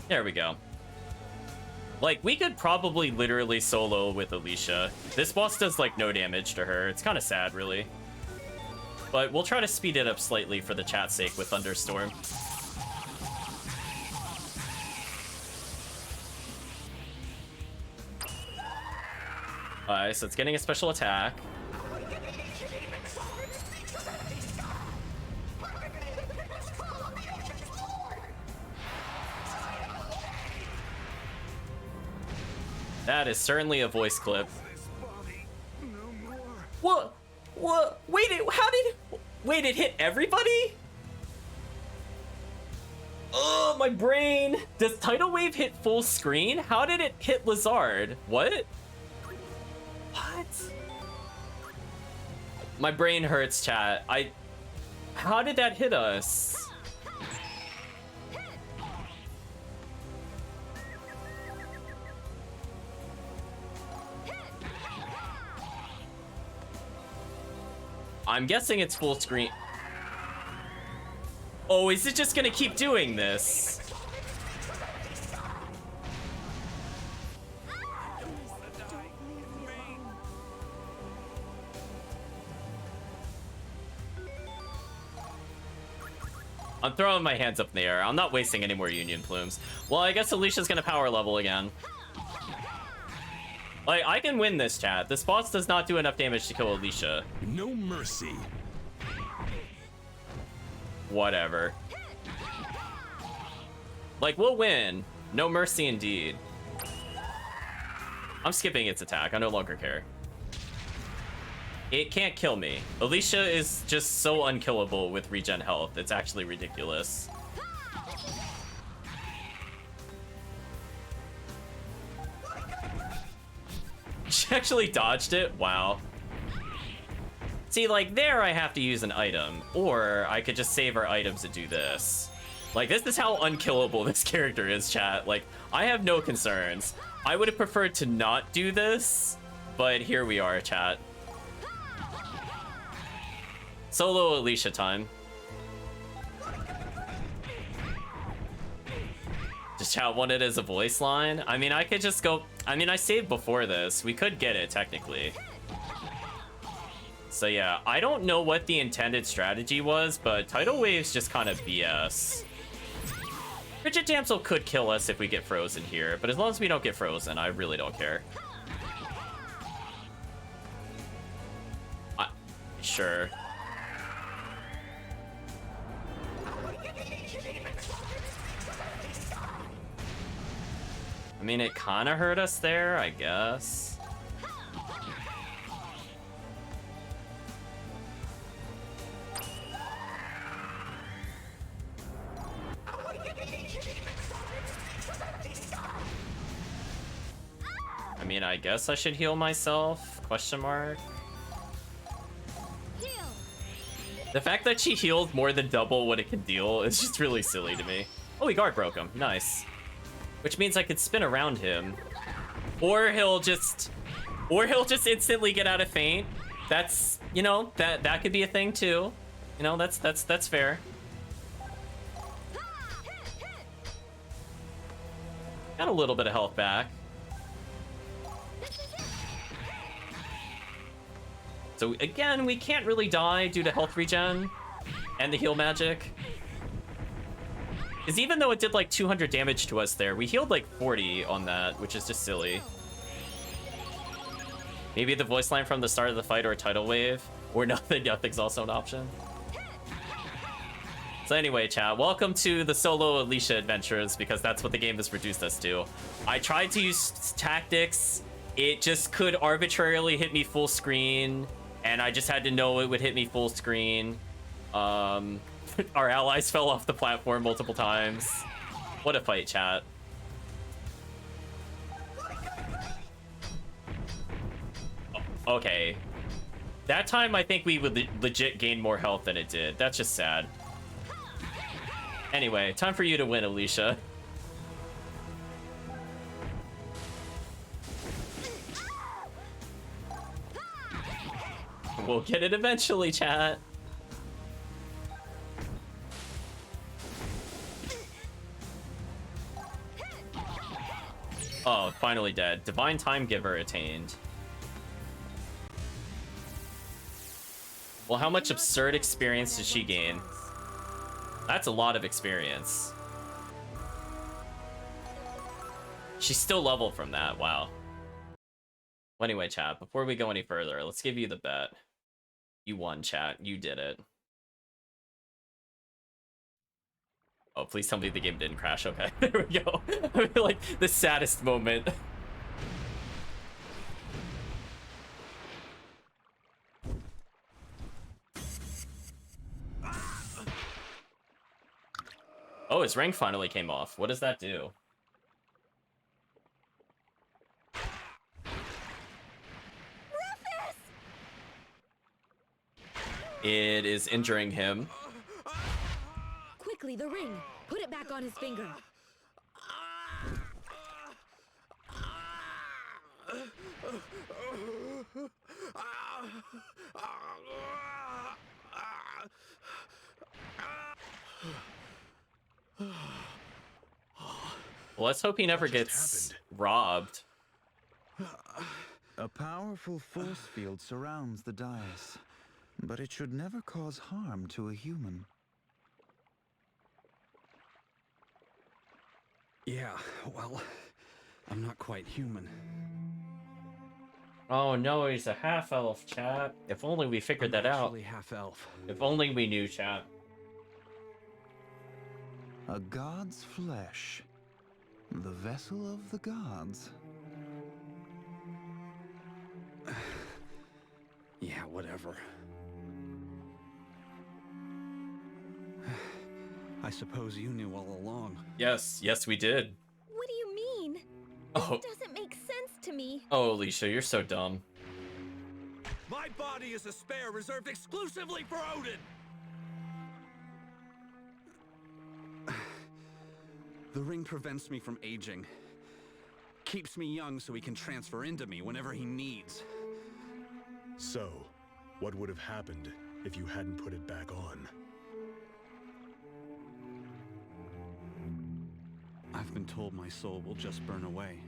There we go. Like, we could probably literally solo with Alicia. This boss does, like, no damage to her. It's kind of sad, really. But we'll try to speed it up slightly for the chat's sake with Thunderstorm. Alright, so it's getting a special attack. That is certainly a voice clip. This body no more. What? Wait, wait, it hit everybody? Oh, my brain. Does Tidal Wave hit full screen? How did it hit Lazard? What? My brain hurts, chat. How did that hit us? I'm guessing it's full screen. Oh, is it just gonna keep doing this? I'm throwing my hands up in the air. I'm not wasting any more Union Plumes. Well, I guess Alicia's gonna power level again. Like, I can win this, chat. This boss does not do enough damage to kill Alicia. No mercy. Whatever. Like, we'll win. No mercy indeed. I'm skipping its attack. I no longer care. It can't kill me. Alicia is just so unkillable with regen health. It's actually ridiculous. She actually dodged it? Wow. See, like, there I have to use an item. Or I could just save our items to do this. Like, this is how unkillable this character is, chat. Like, I have no concerns. I would have preferred to not do this, but here we are, chat. Solo Alicia time. Just chat wanted as a voice line. I mean, I could just go. I mean, I saved before this. We could get it technically. So yeah, I don't know what the intended strategy was, but Tidal Wave's just kind of BS. Frigid Damsel could kill us if we get frozen here, but as long as we don't get frozen, I really don't care. Sure. I mean, it kind of hurt us there, I guess. I mean, I guess I should heal myself? Question mark. The fact that she healed more than double what it can deal is just really silly to me. Oh, he guard broke him. Nice. Which means I could spin around him. Or he'll just instantly get out of feint. That's, you know, that could be a thing too. You know, that's fair. Got a little bit of health back. So again, we can't really die due to health regen and the heal magic. Because even though it did like 200 damage to us there, we healed like 40 on that, which is just silly. Maybe the voice line from the start of the fight or a tidal wave, or nothing. Nothing's also an option. So anyway, chat, welcome to the solo Alicia adventures, because that's what the game has reduced us to. I tried to use tactics. It just could arbitrarily hit me full screen, and I just had to know it would hit me full screen. Our allies fell off the platform multiple times. What a fight, chat. Okay. That time, I think we would legit gain more health than it did. That's just sad. Anyway, time for you to win, Alicia. We'll get it eventually, chat. Oh, finally dead. Divine Time Giver attained. Well, how much absurd experience did she gain? That's a lot of experience. She's still leveled from that. Wow. Well, anyway, chat, before we go any further, let's give you the bet. You won, chat. You did it. Oh, please tell me the game didn't crash. Okay, there we go. I feel like the saddest moment. Oh, his ring finally came off. What does that do? Rufus! It is injuring him. Quickly, the ring. Put it back on his finger. Well, let's hope he never What just gets happened? robbed. A powerful force field surrounds the dais, but it should never cause harm to a human. Yeah, well, I'm not quite human. Oh no, he's a half-elf, chat. If only we figured that out. Actually half elf. If only we knew, chat. A god's flesh. The vessel of the gods. Yeah, whatever. I suppose you knew all along. Yes, yes, we did. What do you mean? This Oh, doesn't make sense to me. oh, Alicia, you're so dumb. My body is a spare reserved exclusively for Odin! The ring prevents me from aging. Keeps me young so he can transfer into me whenever he needs. So, what would have happened if you hadn't put it back on? I've been told my soul will just burn away.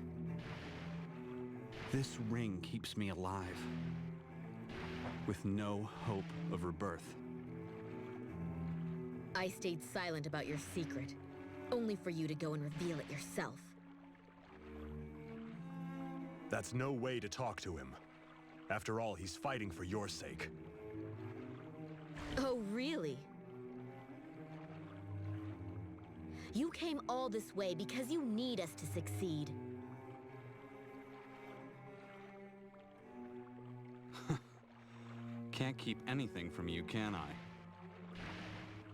This ring keeps me alive, with no hope of rebirth. I stayed silent about your secret, only for you to go and reveal it yourself. That's no way to talk to him. After all, he's fighting for your sake. Oh, really? You came all this way because you need us to succeed. Can't keep anything from you, can I?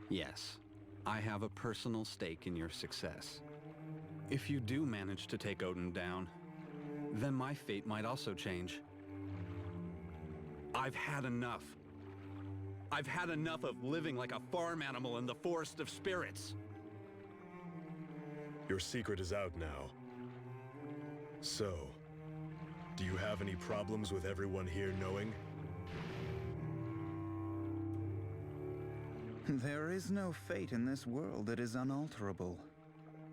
Yes, I have a personal stake in your success. If you do manage to take Odin down, then my fate might also change. I've had enough. I've had enough of living like a farm animal in the forest of spirits. Your secret is out now. So, do you have any problems with everyone here knowing? There is no fate in this world that is unalterable.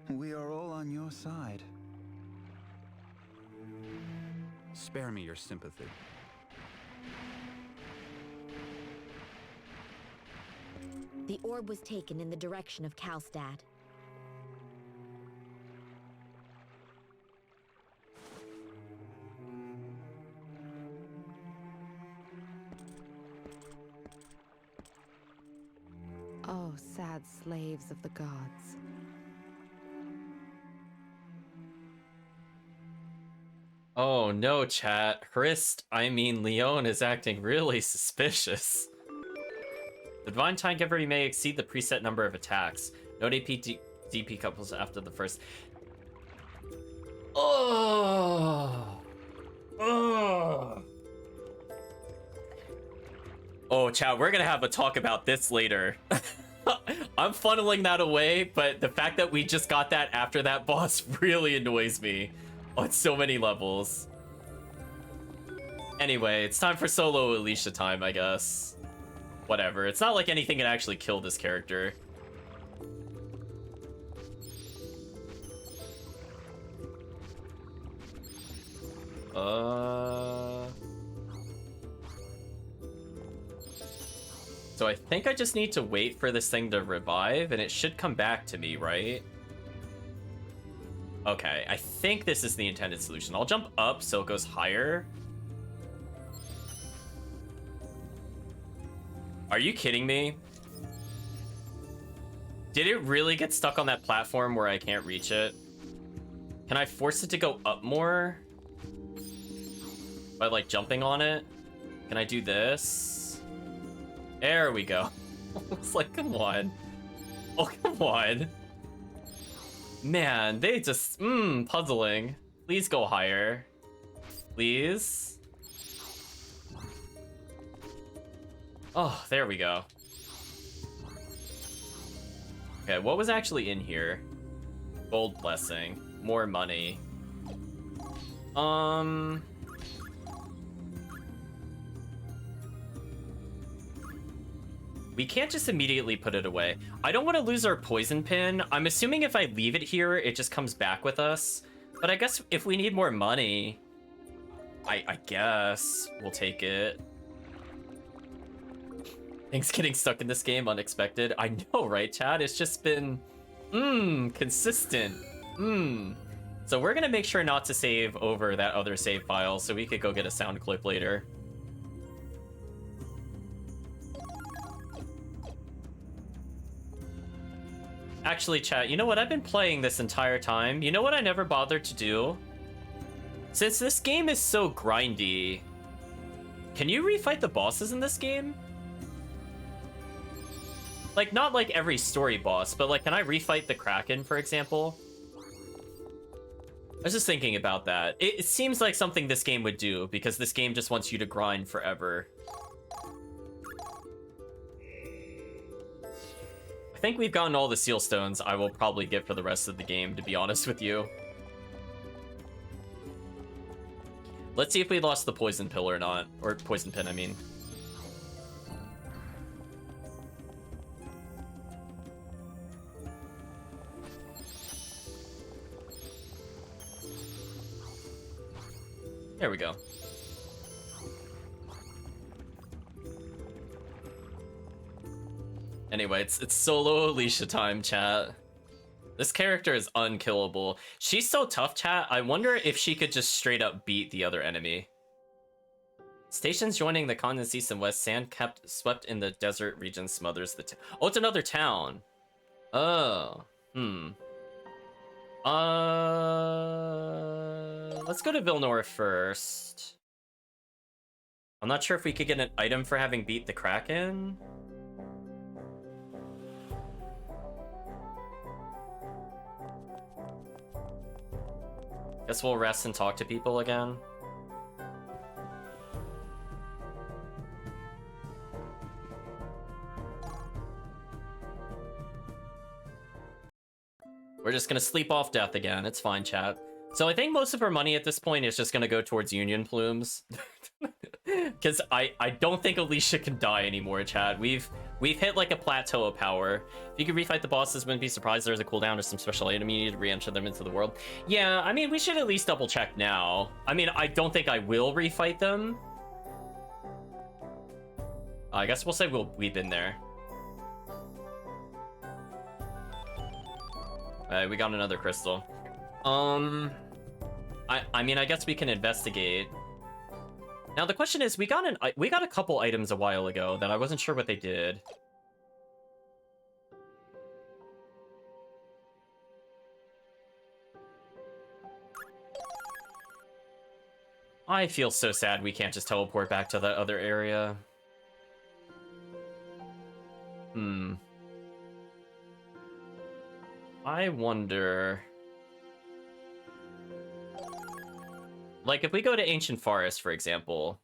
We are all on your side. Spare me your sympathy. The orb was taken in the direction of Kalstad. Oh, sad slaves of the gods. Oh no, chat. Leon is acting really suspicious. The Divine Time Giver may exceed the preset number of attacks. No DP couples after the first. Oh. Oh. Oh, chat, we're gonna have a talk about this later. I'm funneling that away, but the fact that we just got that after that boss really annoys me on so many levels. Anyway, it's time for solo Alicia time, I guess. Whatever, it's not like anything can actually kill this character. So I think I just need to wait for this thing to revive, and it should come back to me, right? Okay, I think this is the intended solution. I'll jump up so it goes higher. Are you kidding me? Did it really get stuck on that platform where I can't reach it? Can I force it to go up more? By, like, jumping on it? Can I do this? There we go. It's like, come on. Oh, come on. Man, they just, puzzling. Please go higher. Please. Oh, there we go. Okay, what was actually in here? Gold blessing. More money. We can't just immediately put it away. I don't want to lose our poison pin. I'm assuming if I leave it here, it just comes back with us. But I guess if we need more money, I guess we'll take it. Things getting stuck in this game, unexpected. I know, right, Chad? It's just been, consistent. So we're gonna make sure not to save over that other save file so we could go get a sound clip later. Actually, chat, you know what? I've been playing this entire time. You know what I never bothered to do? Since this game is so grindy, can you refight the bosses in this game? Like, not like every story boss, but like, can I refight the Kraken, for example? I was just thinking about that. It seems like something this game would do, because this game just wants you to grind forever. I think we've gotten all the seal stones I will probably get for the rest of the game, to be honest with you. Let's see if we lost the poison pill or not. Or poison pin, I mean. There we go. Anyway, it's solo Alicia time, chat. This character is unkillable. She's so tough, chat. I wonder if she could just straight up beat the other enemy. Stations joining the continents east and west. Sand kept swept in the desert region smothers the town. Oh, it's another town. Oh. Let's go to Villnore first. I'm not sure if we could get an item for having beat the Kraken. Guess we'll rest and talk to people again. We're just gonna sleep off death again. It's fine, chat. So I think most of our money at this point is just gonna go towards Union Plumes. Because I don't think Alicia can die anymore, chat. We've hit like a plateau of power. If you could refight the bosses, wouldn't be surprised there's a cooldown or some special item you need to re-enter them into the world. Yeah, I mean, we should at least double check now. I mean, I don't think I will refight them. I guess we'll say we've been there. We got another crystal. I mean, I guess we can investigate. Now the question is, we got a couple items a while ago that I wasn't sure what they did. I feel so sad we can't just teleport back to that other area. I wonder... Like, if we go to Ancient Forest, for example...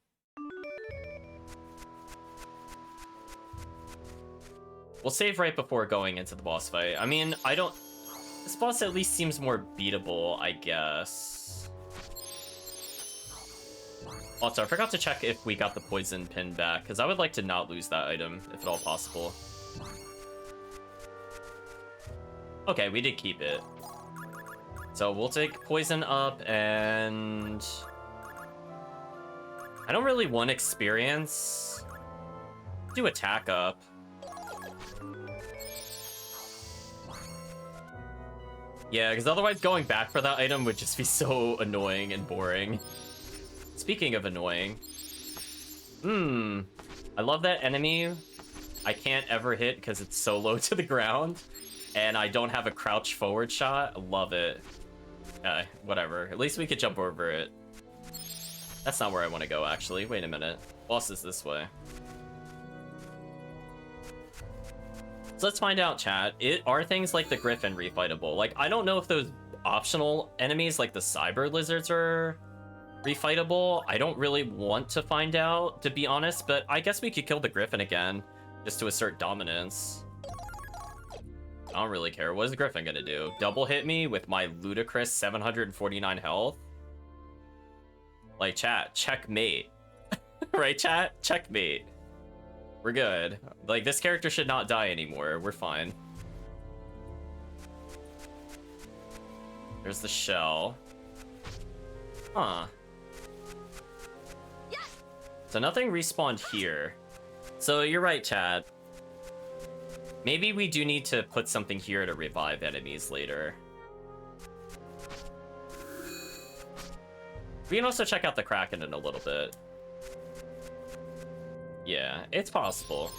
We'll save right before going into the boss fight. I mean, I don't... This boss at least seems more beatable, I guess. Also, I forgot to check if we got the poison pin back, because I would like to not lose that item, if at all possible. Okay, we did keep it. So we'll take poison up, and... I don't really want experience. Do attack up. Yeah, because otherwise going back for that item would just be so annoying and boring. Speaking of annoying... I love that enemy I can't ever hit because it's so low to the ground. And I don't have a crouch forward shot. I love it. Whatever. At least we could jump over it. That's not where I want to go, actually. Wait a minute. Boss is this way. So let's find out, chat. Are things like the Griffin refightable? Like, I don't know if those optional enemies like the Cyber Lizards are refightable. I don't really want to find out, to be honest, but I guess we could kill the Griffin again just to assert dominance. I don't really care. What is the Griffin gonna do? Double hit me with my ludicrous 749 health? Like, chat, checkmate. Right, chat? Checkmate. We're good. Like, this character should not die anymore. We're fine. There's the shell. Huh. So nothing respawned here. So you're right, Chad. Maybe we do need to put something here to revive enemies later. We can also check out the Kraken in a little bit. Yeah, it's possible.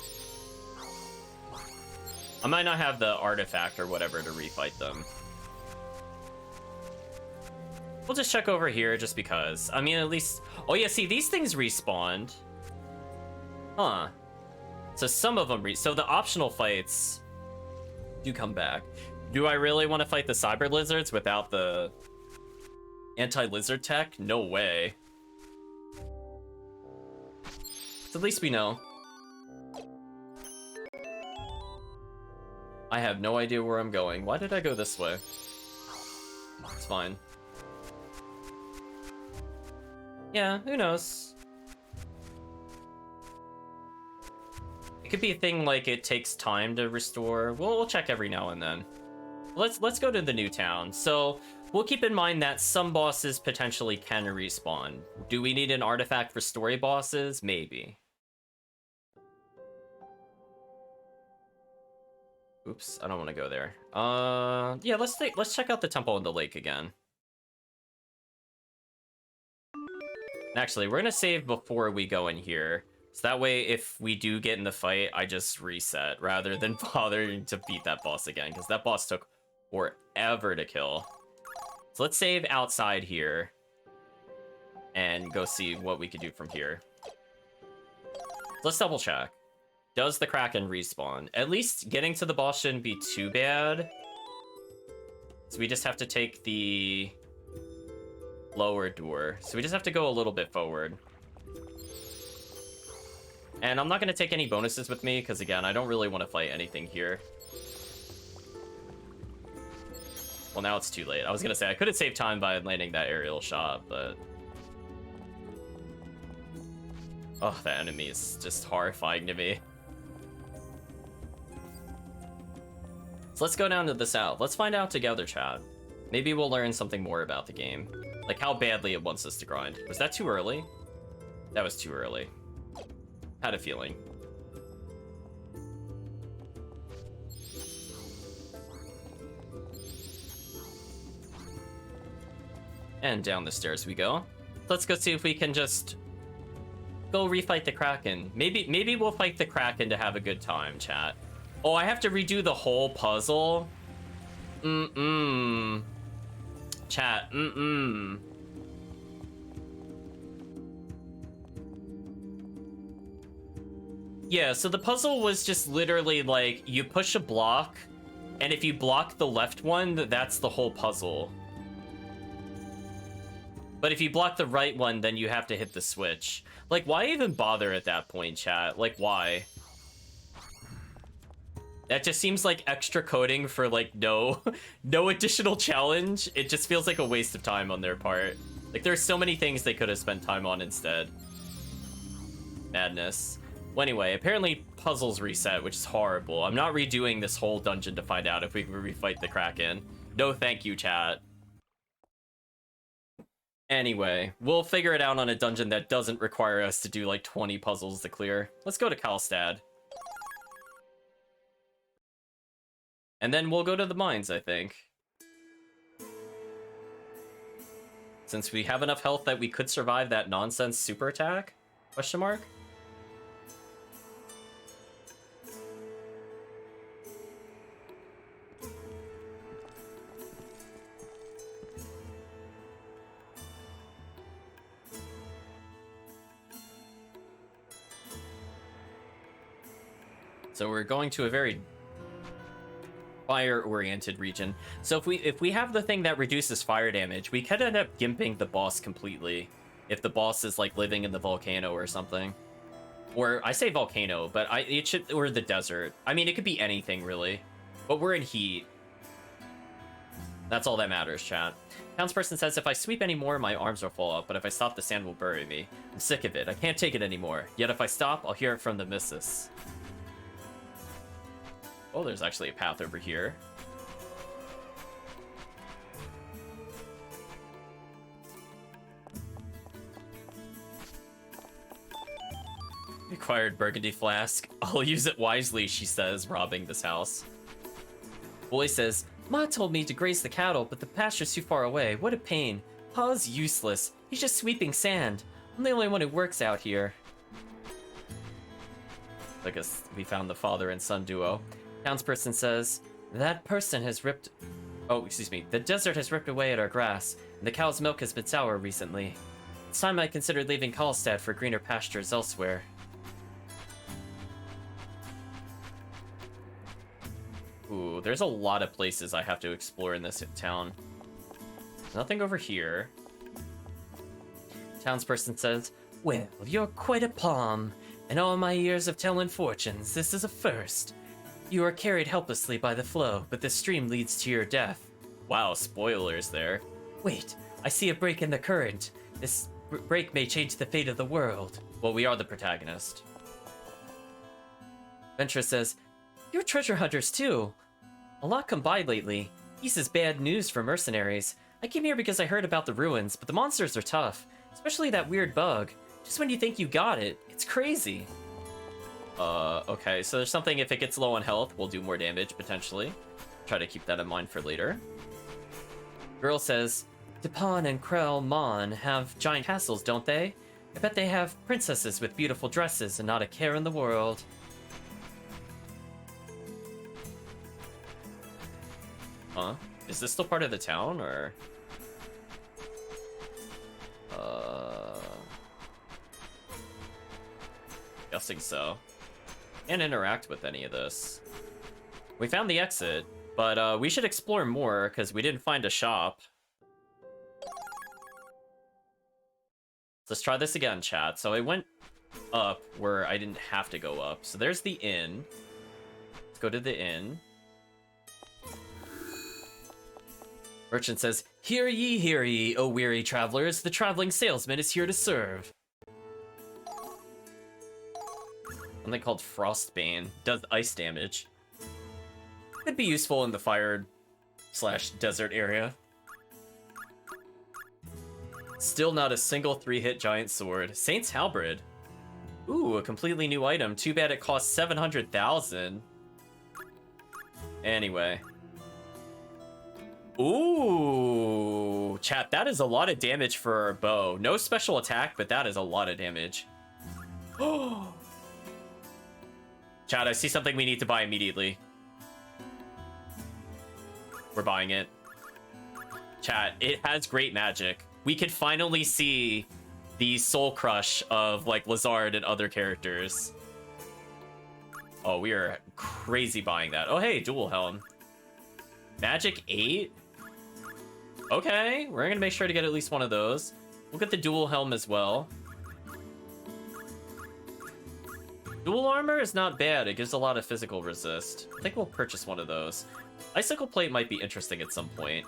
I might not have the artifact or whatever to refight them. We'll just check over here just because. I mean, at least... Oh yeah, see, these things respawned. Huh. So some of them so the optional fights do come back. Do I really want to fight the Cyber Lizards without the anti-lizard tech? No way. So at least we know. I have no idea where I'm going. Why did I go this way? It's fine. Yeah, who knows? It could be a thing like it takes time to restore. We'll check every now and then. Let's go to the new town. So we'll keep in mind that some bosses potentially can respawn. Do we need an artifact for story bosses? Maybe. Oops, I don't want to go there. Yeah, let's check out the temple in the lake again. Actually, we're gonna save before we go in here. So that way, if we do get in the fight, I just reset rather than bothering to beat that boss again, because that boss took forever to kill. So let's save outside here and go see what we could do from here. Let's double check. Does the Kraken respawn? At least getting to the boss shouldn't be too bad. So we just have to take the lower door. So we just have to go a little bit forward. And I'm not going to take any bonuses with me, because again, I don't really want to fight anything here. Well, now it's too late. I was going to say, I could have saved time by landing that aerial shot, but... Oh, that enemy is just horrifying to me. So let's go down to the south. Let's find out together, chat. Maybe we'll learn something more about the game. Like how badly it wants us to grind. Was that too early? That was too early. Had a feeling. And down the stairs we go. Let's go see if we can just go refight the Kraken. Maybe we'll fight the Kraken to have a good time, chat. Oh, I have to redo the whole puzzle? Chat, Yeah, so the puzzle was just literally like, you push a block, and if you block the left one, that's the whole puzzle. But if you block the right one, then you have to hit the switch. Like, why even bother at that point, chat? Like, why? That just seems like extra coding for, like, no additional challenge. It just feels like a waste of time on their part. Like, there's so many things they could have spent time on instead. Madness. Well, anyway, apparently puzzles reset, which is horrible. I'm not redoing this whole dungeon to find out if we can refight the Kraken. No thank you, chat. Anyway, we'll figure it out on a dungeon that doesn't require us to do, like, 20 puzzles to clear. Let's go to Kalstad. And then we'll go to the mines, I think. Since we have enough health that we could survive that nonsense super attack? Question mark? So we're going to a very fire-oriented region. So if we have the thing that reduces fire damage, we could end up gimping the boss completely. If the boss is like living in the volcano or something. Or I say volcano, but it should, or the desert. I mean, it could be anything really. But we're in heat. That's all that matters, chat. Townsperson says, if I sweep anymore, my arms will fall up, but if I stop, the sand will bury me. I'm sick of it. I can't take it anymore. Yet if I stop, I'll hear it from the missus. Oh, there's actually a path over here. Acquired burgundy flask. I'll use it wisely, she says, robbing this house. Boy says, Ma told me to graze the cattle, but the pasture's too far away. What a pain. Pa's useless. He's just sweeping sand. I'm the only one who works out here. I guess we found the father and son duo. Townsperson says, that person has ripped... Oh, excuse me. The desert has ripped away at our grass, and the cow's milk has been sour recently. It's time I considered leaving Karlstad for greener pastures elsewhere. Ooh, there's a lot of places I have to explore in this town. Nothing over here. Townsperson says, well, you're quite a palm. In all my years of telling fortunes, this is a first. You are carried helplessly by the flow, but the stream leads to your death. Wow, spoilers there. Wait, I see a break in the current. This break may change the fate of the world. Well, we are the protagonist. Ventura says, you're treasure hunters too. A lot come by lately. Peace is bad news for mercenaries. I came here because I heard about the ruins, but the monsters are tough. Especially that weird bug. Just when you think you got it, it's crazy. Okay, so there's something, if it gets low on health, we'll do more damage, potentially. Try to keep that in mind for later. Girl says, Dupin and Krell Mon have giant castles, don't they? I bet they have princesses with beautiful dresses and not a care in the world. Huh? Is this still part of the town, or...? Guessing so. Can't interact with any of this. We found the exit, but we should explore more, because we didn't find a shop. Let's try this again, chat. So I went up where I didn't have to go up. So there's the inn. Let's go to the inn. Merchant says, hear ye, O weary travelers. The traveling salesman is here to serve. Something called Frostbane. Does ice damage. Could be useful in the fire/desert area. Still not a single 3-hit giant sword. Saint's Halberd. Ooh, a completely new item. Too bad it costs 700,000. Anyway. Ooh, chat, that is a lot of damage for a bow. No special attack, but that is a lot of damage. Oh. Chat, I see something we need to buy immediately. We're buying it. Chat, it has great magic. We could finally see the soul crush of, like, Lazard and other characters. Oh, we are crazy buying that. Oh, hey, dual helm. Magic 8? Okay, we're gonna make sure to get at least one of those. We'll get the dual helm as well. Dual armor is not bad. It gives a lot of physical resist. I think we'll purchase one of those. Icicle plate might be interesting at some point.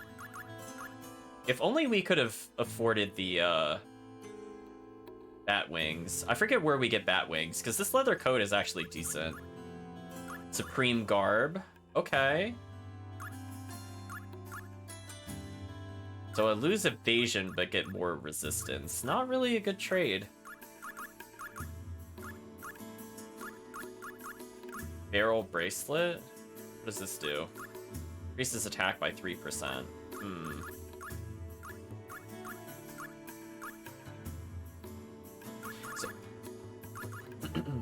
If only we could have afforded the bat wings. I forget where we get bat wings, because this leather coat is actually decent. Supreme garb. Okay. So I lose evasion, but get more resistance. Not really a good trade. Barrel bracelet? What does this do? Increases attack by 3%.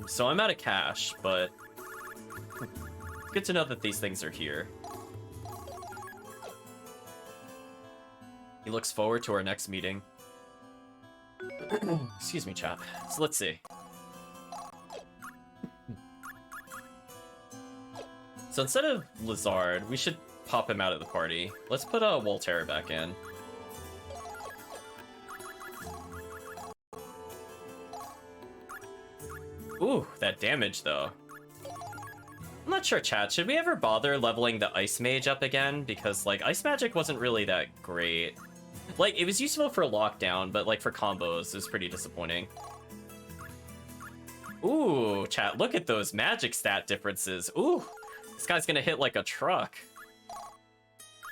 So I'm out of cash, but it's good to know that these things are here. He looks forward to our next meeting. Excuse me, chap. So let's see. So instead of Lazard, we should pop him out of the party. Let's put Voltaire back in. Ooh, that damage though. I'm not sure, chat. Should we ever bother leveling the Ice Mage up again? Because, like, Ice Magic wasn't really that great. Like, it was useful for lockdown, but, like, for combos, it was pretty disappointing. Ooh, chat, look at those magic stat differences. Ooh, this guy's gonna hit like a truck.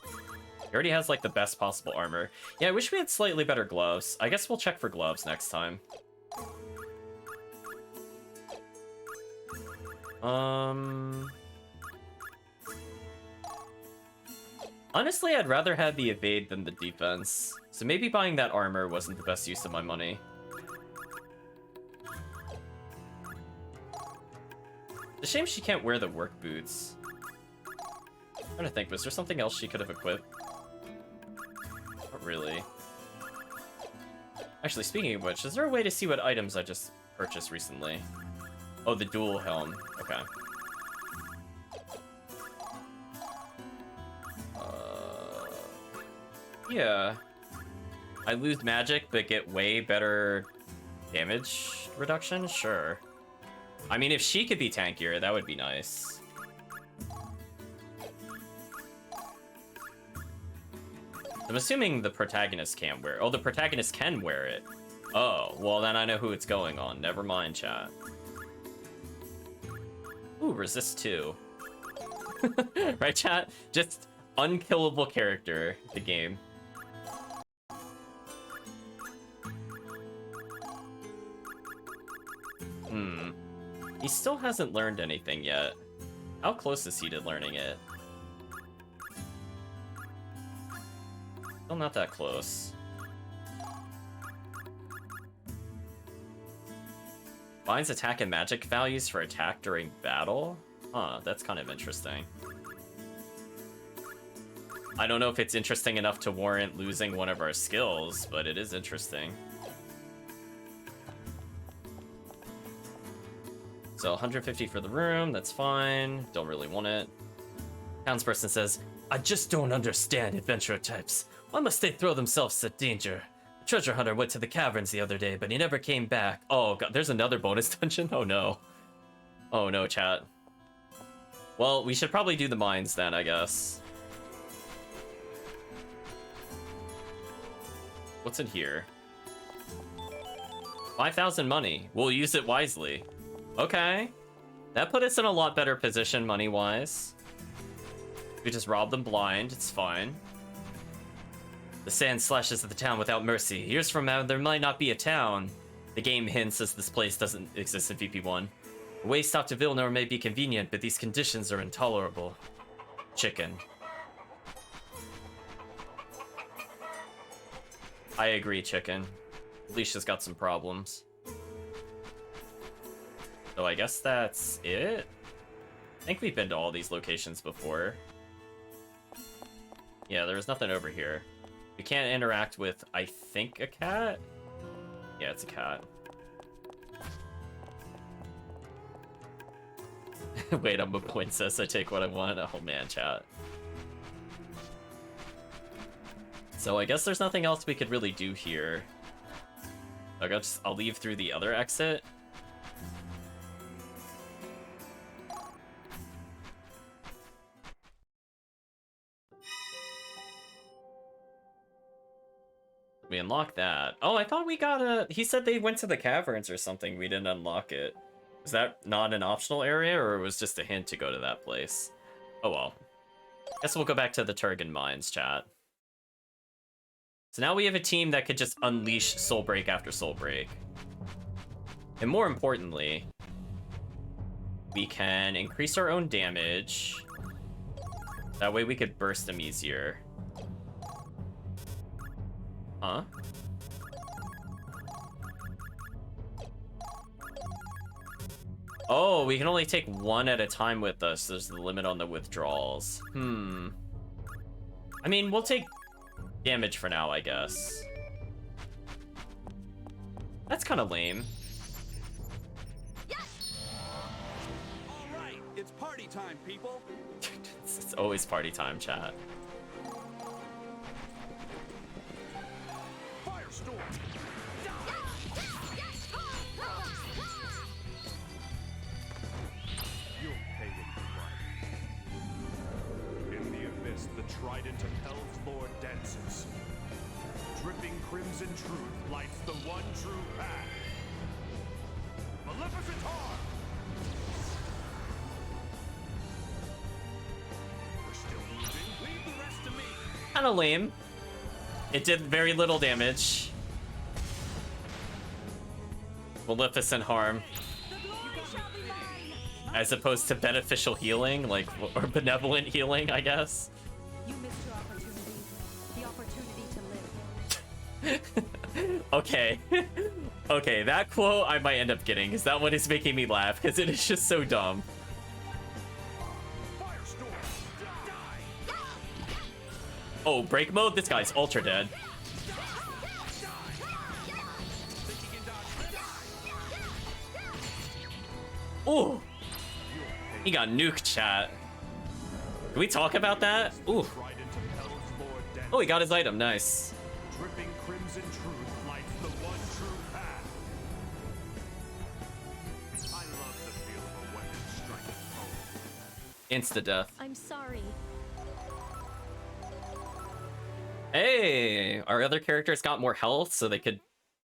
He already has, like, the best possible armor. Yeah, I wish we had slightly better gloves. I guess we'll check for gloves next time. Honestly, I'd rather have the evade than the defense. So maybe buying that armor wasn't the best use of my money. It's a shame she can't wear the work boots. I'm trying to think, was there something else she could have equipped? Not really. Actually, speaking of which, is there a way to see what items I just purchased recently? Oh, the dual helm. Okay. Yeah. I lose magic, but get way better damage reduction? Sure. I mean, if she could be tankier, that would be nice. I'm assuming the protagonist can't wear it. Oh, the protagonist can wear it. Oh, well then I know who it's going on. Never mind, chat. Ooh, resist 2. Right, chat? Just unkillable character, the game. He still hasn't learned anything yet. How close is he to learning it? Still not that close. Binds attack and magic values for attack during battle? Huh, that's kind of interesting. I don't know if it's interesting enough to warrant losing one of our skills, but it is interesting. So 150 for the room, that's fine. Don't really want it. Townsperson says, I just don't understand adventurer types. Why must they throw themselves at danger? The treasure hunter went to the caverns the other day, but he never came back. Oh god, there's another bonus dungeon? Oh no. Oh no, chat. Well, we should probably do the mines then, I guess. What's in here? 5,000 money. We'll use it wisely. Okay. That put us in a lot better position money-wise. We just rob them blind, it's fine. The sand slashes at the town without mercy. Years from now, there might not be a town. The game hints as this place doesn't exist in VP1. A way stop to Villnore may be convenient, but these conditions are intolerable. Chicken. I agree, chicken. Alicia's got some problems. So I guess that's it? I think we've been to all these locations before. Yeah, there was nothing over here. We can't interact with, I think, a cat? Yeah, it's a cat. Wait, I'm a princess. I take what I want. Oh man, chat. So I guess there's nothing else we could really do here. I'll leave through the other exit. We unlocked that. Oh, I thought we got a... He said they went to the caverns or something. We didn't unlock it. Is that not an optional area, or it was just a hint to go to that place? Oh well. Guess we'll go back to the Turgan Mines, chat. So now we have a team that could just unleash Soul Break after Soul Break. And more importantly, we can increase our own damage. That way we could burst them easier. Huh? Oh, we can only take one at a time with us. There's the limit on the withdrawals. I mean, we'll take damage for now, I guess. That's kind of lame. All right, it's party party time, people. It's always party time, chat. Firestorm! You'll pay with blood. In the abyss, the trident of Hell's Lord dances. Dripping crimson truth lights the one true path. Maleficent Arm! We're still moving. Leave the rest to me. Kinda lame. It did very little damage. Maleficent harm. As opposed to beneficial healing, like, or benevolent healing, I guess. You missed your opportunity. The opportunity to live. Okay. Okay, that quote I might end up getting, because that one is making me laugh, because it is just so dumb. Oh, break mode? This guy's ultra dead. Ooh! He got nuked, chat. Can we talk about that? Ooh. Oh, he got his item. Nice. Dripping crimson truth lights the one true path. I love the feel of a weapon striking home. Insta-death. I'm sorry. Hey! Our other characters got more health, so they could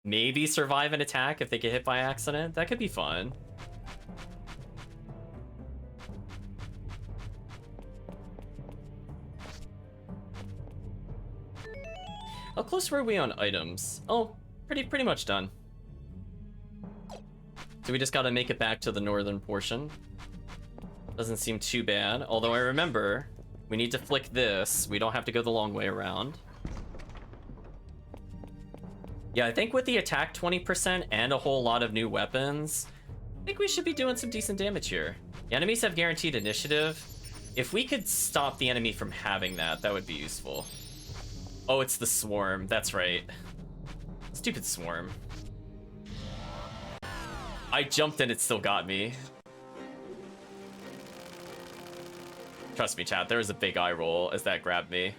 maybe survive an attack if they get hit by accident. That could be fun. How close were we on items? Oh, pretty much done. So we just gotta make it back to the northern portion. Doesn't seem too bad, although I remember we need to flick this. We don't have to go the long way around. Yeah, I think with the attack 20% and a whole lot of new weapons, I think we should be doing some decent damage here. The enemies have guaranteed initiative. If we could stop the enemy from having that, that would be useful. Oh, it's the swarm. That's right. Stupid swarm. I jumped and it still got me. Trust me, chat, there was a big eye roll as that grabbed me.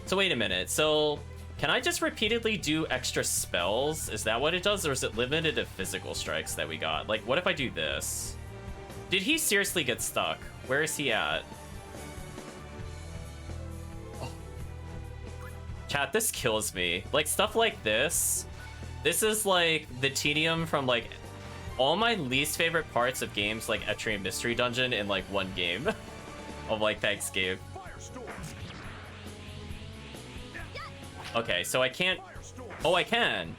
So wait a minute. So can I just repeatedly do extra spells? Is that what it does? Or is it limited to physical strikes that we got? Like, what if I do this? Did he seriously get stuck? Where is he at? Chat, this kills me. Like, stuff like this. This is like the tedium from like all my least favorite parts of games like Etrian Mystery Dungeon in like one game. Of like, thanks, Gabe. Okay, so I can't... Oh, I can.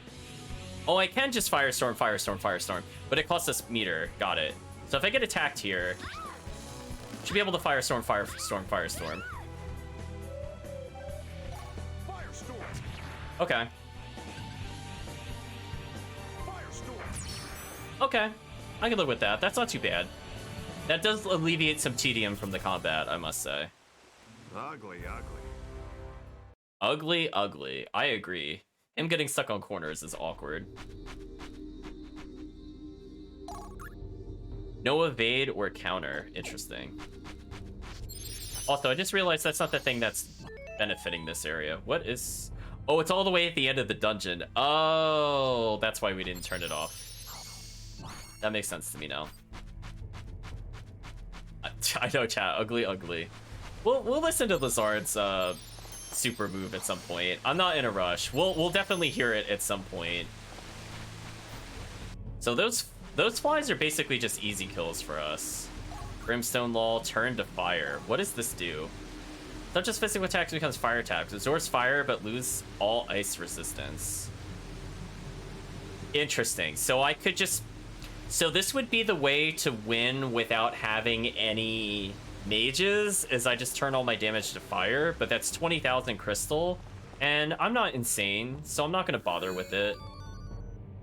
Oh, I can just Firestorm, Firestorm, Firestorm. But it costs us meter. Got it. So if I get attacked here, should be able to Firestorm, Firestorm, Firestorm. Okay. Okay. I can live with that. That's not too bad. That does alleviate some tedium from the combat, I must say. Ugly, ugly. Ugly, ugly. I agree. Him getting stuck on corners is awkward. No evade or counter. Interesting. Also, I just realized that's not the thing that's benefiting this area. What is... Oh, it's all the way at the end of the dungeon. Oh, that's why we didn't turn it off. That makes sense to me now. I know, chat. Ugly, ugly. We'll listen to Lazard's super move at some point. I'm not in a rush. We'll definitely hear it at some point. So those flies are basically just easy kills for us. Brimstone Law, turn to fire. What does this do? Not just physical attacks becomes fire attacks. Absorbs fire but lose all ice resistance. Interesting. So I could just... So this would be the way to win without having any mages, is I just turn all my damage to fire, but that's 20,000 crystal, and I'm not insane, so I'm not going to bother with it.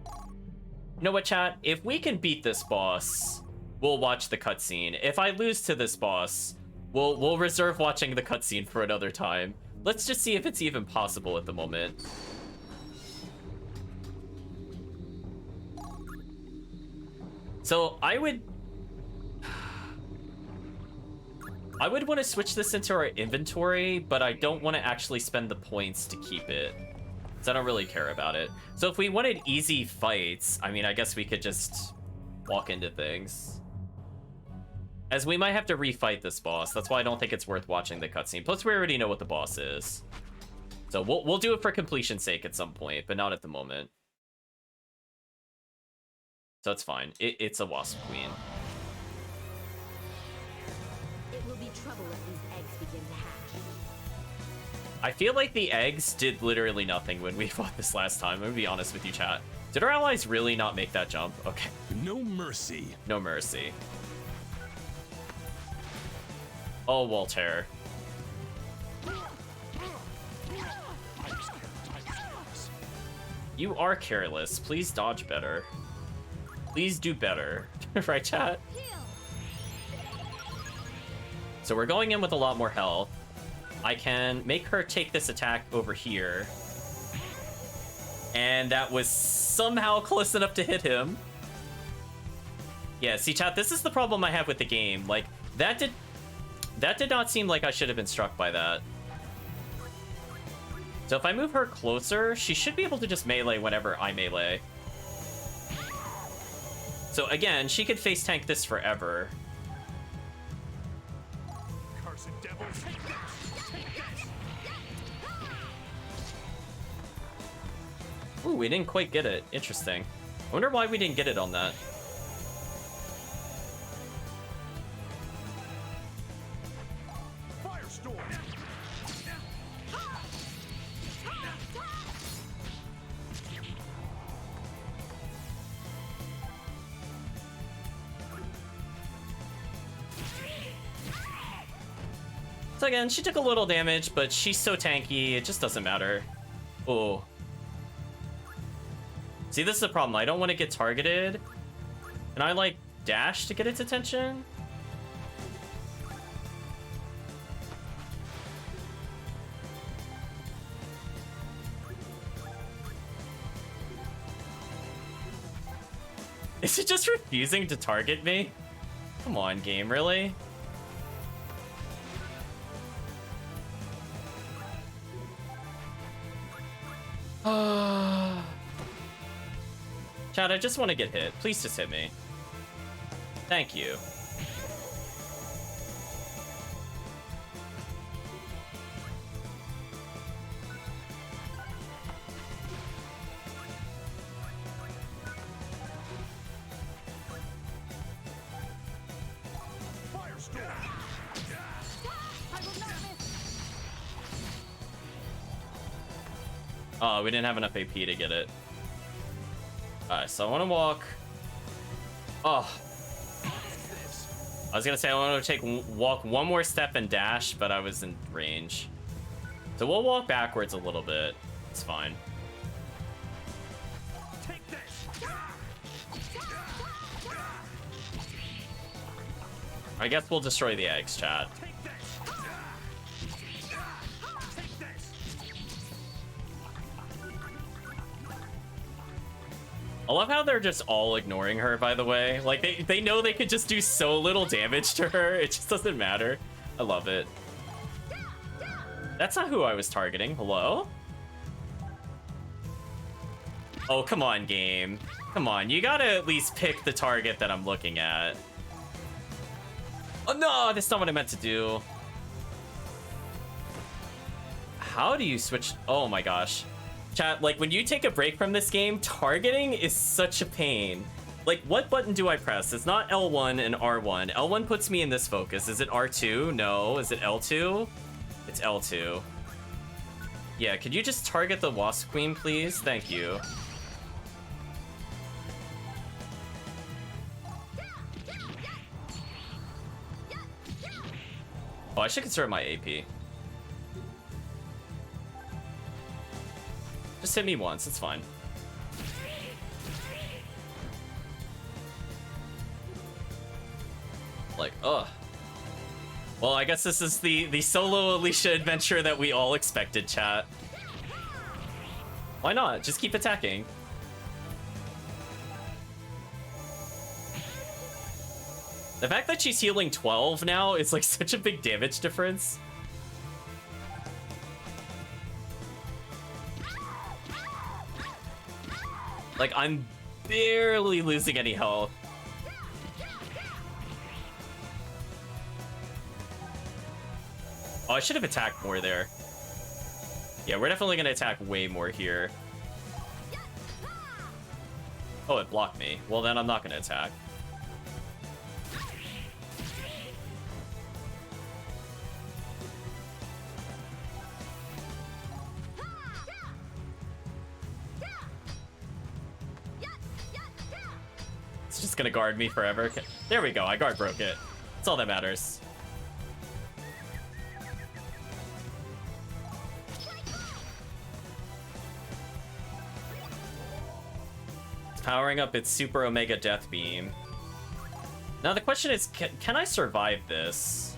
You know what, chat? If we can beat this boss, we'll watch the cutscene. If I lose to this boss, we'll reserve watching the cutscene for another time. Let's just see if it's even possible at the moment. So I would want to switch this into our inventory, but I don't want to actually spend the points to keep it. So I don't really care about it. So if we wanted easy fights, I mean, I guess we could just walk into things. As we might have to refight this boss. That's why I don't think it's worth watching the cutscene. Plus, we already know what the boss is. So we'll do it for completion's sake at some point, but not at the moment. So it's fine. It's a Wasp Queen. It will be trouble if these eggs begin to hatch. I feel like the eggs did literally nothing when we fought this last time. I'm gonna be honest with you, chat. Did our allies really not make that jump? Okay. No mercy. No mercy. Oh, Walter. You are careless. Please dodge better. Please do better. Right, chat? So we're going in with a lot more health. I can make her take this attack over here. And that was somehow close enough to hit him. Yeah, see, chat, this is the problem I have with the game. Like, that did not seem like I should have been struck by that. So if I move her closer, she should be able to just melee whenever I melee. So again, she could face tank this forever. Cursed devil, take this! Take this! Ooh, we didn't quite get it. Interesting. I wonder why we didn't get it on that. Firestorm! So again, she took a little damage, but she's so tanky, it just doesn't matter. Oh. See, this is the problem. I don't want to get targeted. And I, like, dash to get its attention. Is it just refusing to target me? Come on, game, really? Chad, I just want to get hit. Please just hit me. Thank you. Firestorm! I will not miss. Oh, we didn't have enough AP to get it. Alright, so I want to walk. Oh. I was gonna say I want to walk one more step and dash, but I was in range. So we'll walk backwards a little bit. It's fine. Take this! I guess we'll destroy the eggs, chat. Take this! Take this! I love how they're just all ignoring her, by the way. Like, they know they could just do so little damage to her. It just doesn't matter. I love it. That's not who I was targeting. Hello? Oh, come on, game. Come on, you gotta at least pick the target that I'm looking at. Oh, no, that's not what I meant to do. How do you switch? Oh, my gosh. Chat, like, when you take a break from this game, targeting is such a pain. Like, what button do I press? It's not L1 and R1. L1 puts me in this focus. Is it R2? No. Is it L2? It's L2. Yeah, could you just target the Wasp Queen, please? Thank you. Oh, I should conserve my AP. Just hit me once, it's fine. Like, ugh. Well, I guess this is the solo Alicia adventure that we all expected, chat. Why not? Just keep attacking. The fact that she's healing 12 now is like such a big damage difference. Like, I'm barely losing any health. Oh, I should have attacked more there. Yeah, we're definitely gonna attack way more here. Oh, it blocked me. Well, then I'm not gonna attack. It's just gonna guard me forever. Okay. There we go, I guard broke it. That's all that matters. Powering up its Super Omega Death Beam. Now the question is, can I survive this?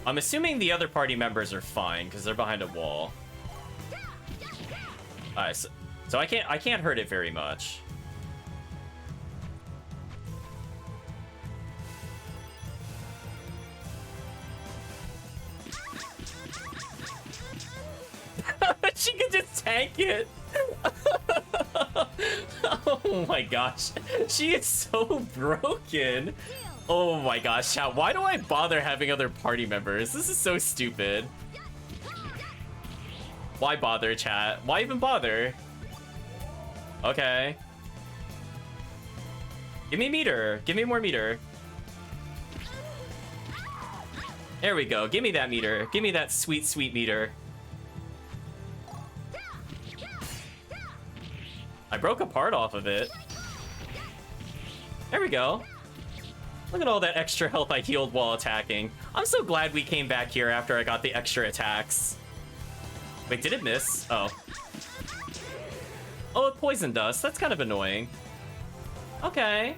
I'm assuming the other party members are fine because they're behind a wall. Alright, so I can't hurt it very much. She can just tank it. Oh my gosh, she is so broken. Oh my gosh, chat, why do I bother having other party members? This is so stupid. Why bother, chat? Why even bother? Okay. Give me meter. Give me more meter. There we go. Give me that meter. Give me that sweet, sweet meter. I broke a part off of it. There we go. Look at all that extra health I healed while attacking. I'm so glad we came back here after I got the extra attacks. Wait, did it miss? Oh. Oh, it poisoned us. That's kind of annoying. Okay.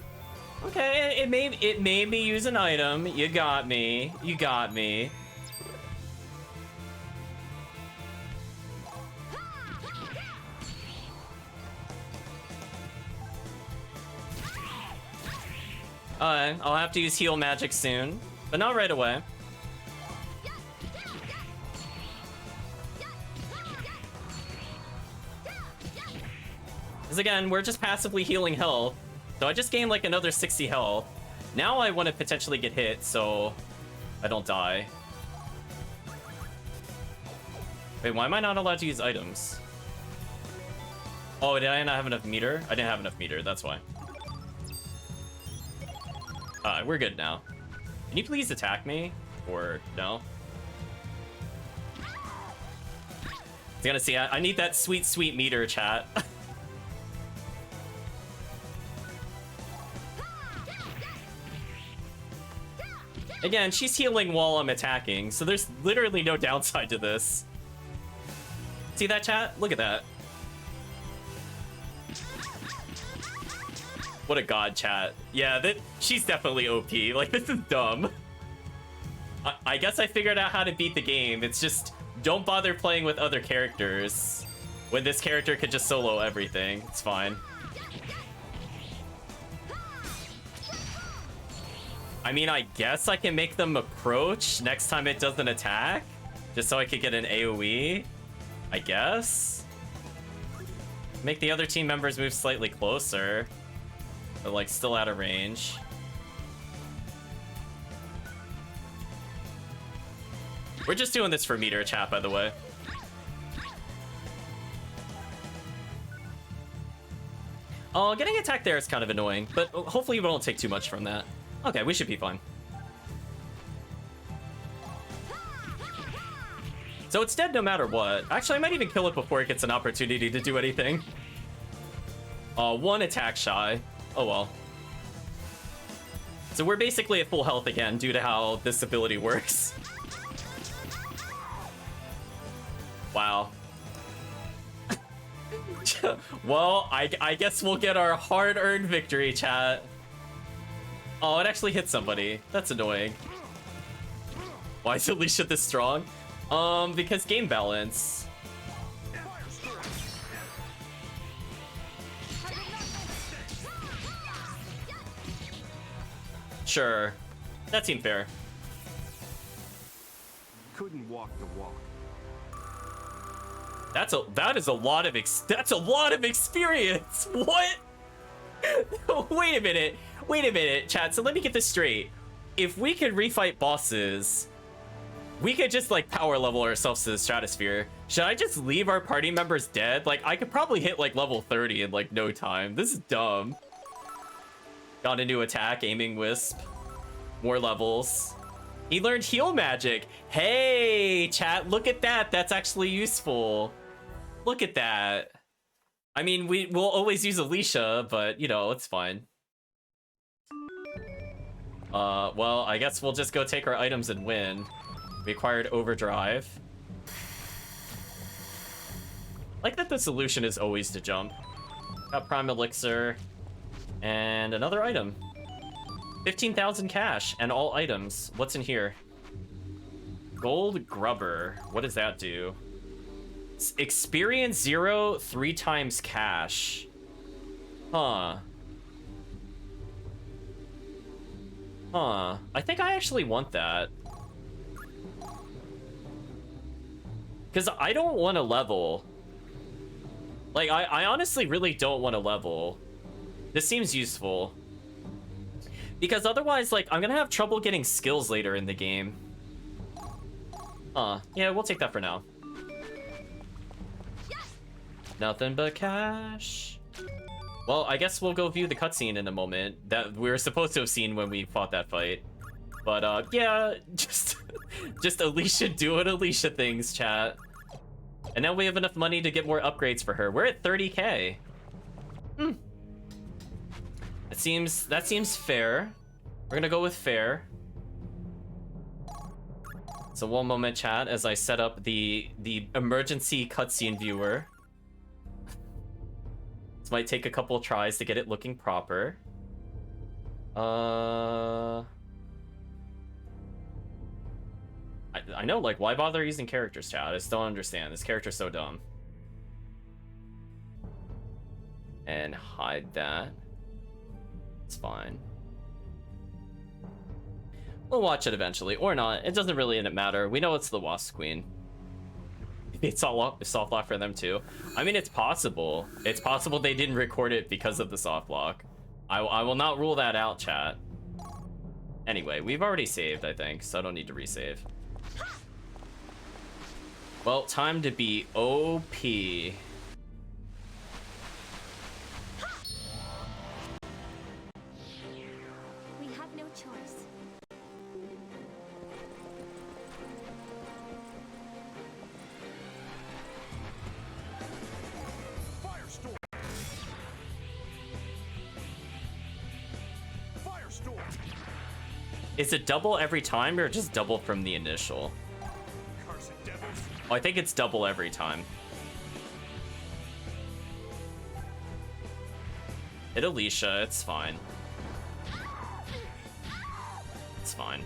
Okay, it made me use an item. You got me. You got me. I'll have to use heal magic soon, but not right away. Because again, we're just passively healing health, so I just gained like another 60 health. Now I want to potentially get hit, so I don't die. Wait, why am I not allowed to use items? Oh, did I not have enough meter? I didn't have enough meter, that's why. We're good now. Can you please attack me? Or no? I was gonna see, I need that sweet, sweet meter, chat. Again, she's healing while I'm attacking, so there's literally no downside to this. See that, chat? Look at that. What a god, chat. Yeah, she's definitely OP. Like, this is dumb. I guess I figured out how to beat the game. It's just, don't bother playing with other characters when this character could just solo everything. It's fine. I mean, I guess I can make them approach next time it doesn't attack, just so I could get an AoE, I guess. Make the other team members move slightly closer, but like still out of range. We're just doing this for meter, chat, by the way. Oh, getting attacked there is kind of annoying, but hopefully we won't take too much from that. Okay, we should be fine. So it's dead no matter what. Actually, I might even kill it before it gets an opportunity to do anything. One attack shy. Oh well. So we're basically at full health again due to how this ability works. Wow. Well, I guess we'll get our hard-earned victory, chat. Oh, it actually hit somebody. That's annoying. Why is Alicia this strong? Because game balance. Sure. That seemed fair. Couldn't walk the walk. That is a lot of that's a lot of experience. What? Wait a minute, chat. So let me get this straight. If we could refight bosses, we could just like power level ourselves to the stratosphere. Should I just leave our party members dead? Like I could probably hit like level 30 in like no time. This is dumb. Got a new attack, aiming wisp. More levels. He learned heal magic. Hey, chat, look at that. That's actually useful. Look at that. I mean, we'll always use Alicia, but, you know, it's fine. Well, I guess we'll just go take our items and win. We acquired Overdrive. Like that the solution is always to jump. Got Prime Elixir. And another item. 15,000 cash and all items. What's in here? Gold Grubber. What does that do? Experience 0 3 times cash. Huh. Huh. I think I actually want that. Because I don't want to level. Like, I honestly really don't want to level. This seems useful. Because otherwise, like, I'm gonna have trouble getting skills later in the game. Yeah, we'll take that for now. Yes! Nothing but cash. Well, I guess we'll go view the cutscene in a moment that we were supposed to have seen when we fought that fight. But, yeah, just Alicia doing Alicia things, chat. And now we have enough money to get more upgrades for her. We're at 30k. That seems fair. We're gonna go with fair. So one moment, chat, as I set up the emergency cutscene viewer. This might take a couple of tries to get it looking proper. I know, like, why bother using characters, chat? I just don't understand. This character's so dumb. And hide that. It's fine. We'll watch it eventually, or not. It doesn't really matter. We know it's the Wasp Queen. It's all soft lock for them too. I mean, it's possible. It's possible they didn't record it because of the soft lock. I will not rule that out, chat. Anyway, we've already saved, I think, so I don't need to resave. Well, time to be OP. We have no choice. Firestorm! Firestorm! Is it double every time or just double from the initial? Cursed devils! Oh, I think it's double every time. Hit Alicia, it's fine. It's fine.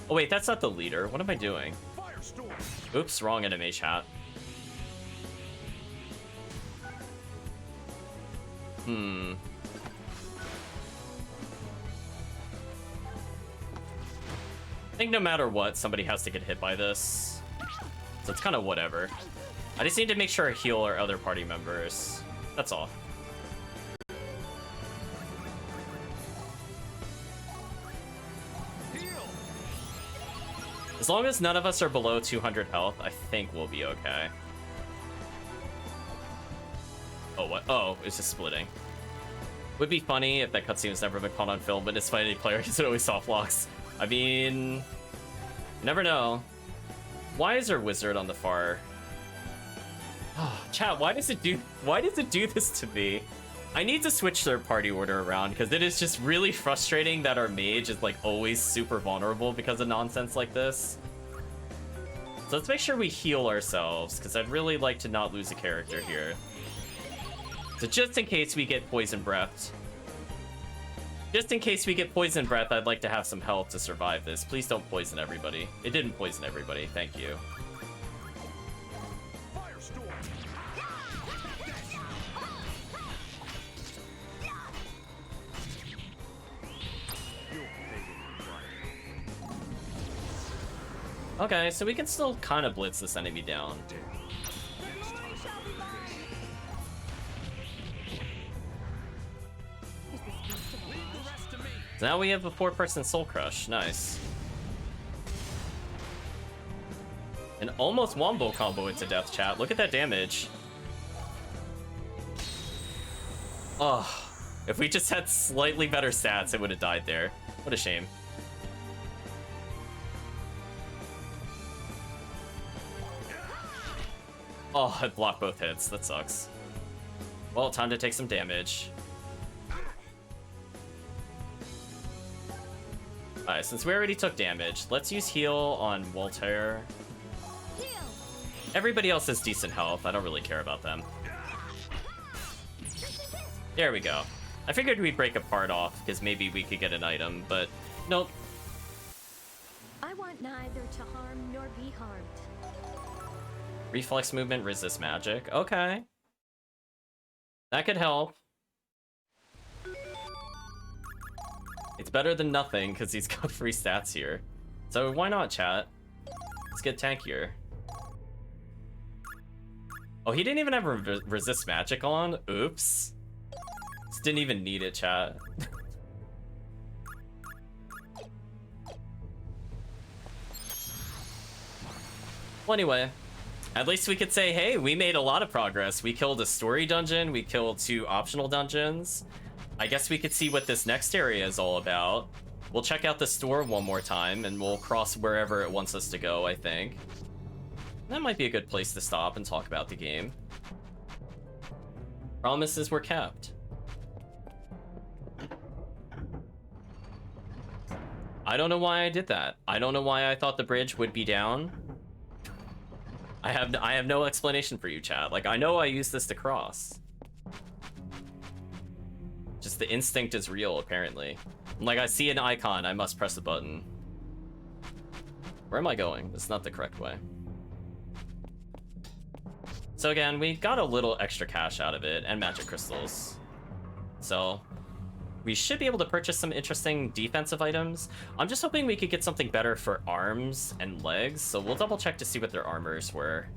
Oh wait, that's not the leader. What am I doing? Firestorm! Oops, wrong enemy, chat. I think no matter what, somebody has to get hit by this. So it's kind of whatever. I just need to make sure I heal our other party members. That's all. Heal! As long as none of us are below 200 health, I think we'll be okay. Oh, what? Oh, it's just splitting. Would be funny if that cutscene was never been caught on film, but despite any player, because it always soft locks. I mean, never know. Why is there a wizard on the far? Oh, chat, why does it do this to me? I need to switch their party order around because it is just really frustrating that our mage is like always super vulnerable because of nonsense like this. So let's make sure we heal ourselves because I'd really like to not lose a character here. So just in case we get poison breathed. Just in case we get poison breath, I'd like to have some health to survive this. Please don't poison everybody. It didn't poison everybody. Thank you. Firestorm! Okay, so we can still kind of blitz this enemy down. Glory shall be mine. Is this possible? Leave the rest to me. So now we have a 4-person Soul Crush. Nice. An almost wombo combo into death, chat. Look at that damage. Oh, if we just had slightly better stats, it would have died there. What a shame. Oh, I blocked both hits. That sucks. Well, time to take some damage. Alright, since we already took damage, let's use heal on Voltaire. Everybody else has decent health. I don't really care about them. There we go. I figured we'd break a part off, because maybe we could get an item, but nope. I want neither to harm nor be harmed. Reflex movement, resist magic. Okay. That could help. It's better than nothing, because he's got free stats here. So why not, chat? Let's get tankier. Oh, he didn't even have resist magic on? Oops. Just didn't even need it, chat. Well, anyway. At least we could say, hey, we made a lot of progress. We killed a story dungeon. We killed 2 optional dungeons. I guess we could see what this next area is all about. We'll check out the store one more time, and we'll cross wherever it wants us to go, I think. That might be a good place to stop and talk about the game. Promises were kept. I don't know why I did that. I don't know why I thought the bridge would be down. I have no explanation for you, chat. Like, I know I used this to cross. Just the instinct is real, apparently. Like, I see an icon, I must press a button. Where am I going? That's not the correct way. So again, we got a little extra cash out of it, and magic crystals. So, we should be able to purchase some interesting defensive items. I'm just hoping we could get something better for arms and legs, so we'll double check to see what their armors were.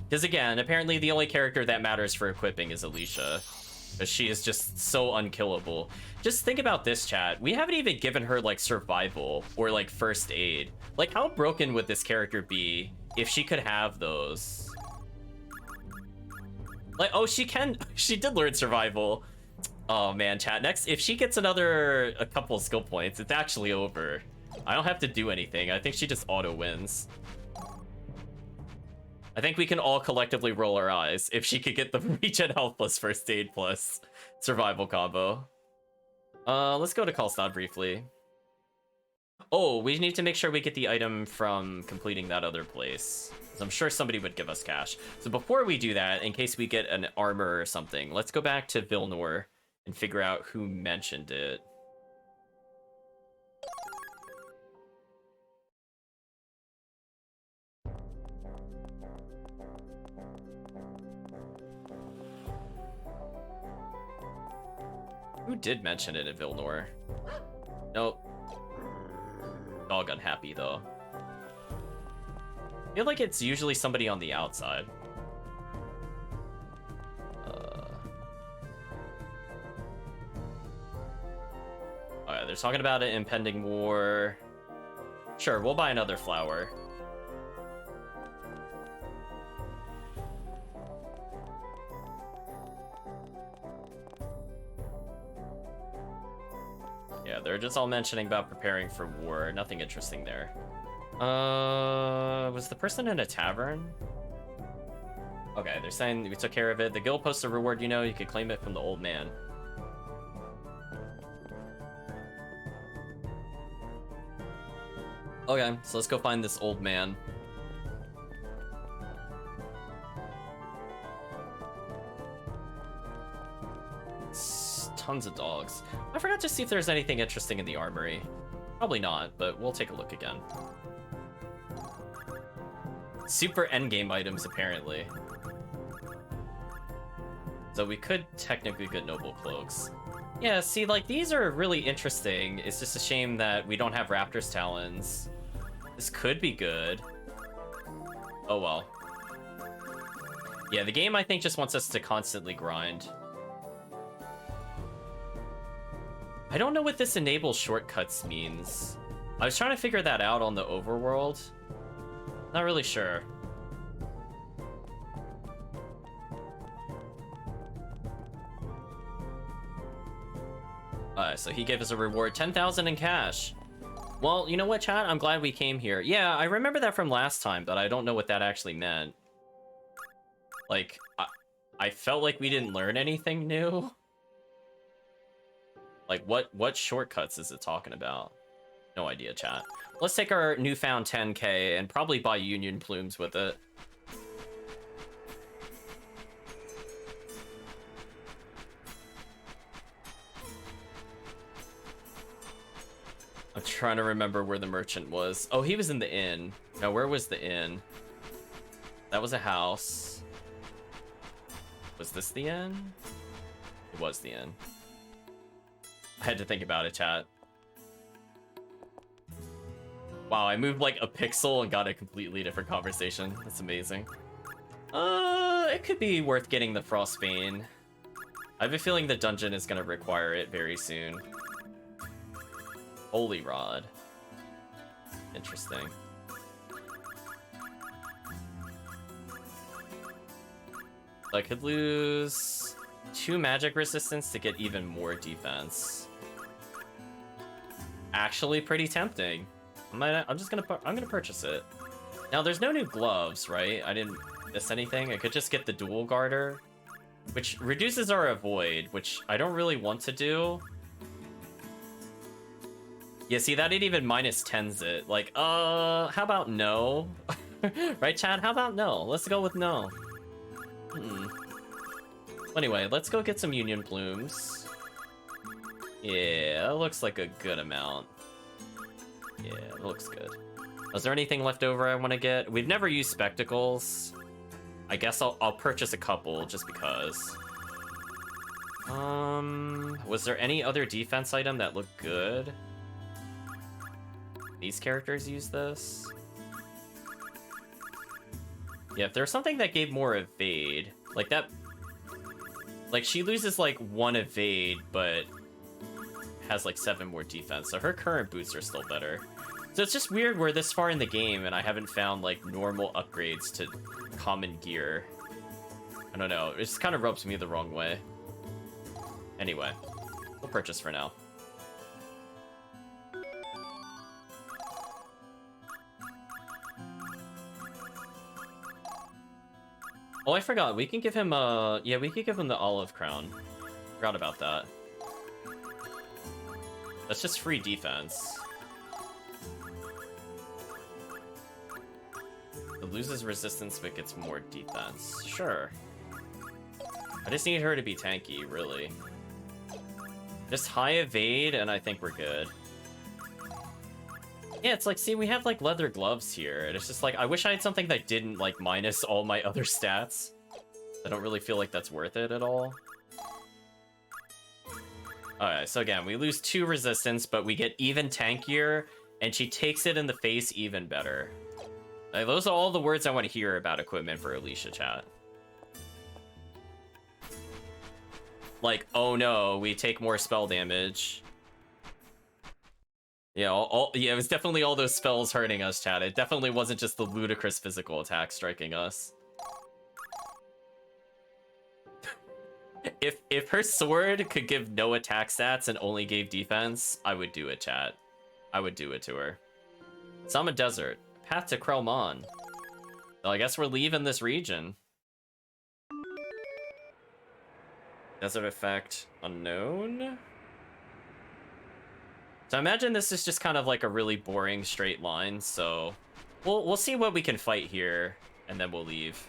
Because again, apparently the only character that matters for equipping is Alicia. Because she is just so unkillable. Just think about this, chat. We haven't even given her, like, survival or, like, first aid. Like, how broken would this character be if she could have those? Like, oh, she did learn survival. Oh, man, chat. Next, if she gets a couple skill points, it's actually over. I don't have to do anything. I think she just auto wins. I think we can all collectively roll our eyes if she could get the regen health plus first aid plus survival combo. Let's go to Kalstad briefly. Oh, we need to make sure we get the item from completing that other place. So I'm sure somebody would give us cash. So before we do that, in case we get an armor or something, let's go back to Villnore and figure out who mentioned it. Who did mention it at Villnore? Nope. Dog unhappy, though. I feel like it's usually somebody on the outside. Alright, they're talking about an impending war. Sure, we'll buy another flower. Yeah, they're just all mentioning about preparing for war. Nothing interesting there. Was the person in a tavern? Okay, they're saying we took care of it. The guild posts a reward, you could claim it from the old man. Okay, so let's go find this old man. Tons of dogs. I forgot to see if there's anything interesting in the armory. Probably not, but we'll take a look again. Super endgame items, apparently. So we could technically get noble cloaks. Yeah, see, like, these are really interesting. It's just a shame that we don't have Raptor's Talons. This could be good. Oh well. Yeah, the game, I think, just wants us to constantly grind. I don't know what this enable shortcuts means. I was trying to figure that out on the overworld. Not really sure. So he gave us a reward, 10,000 in cash. Well, you know what, chat? I'm glad we came here. Yeah, I remember that from last time, but I don't know what that actually meant. Like, I felt like we didn't learn anything new. Like, what shortcuts is it talking about? No idea, chat. Let's take our newfound 10k and probably buy union plumes with it. I'm trying to remember where the merchant was. Oh, he was in the inn. Now, where was the inn? That was a house. Was this the inn? It was the inn. I had to think about it, chat. Wow, I moved like a pixel and got a completely different conversation. That's amazing. It could be worth getting the Frostbane. I have a feeling the dungeon is gonna require it very soon. Holy Rod. Interesting. So I could lose 2 magic resistance to get even more defense. Actually pretty tempting. I'm gonna purchase it. Now there's no new gloves, right? I didn't miss anything. I could just get the dual garter, which reduces our avoid, which I don't really want to do. Yeah, see, that didn't even minus 10s it. Like, how about no? Right, Chad? How about no? Let's go with no. Anyway, let's go get some union plumes. Yeah, that looks like a good amount. Yeah, it looks good. Is there anything left over I want to get? We've never used spectacles. I guess I'll purchase a couple just because. Was there any other defense item that looked good? These characters use this. Yeah, if there's something that gave more evade, like that, like she loses like 1 evade, but has like 7 more defense, so her current boots are still better. So it's just weird we're this far in the game and I haven't found like normal upgrades to common gear. I don't know, it just kind of rubs me the wrong way. Anyway, we'll purchase for now. Oh, I forgot. We can give him yeah, we could give him the olive crown. Forgot about that. That's just free defense. It loses resistance but gets more defense. Sure. I just need her to be tanky, really. Just high evade and I think we're good. Yeah, it's like, see, we have, like, leather gloves here, and it's just like, I wish I had something that didn't, like, minus all my other stats. I don't really feel like that's worth it at all. Alright, so again, we lose 2 resistance, but we get even tankier, and she takes it in the face even better. Like, those are all the words I want to hear about equipment for Alicia, chat. Like, oh no, we take more spell damage. Yeah, yeah, it was definitely all those spells hurting us, chat. It definitely wasn't just the ludicrous physical attack striking us. If her sword could give no attack stats and only gave defense, I would do it, chat. I would do it to her. Sama Desert. Path to Krelmon. Well, I guess we're leaving this region. Desert effect unknown. So I imagine this is just kind of like a really boring straight line, so we'll see what we can fight here, and then we'll leave.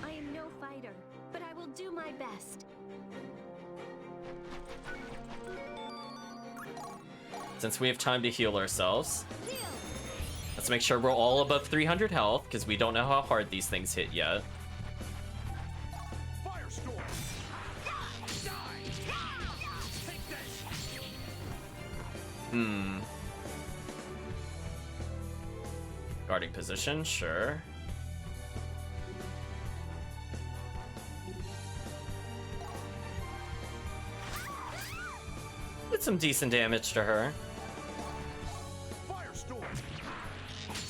I am no fighter, but I will do my best. Since we have time to heal ourselves, let's make sure we're all above 300 health, because we don't know how hard these things hit yet. Guarding position, sure. Did some decent damage to her. Firestorm!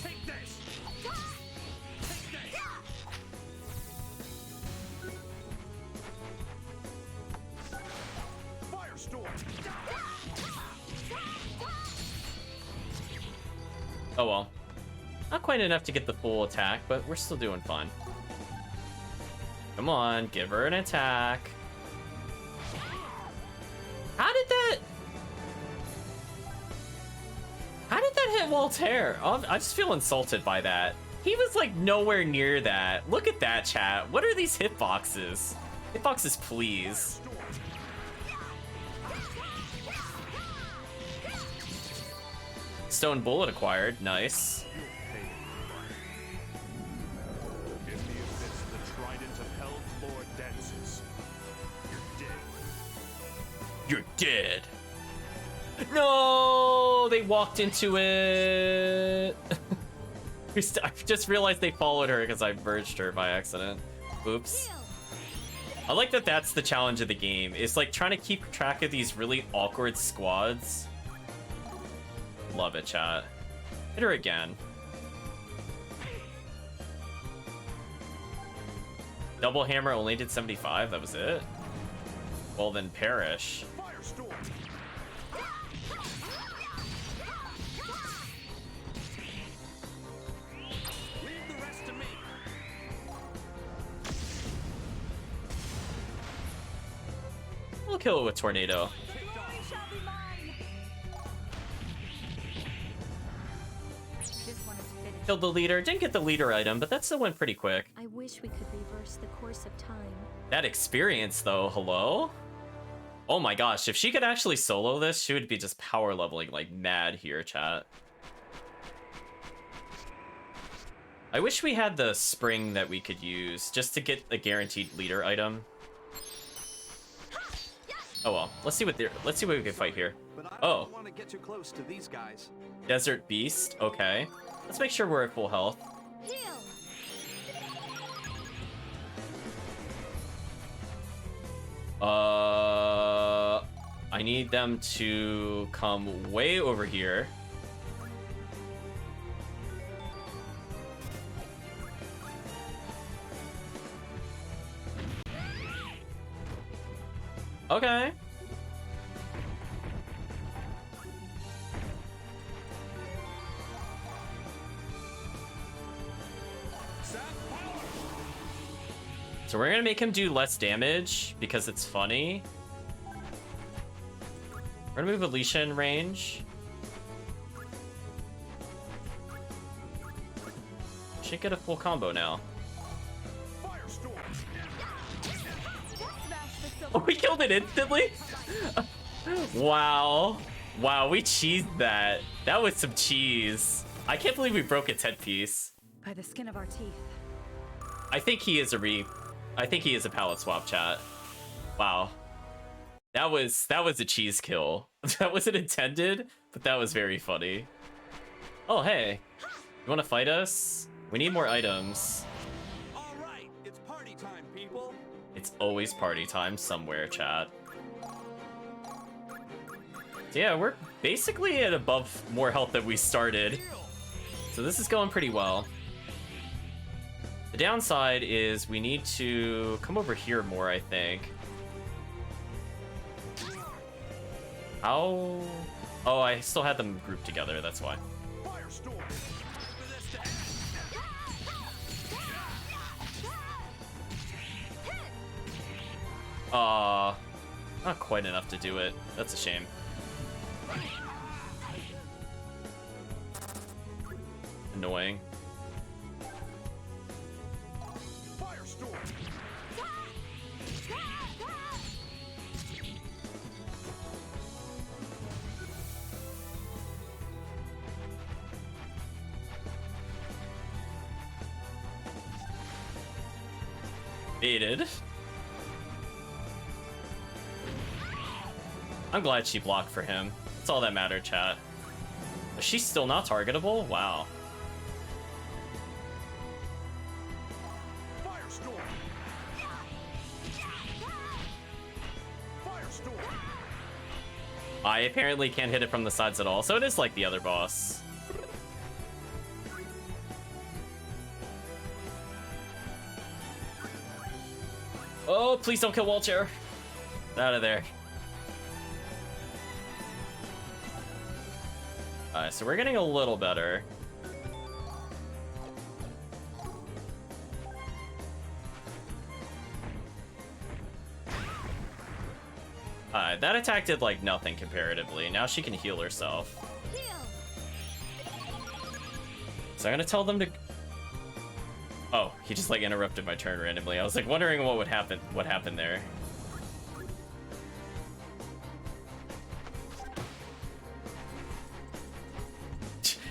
Take this! Take this! Firestorm! Oh well. Not quite enough to get the full attack, but we're still doing fine. Come on, give her an attack. How did that hit Voltaire? Oh, I just feel insulted by that. He was like nowhere near that. Look at that, chat. What are these hitboxes? Hitboxes, please. Stone bullet acquired. Nice. In the abyss, the trident of Hell's Lord dances. You're dead. You're dead. No, they walked into it. I just realized they followed her because I merged her by accident. Oops. I like that that's the challenge of the game. It's like trying to keep track of these really awkward squads. Love it, chat. Hit her again. Double hammer only did 75, that was it? Well then perish. Firestorm! Leave the rest to me. We'll kill it with tornado. Glory shall be mine. This one is finished. Killed the leader. Didn't get the leader item, but that still went pretty quick. I wish we could reverse the course of time. That experience, though, hello? Oh my gosh, if she could actually solo this, she would be just power leveling like mad here, chat. I wish we had the spring that we could use just to get a guaranteed leader item. Oh well, let's see what we can fight here. Oh, want to get too close to these guys. Desert Beast. Okay, let's make sure we're at full health. Heal. I need them to come way over here. Okay. So we're gonna make him do less damage because it's funny. We're gonna move Alicia in range. Should get a full combo now. Oh, we killed it instantly? Wow. Wow, we cheesed that. That was some cheese. I can't believe we broke its headpiece. By the skin of our teeth. I think he is a palette swap, chat. Wow. That was a cheese kill. That wasn't intended, but that was very funny. Oh, hey. You want to fight us? We need more items. All right, it's party time, people. It's always party time somewhere, chat. So yeah, we're basically at above more health than we started. So this is going pretty well. The downside is we need to come over here more, I think. How? Oh, I still had them grouped together, that's why. Not quite enough to do it. That's a shame. Annoying. Baited. I'm glad she blocked for him. That's all that mattered, chat. Is she still not targetable? Wow. I apparently can't hit it from the sides at all, so it is like the other boss. Oh, please don't kill Walter. Out of there. Alright, so we're getting a little better. Alright, that attack did like nothing comparatively. Now she can heal herself. So I'm gonna tell them to... Oh, he just like interrupted my turn randomly. I was like wondering what happened there.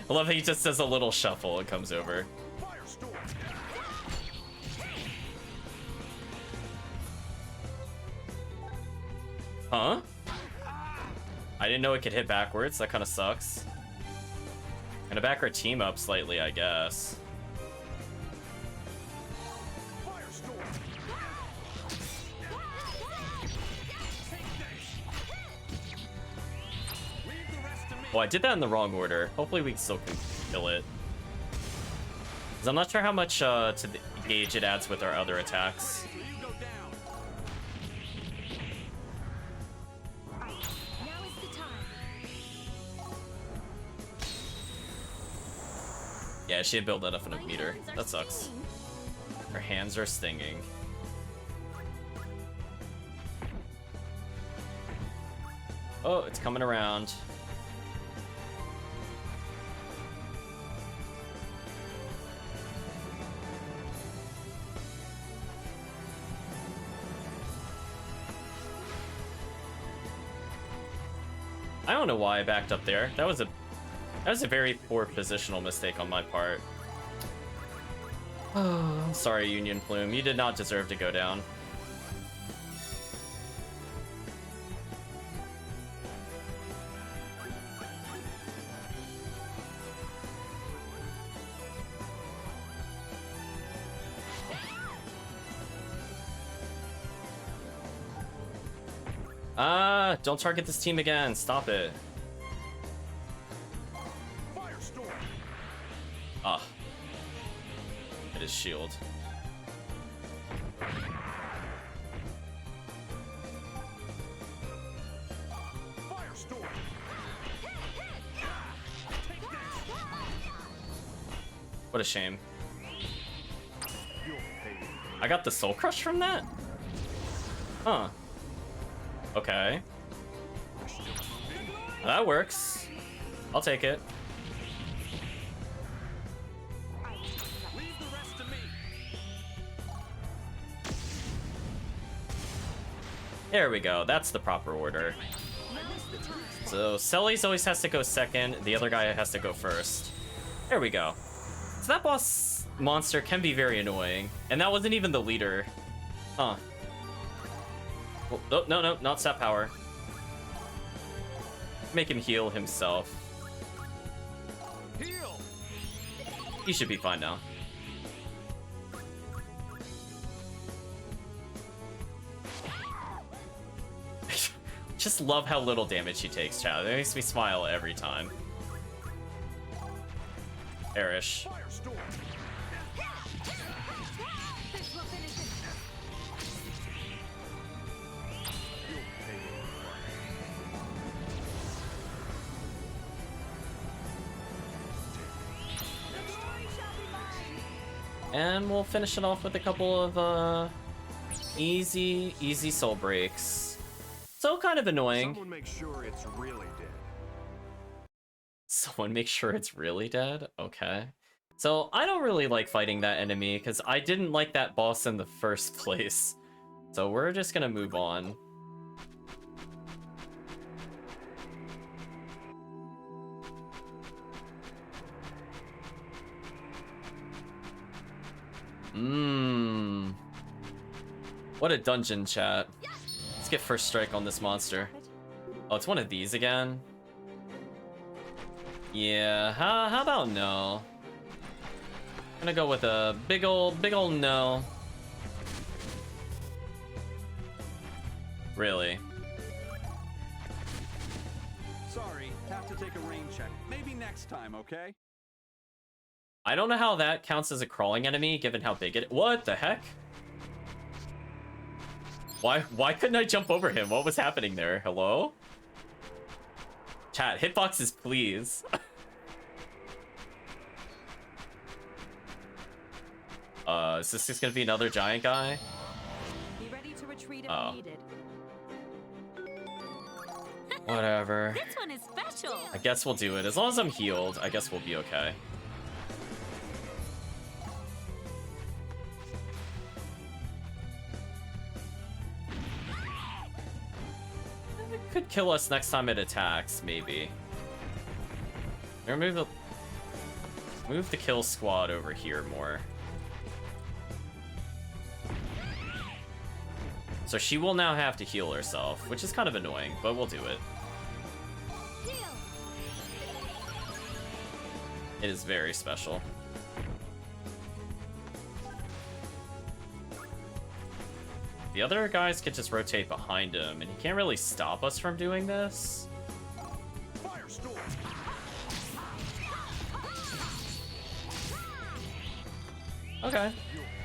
I love that he just does a little shuffle and comes over. Huh? I didn't know it could hit backwards. That kind of sucks. Gonna back our team up slightly, I guess. Oh, I did that in the wrong order. Hopefully we still can kill it. Because I'm not sure how much to the gauge it adds with our other attacks. Yeah, she didn't build enough in a meter. That sucks. Her hands are stinging. Oh, it's coming around. I don't know why I backed up there. That was a very poor positional mistake on my part. Oh, I'm sorry, Union Plume. You did not deserve to go down. Don't target this team again. Stop it. Ah. Hit his shield. What a shame. I got the Soul Crush from that? Huh. Okay. That works. I'll take it. There we go. That's the proper order. So Selly's always has to go second. The other guy has to go first. There we go. So that boss monster can be very annoying. And that wasn't even the leader. Huh. Oh, no, not stat power. Make him heal himself. Heal. He should be fine now. Just love how little damage he takes, chat. It makes me smile every time. Erish. And we'll finish it off with a couple of easy soul breaks. So kind of annoying. Someone make sure it's really dead. Someone make sure it's really dead? Okay. So I don't really like fighting that enemy because I didn't like that boss in the first place. So we're just gonna move on. What a dungeon, chat. Let's get first strike on this monster. Oh, it's one of these again? Yeah, how about no? I'm gonna go with a big old no. Really? take a rain check. Maybe next time, okay? I don't know how that counts as a crawling enemy, given how big it... What the heck? Why couldn't I jump over him? What was happening there? Hello? Chat, hitboxes, please. Is this just gonna be another giant guy? Be ready to retreat if Oh. needed. Whatever. This one is special. I guess we'll do it. As long as I'm healed, I guess we'll be okay. It could kill us next time it attacks, maybe. Or move the kill squad over here more. So she will now have to heal herself, which is kind of annoying, but we'll do it. It is very special. The other guys can just rotate behind him, and he can't really stop us from doing this. Firestorm! Okay.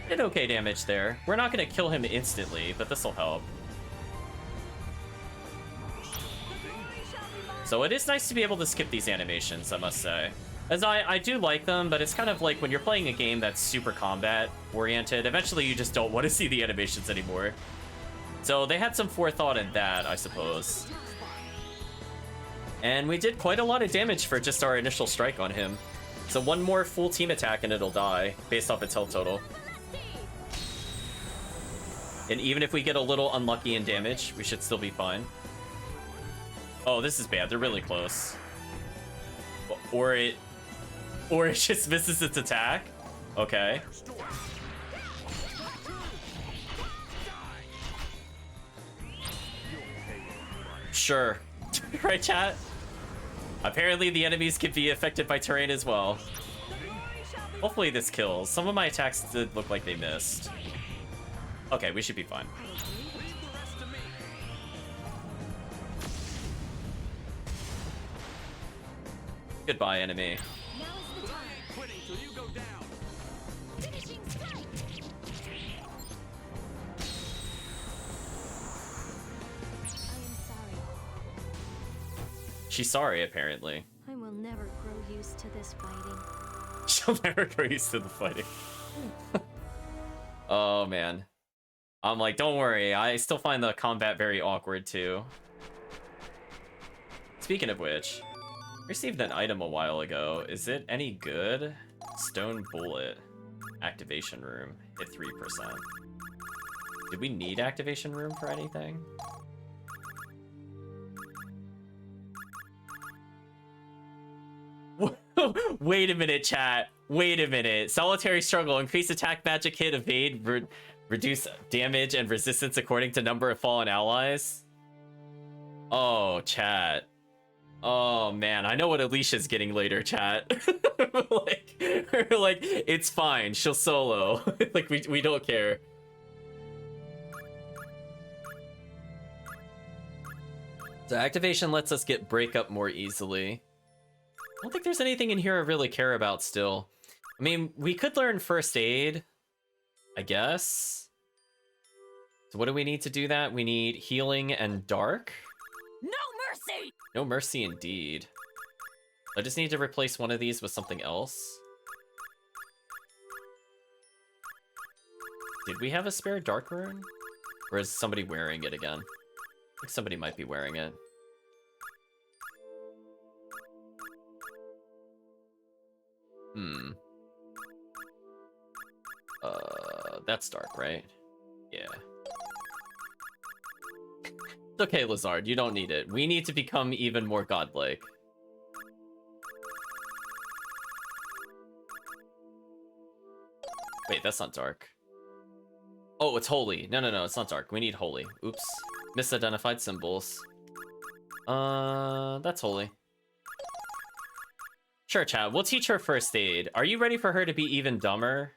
Did okay damage there. We're not gonna kill him instantly, but this'll help. So it is nice to be able to skip these animations, I must say. As I do like them, but it's kind of like when you're playing a game that's super combat oriented, eventually you just don't want to see the animations anymore. So they had some forethought in that, I suppose. And we did quite a lot of damage for just our initial strike on him. So one more full team attack and it'll die, based off its health total. And even if we get a little unlucky in damage, we should still be fine. Oh, this is bad. They're really close. Or it just misses its attack. Okay. Sure. Right, chat? Apparently the enemies can be affected by terrain as well. Hopefully this kills. Some of my attacks did look like they missed. Okay, we should be fine. Goodbye, enemy. Now is the time. Quitting till you go down. Finishing strike. I am sorry. She's sorry, apparently. I will never grow used to this fighting. She'll never grow used to the fighting. Oh, man. I'm like, don't worry. I still find the combat very awkward, too. Speaking of which, received an item a while ago. Is it any good? Stone bullet. Activation room. Hit 3%. Did we need activation room for anything? Wait a minute, chat. Wait a minute. Solitary struggle. Increase attack, magic hit, evade, reduce damage and resistance according to number of fallen allies. Oh, chat. Oh man, I know what Alicia's getting later, chat. like, it's fine. She'll solo. Like we don't care. So activation lets us get breakup more easily. I don't think there's anything in here I really care about still. I mean, we could learn first aid, I guess. So what do we need to do that? We need healing and dark. No mercy! No mercy indeed. I just need to replace one of these with something else. Did we have a spare dark rune? Or is somebody wearing it again? I think somebody might be wearing it. That's dark, right? Yeah. It's okay, Lazard, you don't need it. We need to become even more godlike. Wait, that's not dark. Oh, it's holy. No, it's not dark. We need holy. Oops. Misidentified symbols. That's holy. Sure, chat. We'll teach her first aid. Are you ready for her to be even dumber?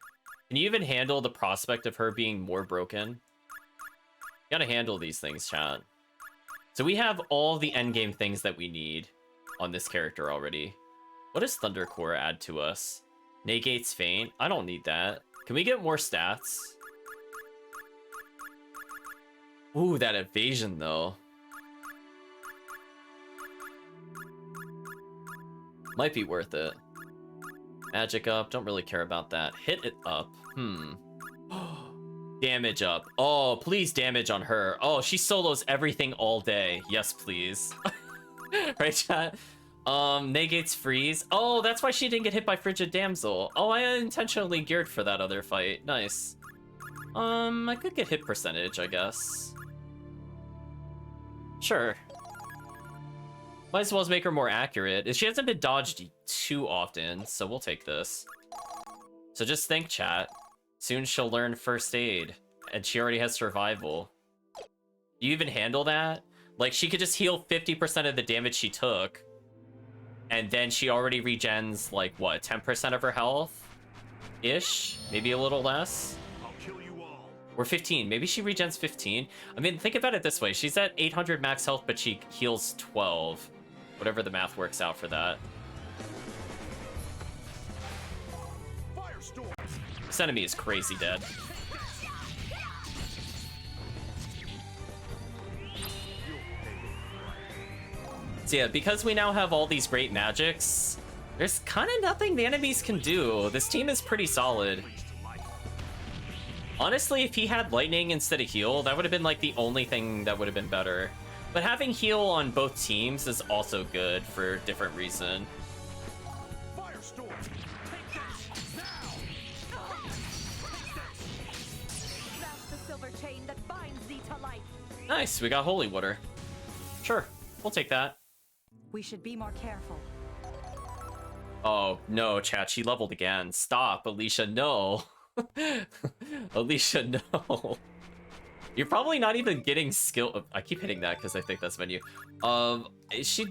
Can you even handle the prospect of her being more broken? You gotta handle these things, chat. So we have all the endgame things that we need. on this character already. What does Thunder Core add to us? Negates Feint? I don't need that. Can we get more stats? Ooh, that evasion though. Might be worth it. Magic up, don't really care about that. Hit it up. Damage up. Oh, please damage on her. Oh, she solos everything all day. Yes, please. Right, chat? Negates freeze. Oh, that's why she didn't get hit by Frigid Damsel. Oh, I intentionally geared for that other fight. Nice. I could get hit percentage, I guess. Sure. Might as well make her more accurate. She hasn't been dodged too often, so we'll take this. So just think, chat. Soon she'll learn first aid, and she already has survival. Do you even handle that? Like, she could just heal 50% of the damage she took, and then she already regens, like, what, 10% of her health? Ish? Maybe a little less? I'll kill you all. Or 15. Maybe she regens 15. I mean, think about it this way. She's at 800 max health, but she heals 12. Whatever the math works out for that. Firestorm. This enemy is crazy dead. So yeah, because we now have all these great magics, there's kind of nothing the enemies can do. This team is pretty solid. Honestly, if he had lightning instead of heal, that would have been like the only thing that would have been better. But having heal on both teams is also good for a different reason. Firestorm. Take this now. That's the silver chain that binds thee to life. Nice, we got holy water. Sure, we'll take that. We should be more careful. Oh, no, chat, she leveled again. Stop, Alicia, no. Alicia, no. You're probably not even getting skill. I keep hitting that because I think that's menu. She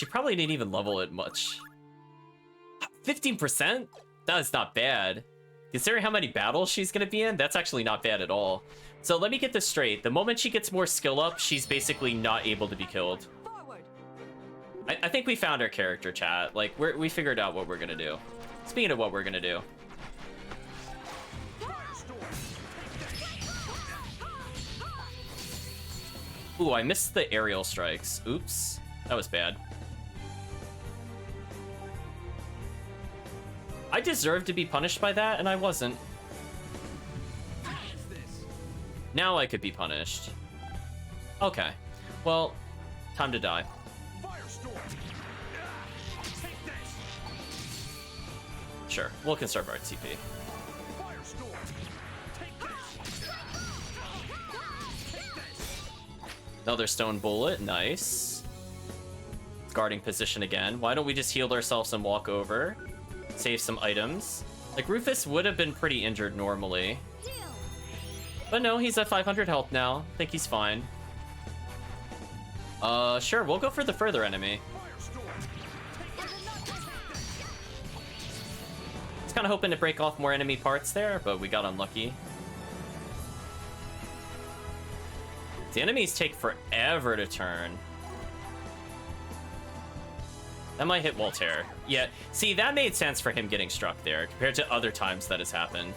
probably didn't even level it much. 15%? That's not bad. Considering how many battles she's gonna be in, that's actually not bad at all. So let me get this straight. The moment she gets more skill up, she's basically not able to be killed. I think we found our character, chat. Like, we figured out what we're gonna do. Speaking of what we're gonna do. Ooh, I missed the aerial strikes. Oops. That was bad. I deserved to be punished by that, and I wasn't. Now I could be punished. Okay. Well, time to die. Sure, we'll conserve our TP. Another stone bullet, nice. Guarding position again. Why don't we just heal ourselves and walk over? Save some items. Like, Rufus would have been pretty injured normally. But no, he's at 500 health now. I think he's fine. Sure, we'll go for the further enemy. I was kind of hoping to break off more enemy parts there, but we got unlucky. The enemies take forever to turn. That might hit Voltaire. Yeah, see, that made sense for him getting struck there, compared to other times that has happened.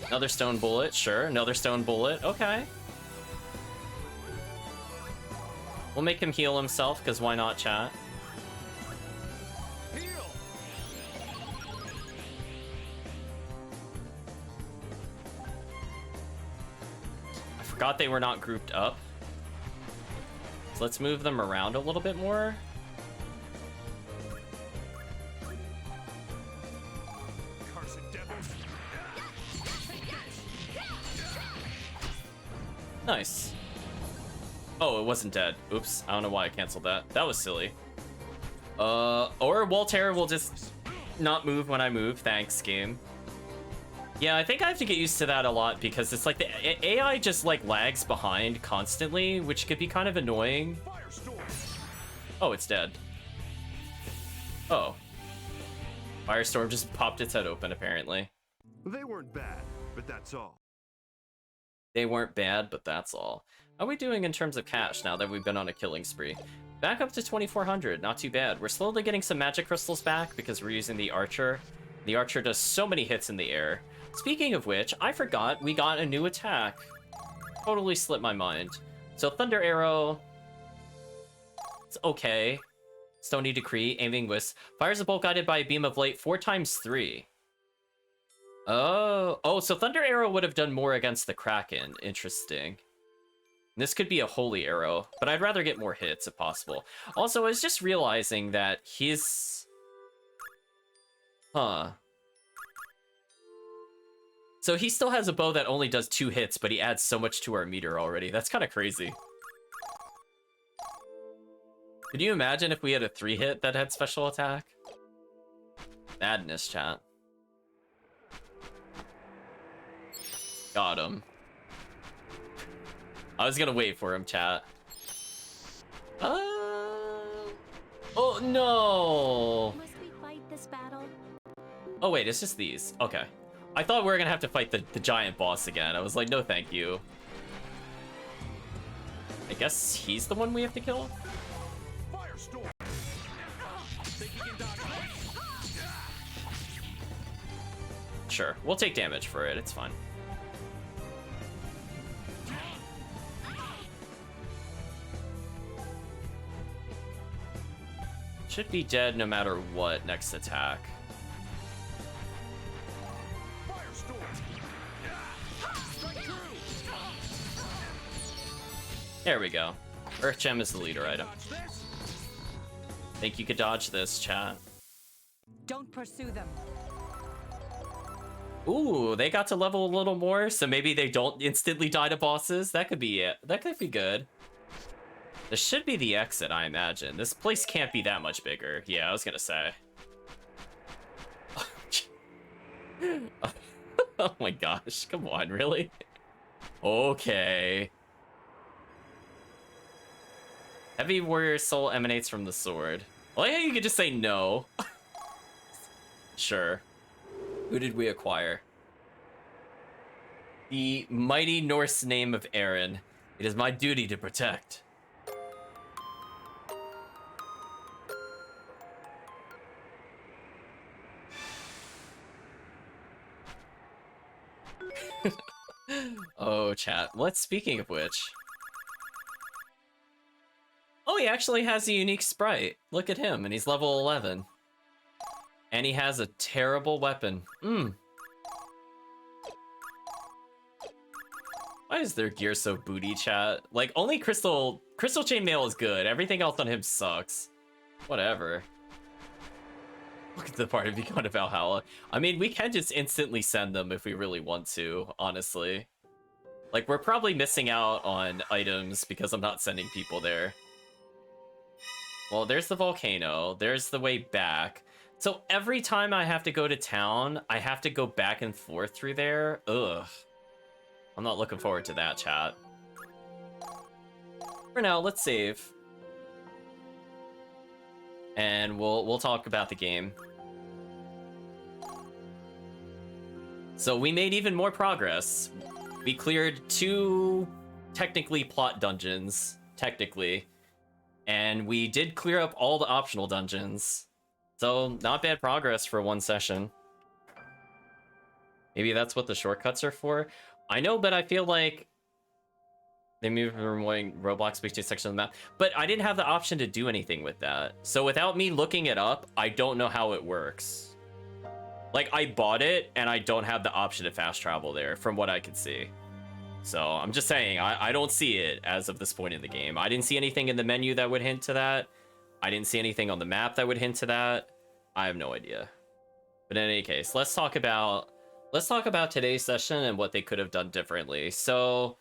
Another stone bullet, sure. Another stone bullet, okay. We'll make him heal himself, because why not, chat? I forgot they were not grouped up. So let's move them around a little bit more. Nice. Oh, it wasn't dead. Oops, I don't know why I canceled that. That was silly. Or Voltaire will just not move when I move. Thanks, game. Yeah, I think I have to get used to that a lot because it's like the AI just like lags behind constantly, which could be kind of annoying. Oh, it's dead. Oh. Firestorm just popped its head open, apparently. They weren't bad, but that's all. They weren't bad, but that's all. How are we doing in terms of cash now that we've been on a killing spree? Back up to 2,400, not too bad. We're slowly getting some magic crystals back because we're using the archer. The archer does so many hits in the air. Speaking of which, I forgot we got a new attack. Totally slipped my mind. So Thunder Arrow, it's okay. Stony Decree, Aiming Wisp. Fires a bolt guided by a beam of light 4 times 3. Oh, so Thunder Arrow would have done more against the Kraken. Interesting. This could be a Holy Arrow, but I'd rather get more hits if possible. Also, I was just realizing that his... Huh. So he still has a bow that only does 2 hits, but he adds so much to our meter already. That's kind of crazy. Could you imagine if we had a 3-hit that had special attack? Madness, chat. Got him. I was gonna wait for him, chat. Oh no! Must we fight this battle? Oh wait, it's just these. Okay. I thought we were gonna have to fight the giant boss again. I was like, no thank you. I guess he's the one we have to kill? Firestorm. Sure, we'll take damage for it, it's fine. Should be dead no matter what next attack. There we go. Earth Gem is the leader item. Think you could dodge this, chat. Don't pursue them. Ooh, they got to level a little more, so maybe they don't instantly die to bosses. That could be it. That could be good. This should be the exit, I imagine. This place can't be that much bigger. Yeah, I was gonna say. Oh my gosh, come on, really? Okay. Heavy warrior soul emanates from the sword. Well, yeah, you could just say no. Sure. Who did we acquire? The mighty Norse name of Aaron. It is my duty to protect. Oh, chat. Speaking of which. Oh, he actually has a unique sprite. Look at him, and he's level 11. And he has a terrible weapon. Why is their gear so booty, chat? Like, only Crystal Chainmail is good. Everything else on him sucks. Whatever. Look at the part of Beacon of Valhalla. I mean, we can just instantly send them if we really want to, honestly. Like, we're probably missing out on items because I'm not sending people there. Well, there's the volcano. There's the way back. So every time I have to go to town, I have to go back and forth through there. Ugh. I'm not looking forward to that, chat. For now, let's save. And we'll talk about the game. So we made even more progress. We cleared 2 technically plot dungeons, technically. And we did clear up all the optional dungeons. So not bad progress for 1 session. Maybe that's what the shortcuts are for. I know, but I feel like they moved from Roblox between sections of the map. But I didn't have the option to do anything with that. So without me looking it up, I don't know how it works. Like, I bought it, and I don't have the option to fast travel there, from what I can see. So I'm just saying, I don't see it as of this point in the game. I didn't see anything in the menu that would hint to that. I didn't see anything on the map that would hint to that. I have no idea. But in any case, let's talk about today's session and what they could have done differently. So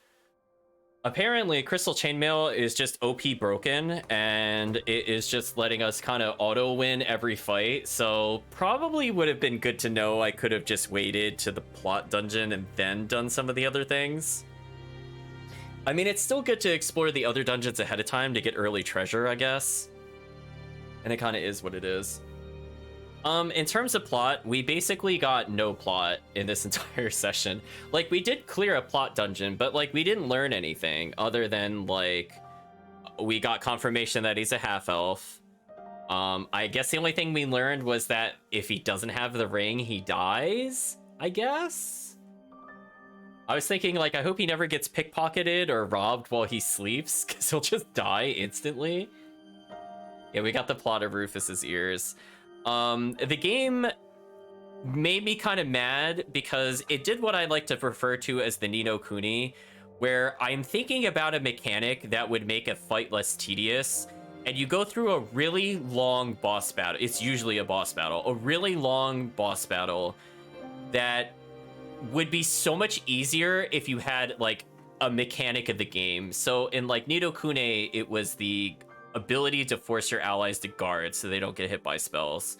apparently Crystal Chainmail is just OP broken, and it is just letting us kind of auto win every fight. So probably would have been good to know I could have just waited to the plot dungeon and then done some of the other things. I mean, it's still good to explore the other dungeons ahead of time to get early treasure, I guess. And it kind of is what it is. In terms of plot, we basically got no plot in this entire session. Like, we did clear a plot dungeon, but, like, we didn't learn anything other than, like, we got confirmation that he's a half-elf. I guess the only thing we learned was that if he doesn't have the ring, he dies, I guess? I was thinking, like, I hope he never gets pickpocketed or robbed while he sleeps, because he'll just die instantly. Yeah, we got the plot of Rufus's ears. The game made me kind of mad because it did what I like to refer to as the Ni no Kuni, where I'm thinking about a mechanic that would make a fight less tedious, and you go through a really long boss battle. It's usually a boss battle, a really long boss battle that would be so much easier if you had like a mechanic of the game. So in like Ni no Kuni, it was the ability to force your allies to guard so they don't get hit by spells.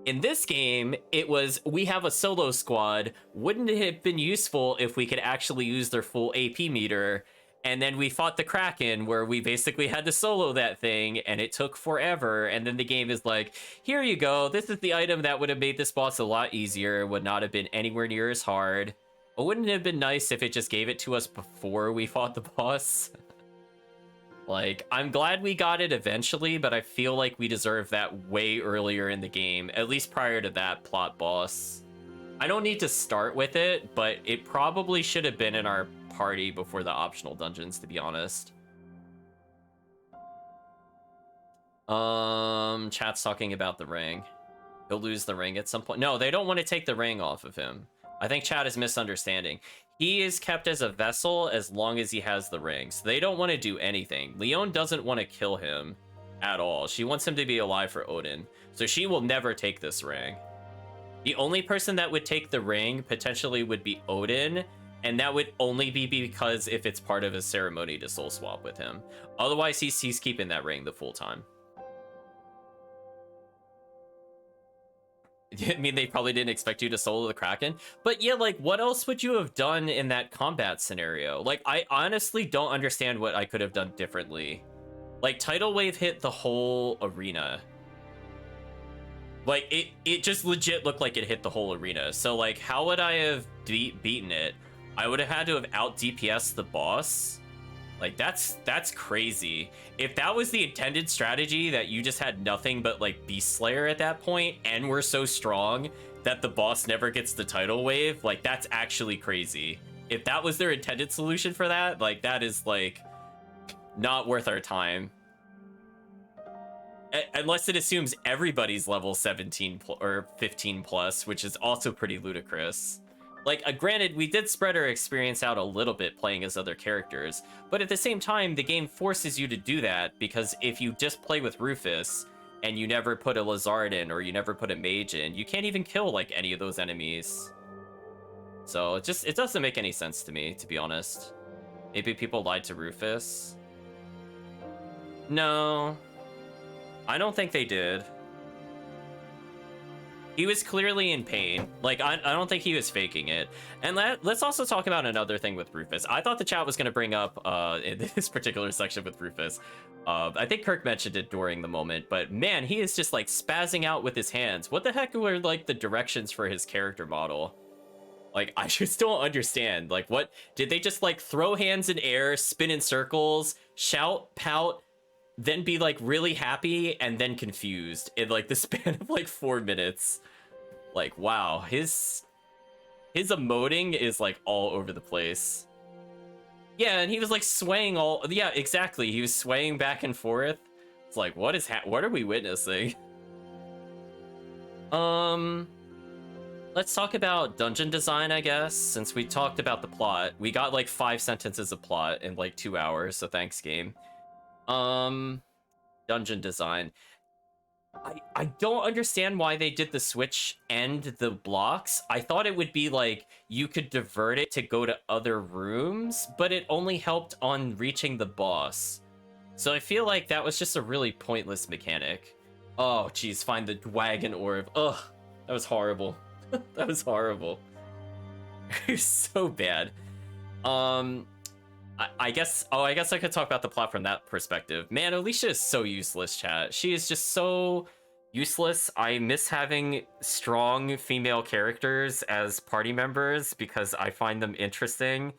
In this game, it was, we have a solo squad. Wouldn't it have been useful if we could actually use their full AP meter? And then we fought the Kraken, where we basically had to solo that thing, and it took forever. And then the game is like, here you go. This is the item that would have made this boss a lot easier. Would not have been anywhere near as hard. But wouldn't it have been nice if it just gave it to us before we fought the boss? Like, I'm glad we got it eventually, but I feel like we deserve that way earlier in the game, at least prior to that plot boss. I don't need to start with it, but it probably should have been in our party before the optional dungeons, to be honest. Chat's talking about the ring. He'll lose the ring at some point. No, they don't want to take the ring off of him. I think chat is misunderstanding. He is kept as a vessel as long as he has the ring. So they don't want to do anything. Leon doesn't want to kill him at all. She wants him to be alive for Odin. So she will never take this ring. The only person that would take the ring potentially would be Odin, and that would only be because if it's part of his ceremony to soul swap with him. Otherwise, he's keeping that ring the full time. I mean, they probably didn't expect you to solo the Kraken, but yeah, like, what else would you have done in that combat scenario? Like, I honestly don't understand what I could have done differently. Like, Tidal Wave hit the whole arena. Like, it just legit looked like it hit the whole arena. So, like, how would I have beaten it? I would have had to have out DPS the boss. Like, that's crazy. If that was the intended strategy, that you just had nothing but, like, Beast Slayer at that point, and we're so strong that the boss never gets the tidal wave, like, that's actually crazy. If that was their intended solution for that, like, that is, like, not worth our time. Unless it assumes everybody's level 17 or 15 plus, which is also pretty ludicrous. Like, granted, we did spread our experience out a little bit playing as other characters, but at the same time, the game forces you to do that, because if you just play with Rufus, and you never put a Lazard in, or you never put a Mage in, you can't even kill, like, any of those enemies. So, it doesn't make any sense to me, to be honest. Maybe people lied to Rufus? No. I don't think they did. He was clearly in pain. Like, I don't think he was faking it. And let's also talk about another thing with Rufus. I thought the chat was going to bring up in this particular section with Rufus. I think Kirk mentioned it during the moment, but man, he is just like spazzing out with his hands. What the heck were like the directions for his character model? Like, I just don't understand. Like, what did they just like throw hands in air, spin in circles, shout, pout, then be like really happy and then confused in like the span of like 4 minutes? Like, wow, his emoting is like all over the place. Yeah, and he was like swaying yeah, exactly, he was swaying back and forth. It's like, what are we witnessing? Let's talk about dungeon design, I guess, since we talked about the plot. We got like 5 sentences of plot in like 2 hours, so thanks, game. Dungeon design. I don't understand why they did the switch and the blocks. I thought it would be like you could divert it to go to other rooms, but it only helped on reaching the boss. So I feel like that was just a really pointless mechanic. Oh, geez, find the wagon orb. Ugh, that was horrible. That was horrible. It was so bad. I guess I could talk about the plot from that perspective. Man, Alicia is so useless, chat. She is just so useless. I miss having strong female characters as party members because I find them interesting.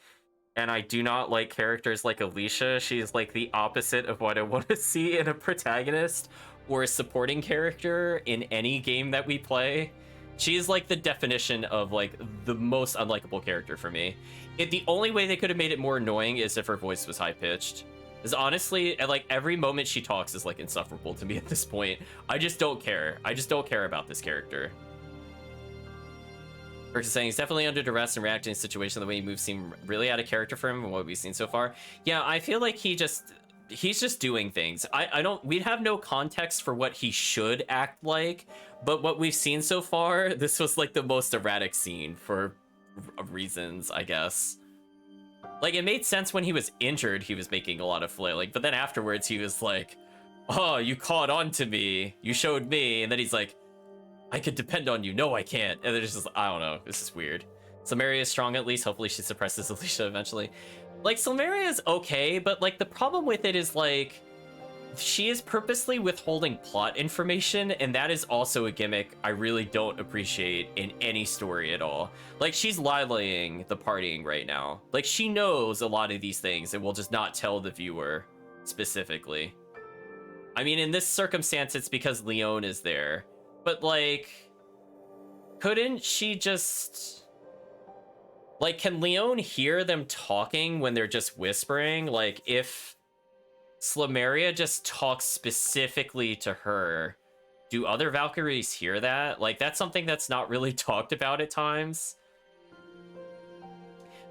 And I do not like characters like Alicia. She's like the opposite of what I want to see in a protagonist or a supporting character in any game that we play. She is like the definition of like the most unlikable character for me. The only way they could have made it more annoying is if her voice was high pitched. Because honestly, at like every moment she talks is like insufferable to me at this point. I just don't care. I just don't care about this character. Versus saying he's definitely under duress and reacting to the situation. The way he moves seem really out of character for him and what we've seen so far. Yeah, I feel like he's just doing things. We have no context for what he should act like, but what we've seen so far, this was like the most erratic scene for reasons, I guess. Like, it made sense when he was injured, he was making a lot of flailing, but then afterwards he was like, oh, you caught on to me, you showed me, and then he's like, I could depend on you. No, I can't. And it's just, I don't know. This is weird. Silmeria is strong at least. Hopefully she suppresses Alicia eventually. Like, Silmeria is okay, but like the problem with it is like she is purposely withholding plot information, and that is also a gimmick I really don't appreciate in any story at all. Like, she's lilying the partying right now. Like, she knows a lot of these things and will just not tell the viewer specifically. I mean, in this circumstance, it's because Leon is there. But, like, couldn't she just... Like, can Leon hear them talking when they're just whispering? Like, if Silmeria just talks specifically to her, do other Valkyries hear that? Like, that's something that's not really talked about at times.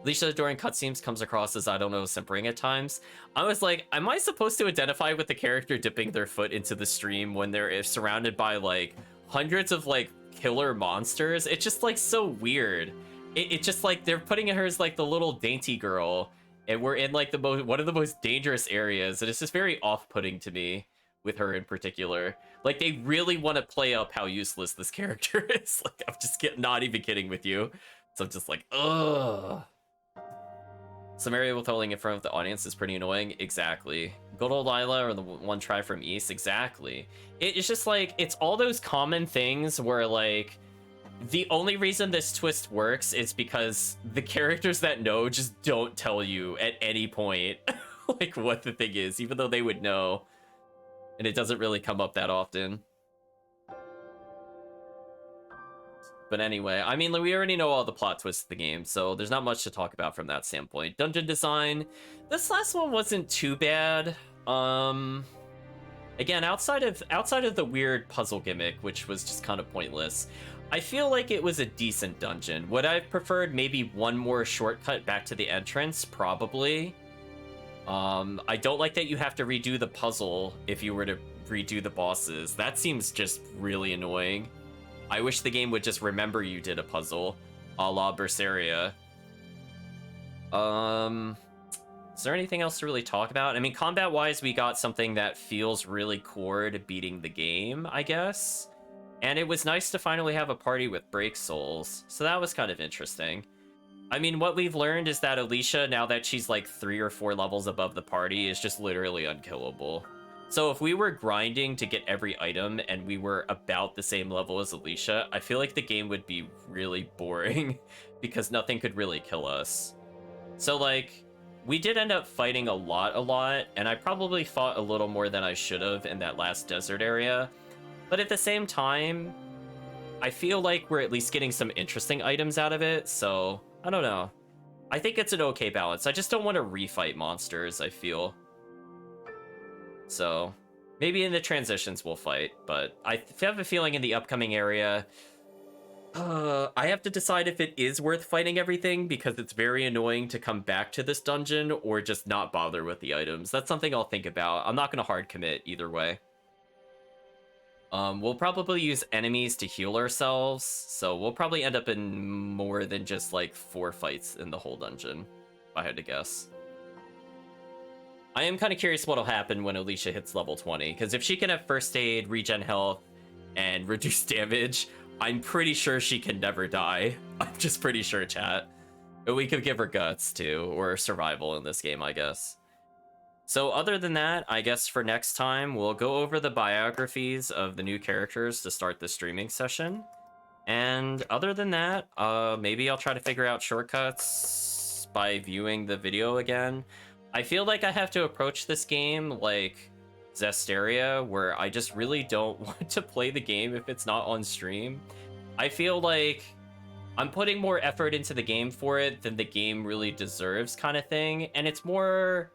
Alicia during cutscenes comes across as, I don't know, simpering at times. I was like, am I supposed to identify with the character dipping their foot into the stream when they're surrounded by, like, hundreds of like killer monsters? It's just like so weird. It's just like they're putting her as like the little dainty girl, and we're in like one of the most dangerous areas, and it's just very off-putting to me with her in particular. Like, they really want to play up how useless this character is. Like, I'm just not even kidding with you. So I'm just like, ugh. Silmeria withholding in front of the audience is pretty annoying. Exactly. Good old Lila, or the one try from East. Exactly. It's just like, it's all those common things where like the only reason this twist works is because the characters that know just don't tell you at any point like what the thing is, even though they would know, and it doesn't really come up that often. But anyway, I mean, we already know all the plot twists of the game, so there's not much to talk about from that standpoint. Dungeon design, this last one wasn't too bad. Again, outside of the weird puzzle gimmick, which was just kind of pointless, I feel like it was a decent dungeon. Would I have preferred maybe one more shortcut back to the entrance? Probably. I don't like that you have to redo the puzzle if you were to redo the bosses. That seems just really annoying. I wish the game would just remember you did a puzzle, a la Berseria. Is there anything else to really talk about? I mean, combat-wise, we got something that feels really core to beating the game, I guess. And it was nice to finally have a party with break souls, so that was kind of interesting. I mean, what we've learned is that Alicia, now that she's like 3 or 4 levels above the party, is just literally unkillable. So if we were grinding to get every item and we were about the same level as Alicia, I feel like the game would be really boring because nothing could really kill us. So like, we did end up fighting a lot, and I probably fought a little more than I should have in that last desert area. But at the same time, I feel like we're at least getting some interesting items out of it, so I don't know. I think it's an okay balance. I just don't want to refight monsters, I feel. So maybe in the transitions we'll fight, but I have a feeling in the upcoming area, I have to decide if it is worth fighting everything, because it's very annoying to come back to this dungeon or just not bother with the items. That's something I'll think about. I'm not going to hard commit either way. We'll probably use enemies to heal ourselves, so we'll probably end up in more than just like 4 fights in the whole dungeon, if I had to guess. I am kind of curious what'll happen when Alicia hits level 20, because if she can have first aid, regen health, and reduce damage, I'm pretty sure she can never die. I'm just pretty sure, chat. But we could give her guts too, or survival in this game, I guess. So other than that, I guess for next time, we'll go over the biographies of the new characters to start the streaming session. And other than that, maybe I'll try to figure out shortcuts by viewing the video again. I feel like I have to approach this game like Zestiria, where I just really don't want to play the game if it's not on stream. I feel like I'm putting more effort into the game for it than the game really deserves, kind of thing, and it's more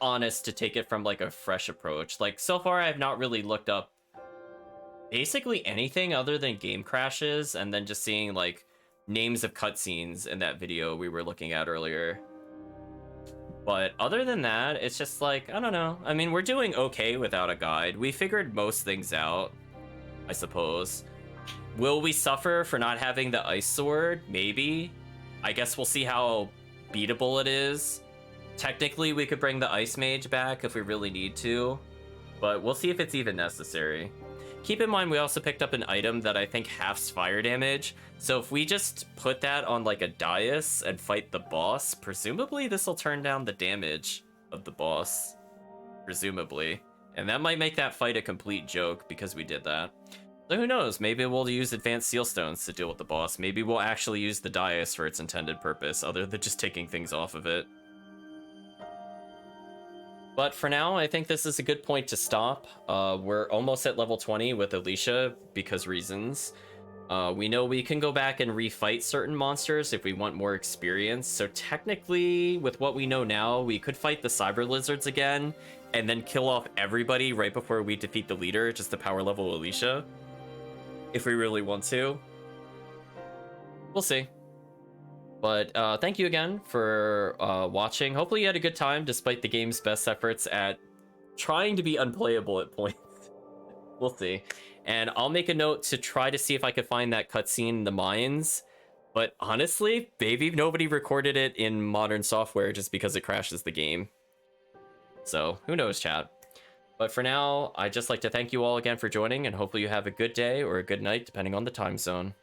honest to take it from like a fresh approach. Like so far I've not really looked up basically anything other than game crashes and then just seeing like names of cutscenes in that video we were looking at earlier. But other than that, it's just like, I don't know. I mean, we're doing okay without a guide. We figured most things out, I suppose. Will we suffer for not having the ice sword? Maybe. I guess we'll see how beatable it is. Technically, we could bring the ice mage back if we really need to, but we'll see if it's even necessary. Keep in mind, we also picked up an item that I think halves fire damage, so if we just put that on like a dais and fight the boss, presumably this will turn down the damage of the boss. Presumably. And that might make that fight a complete joke because we did that. So who knows, maybe we'll use advanced seal stones to deal with the boss. Maybe we'll actually use the dais for its intended purpose, other than just taking things off of it. But for now, I think this is a good point to stop. We're almost at level 20 with Alicia because reasons. We know we can go back and refight certain monsters if we want more experience. So technically, with what we know now, we could fight the cyber lizards again and then kill off everybody right before we defeat the leader, just to power level Alicia. If we really want to. We'll see. But thank you again for watching. Hopefully you had a good time despite the game's best efforts at trying to be unplayable at points. We'll see. And I'll make a note to try to see if I could find that cutscene in the mines. But honestly, maybe nobody recorded it in modern software just because it crashes the game. So who knows, chat. But for now, I'd just like to thank you all again for joining, and hopefully you have a good day or a good night, depending on the time zone.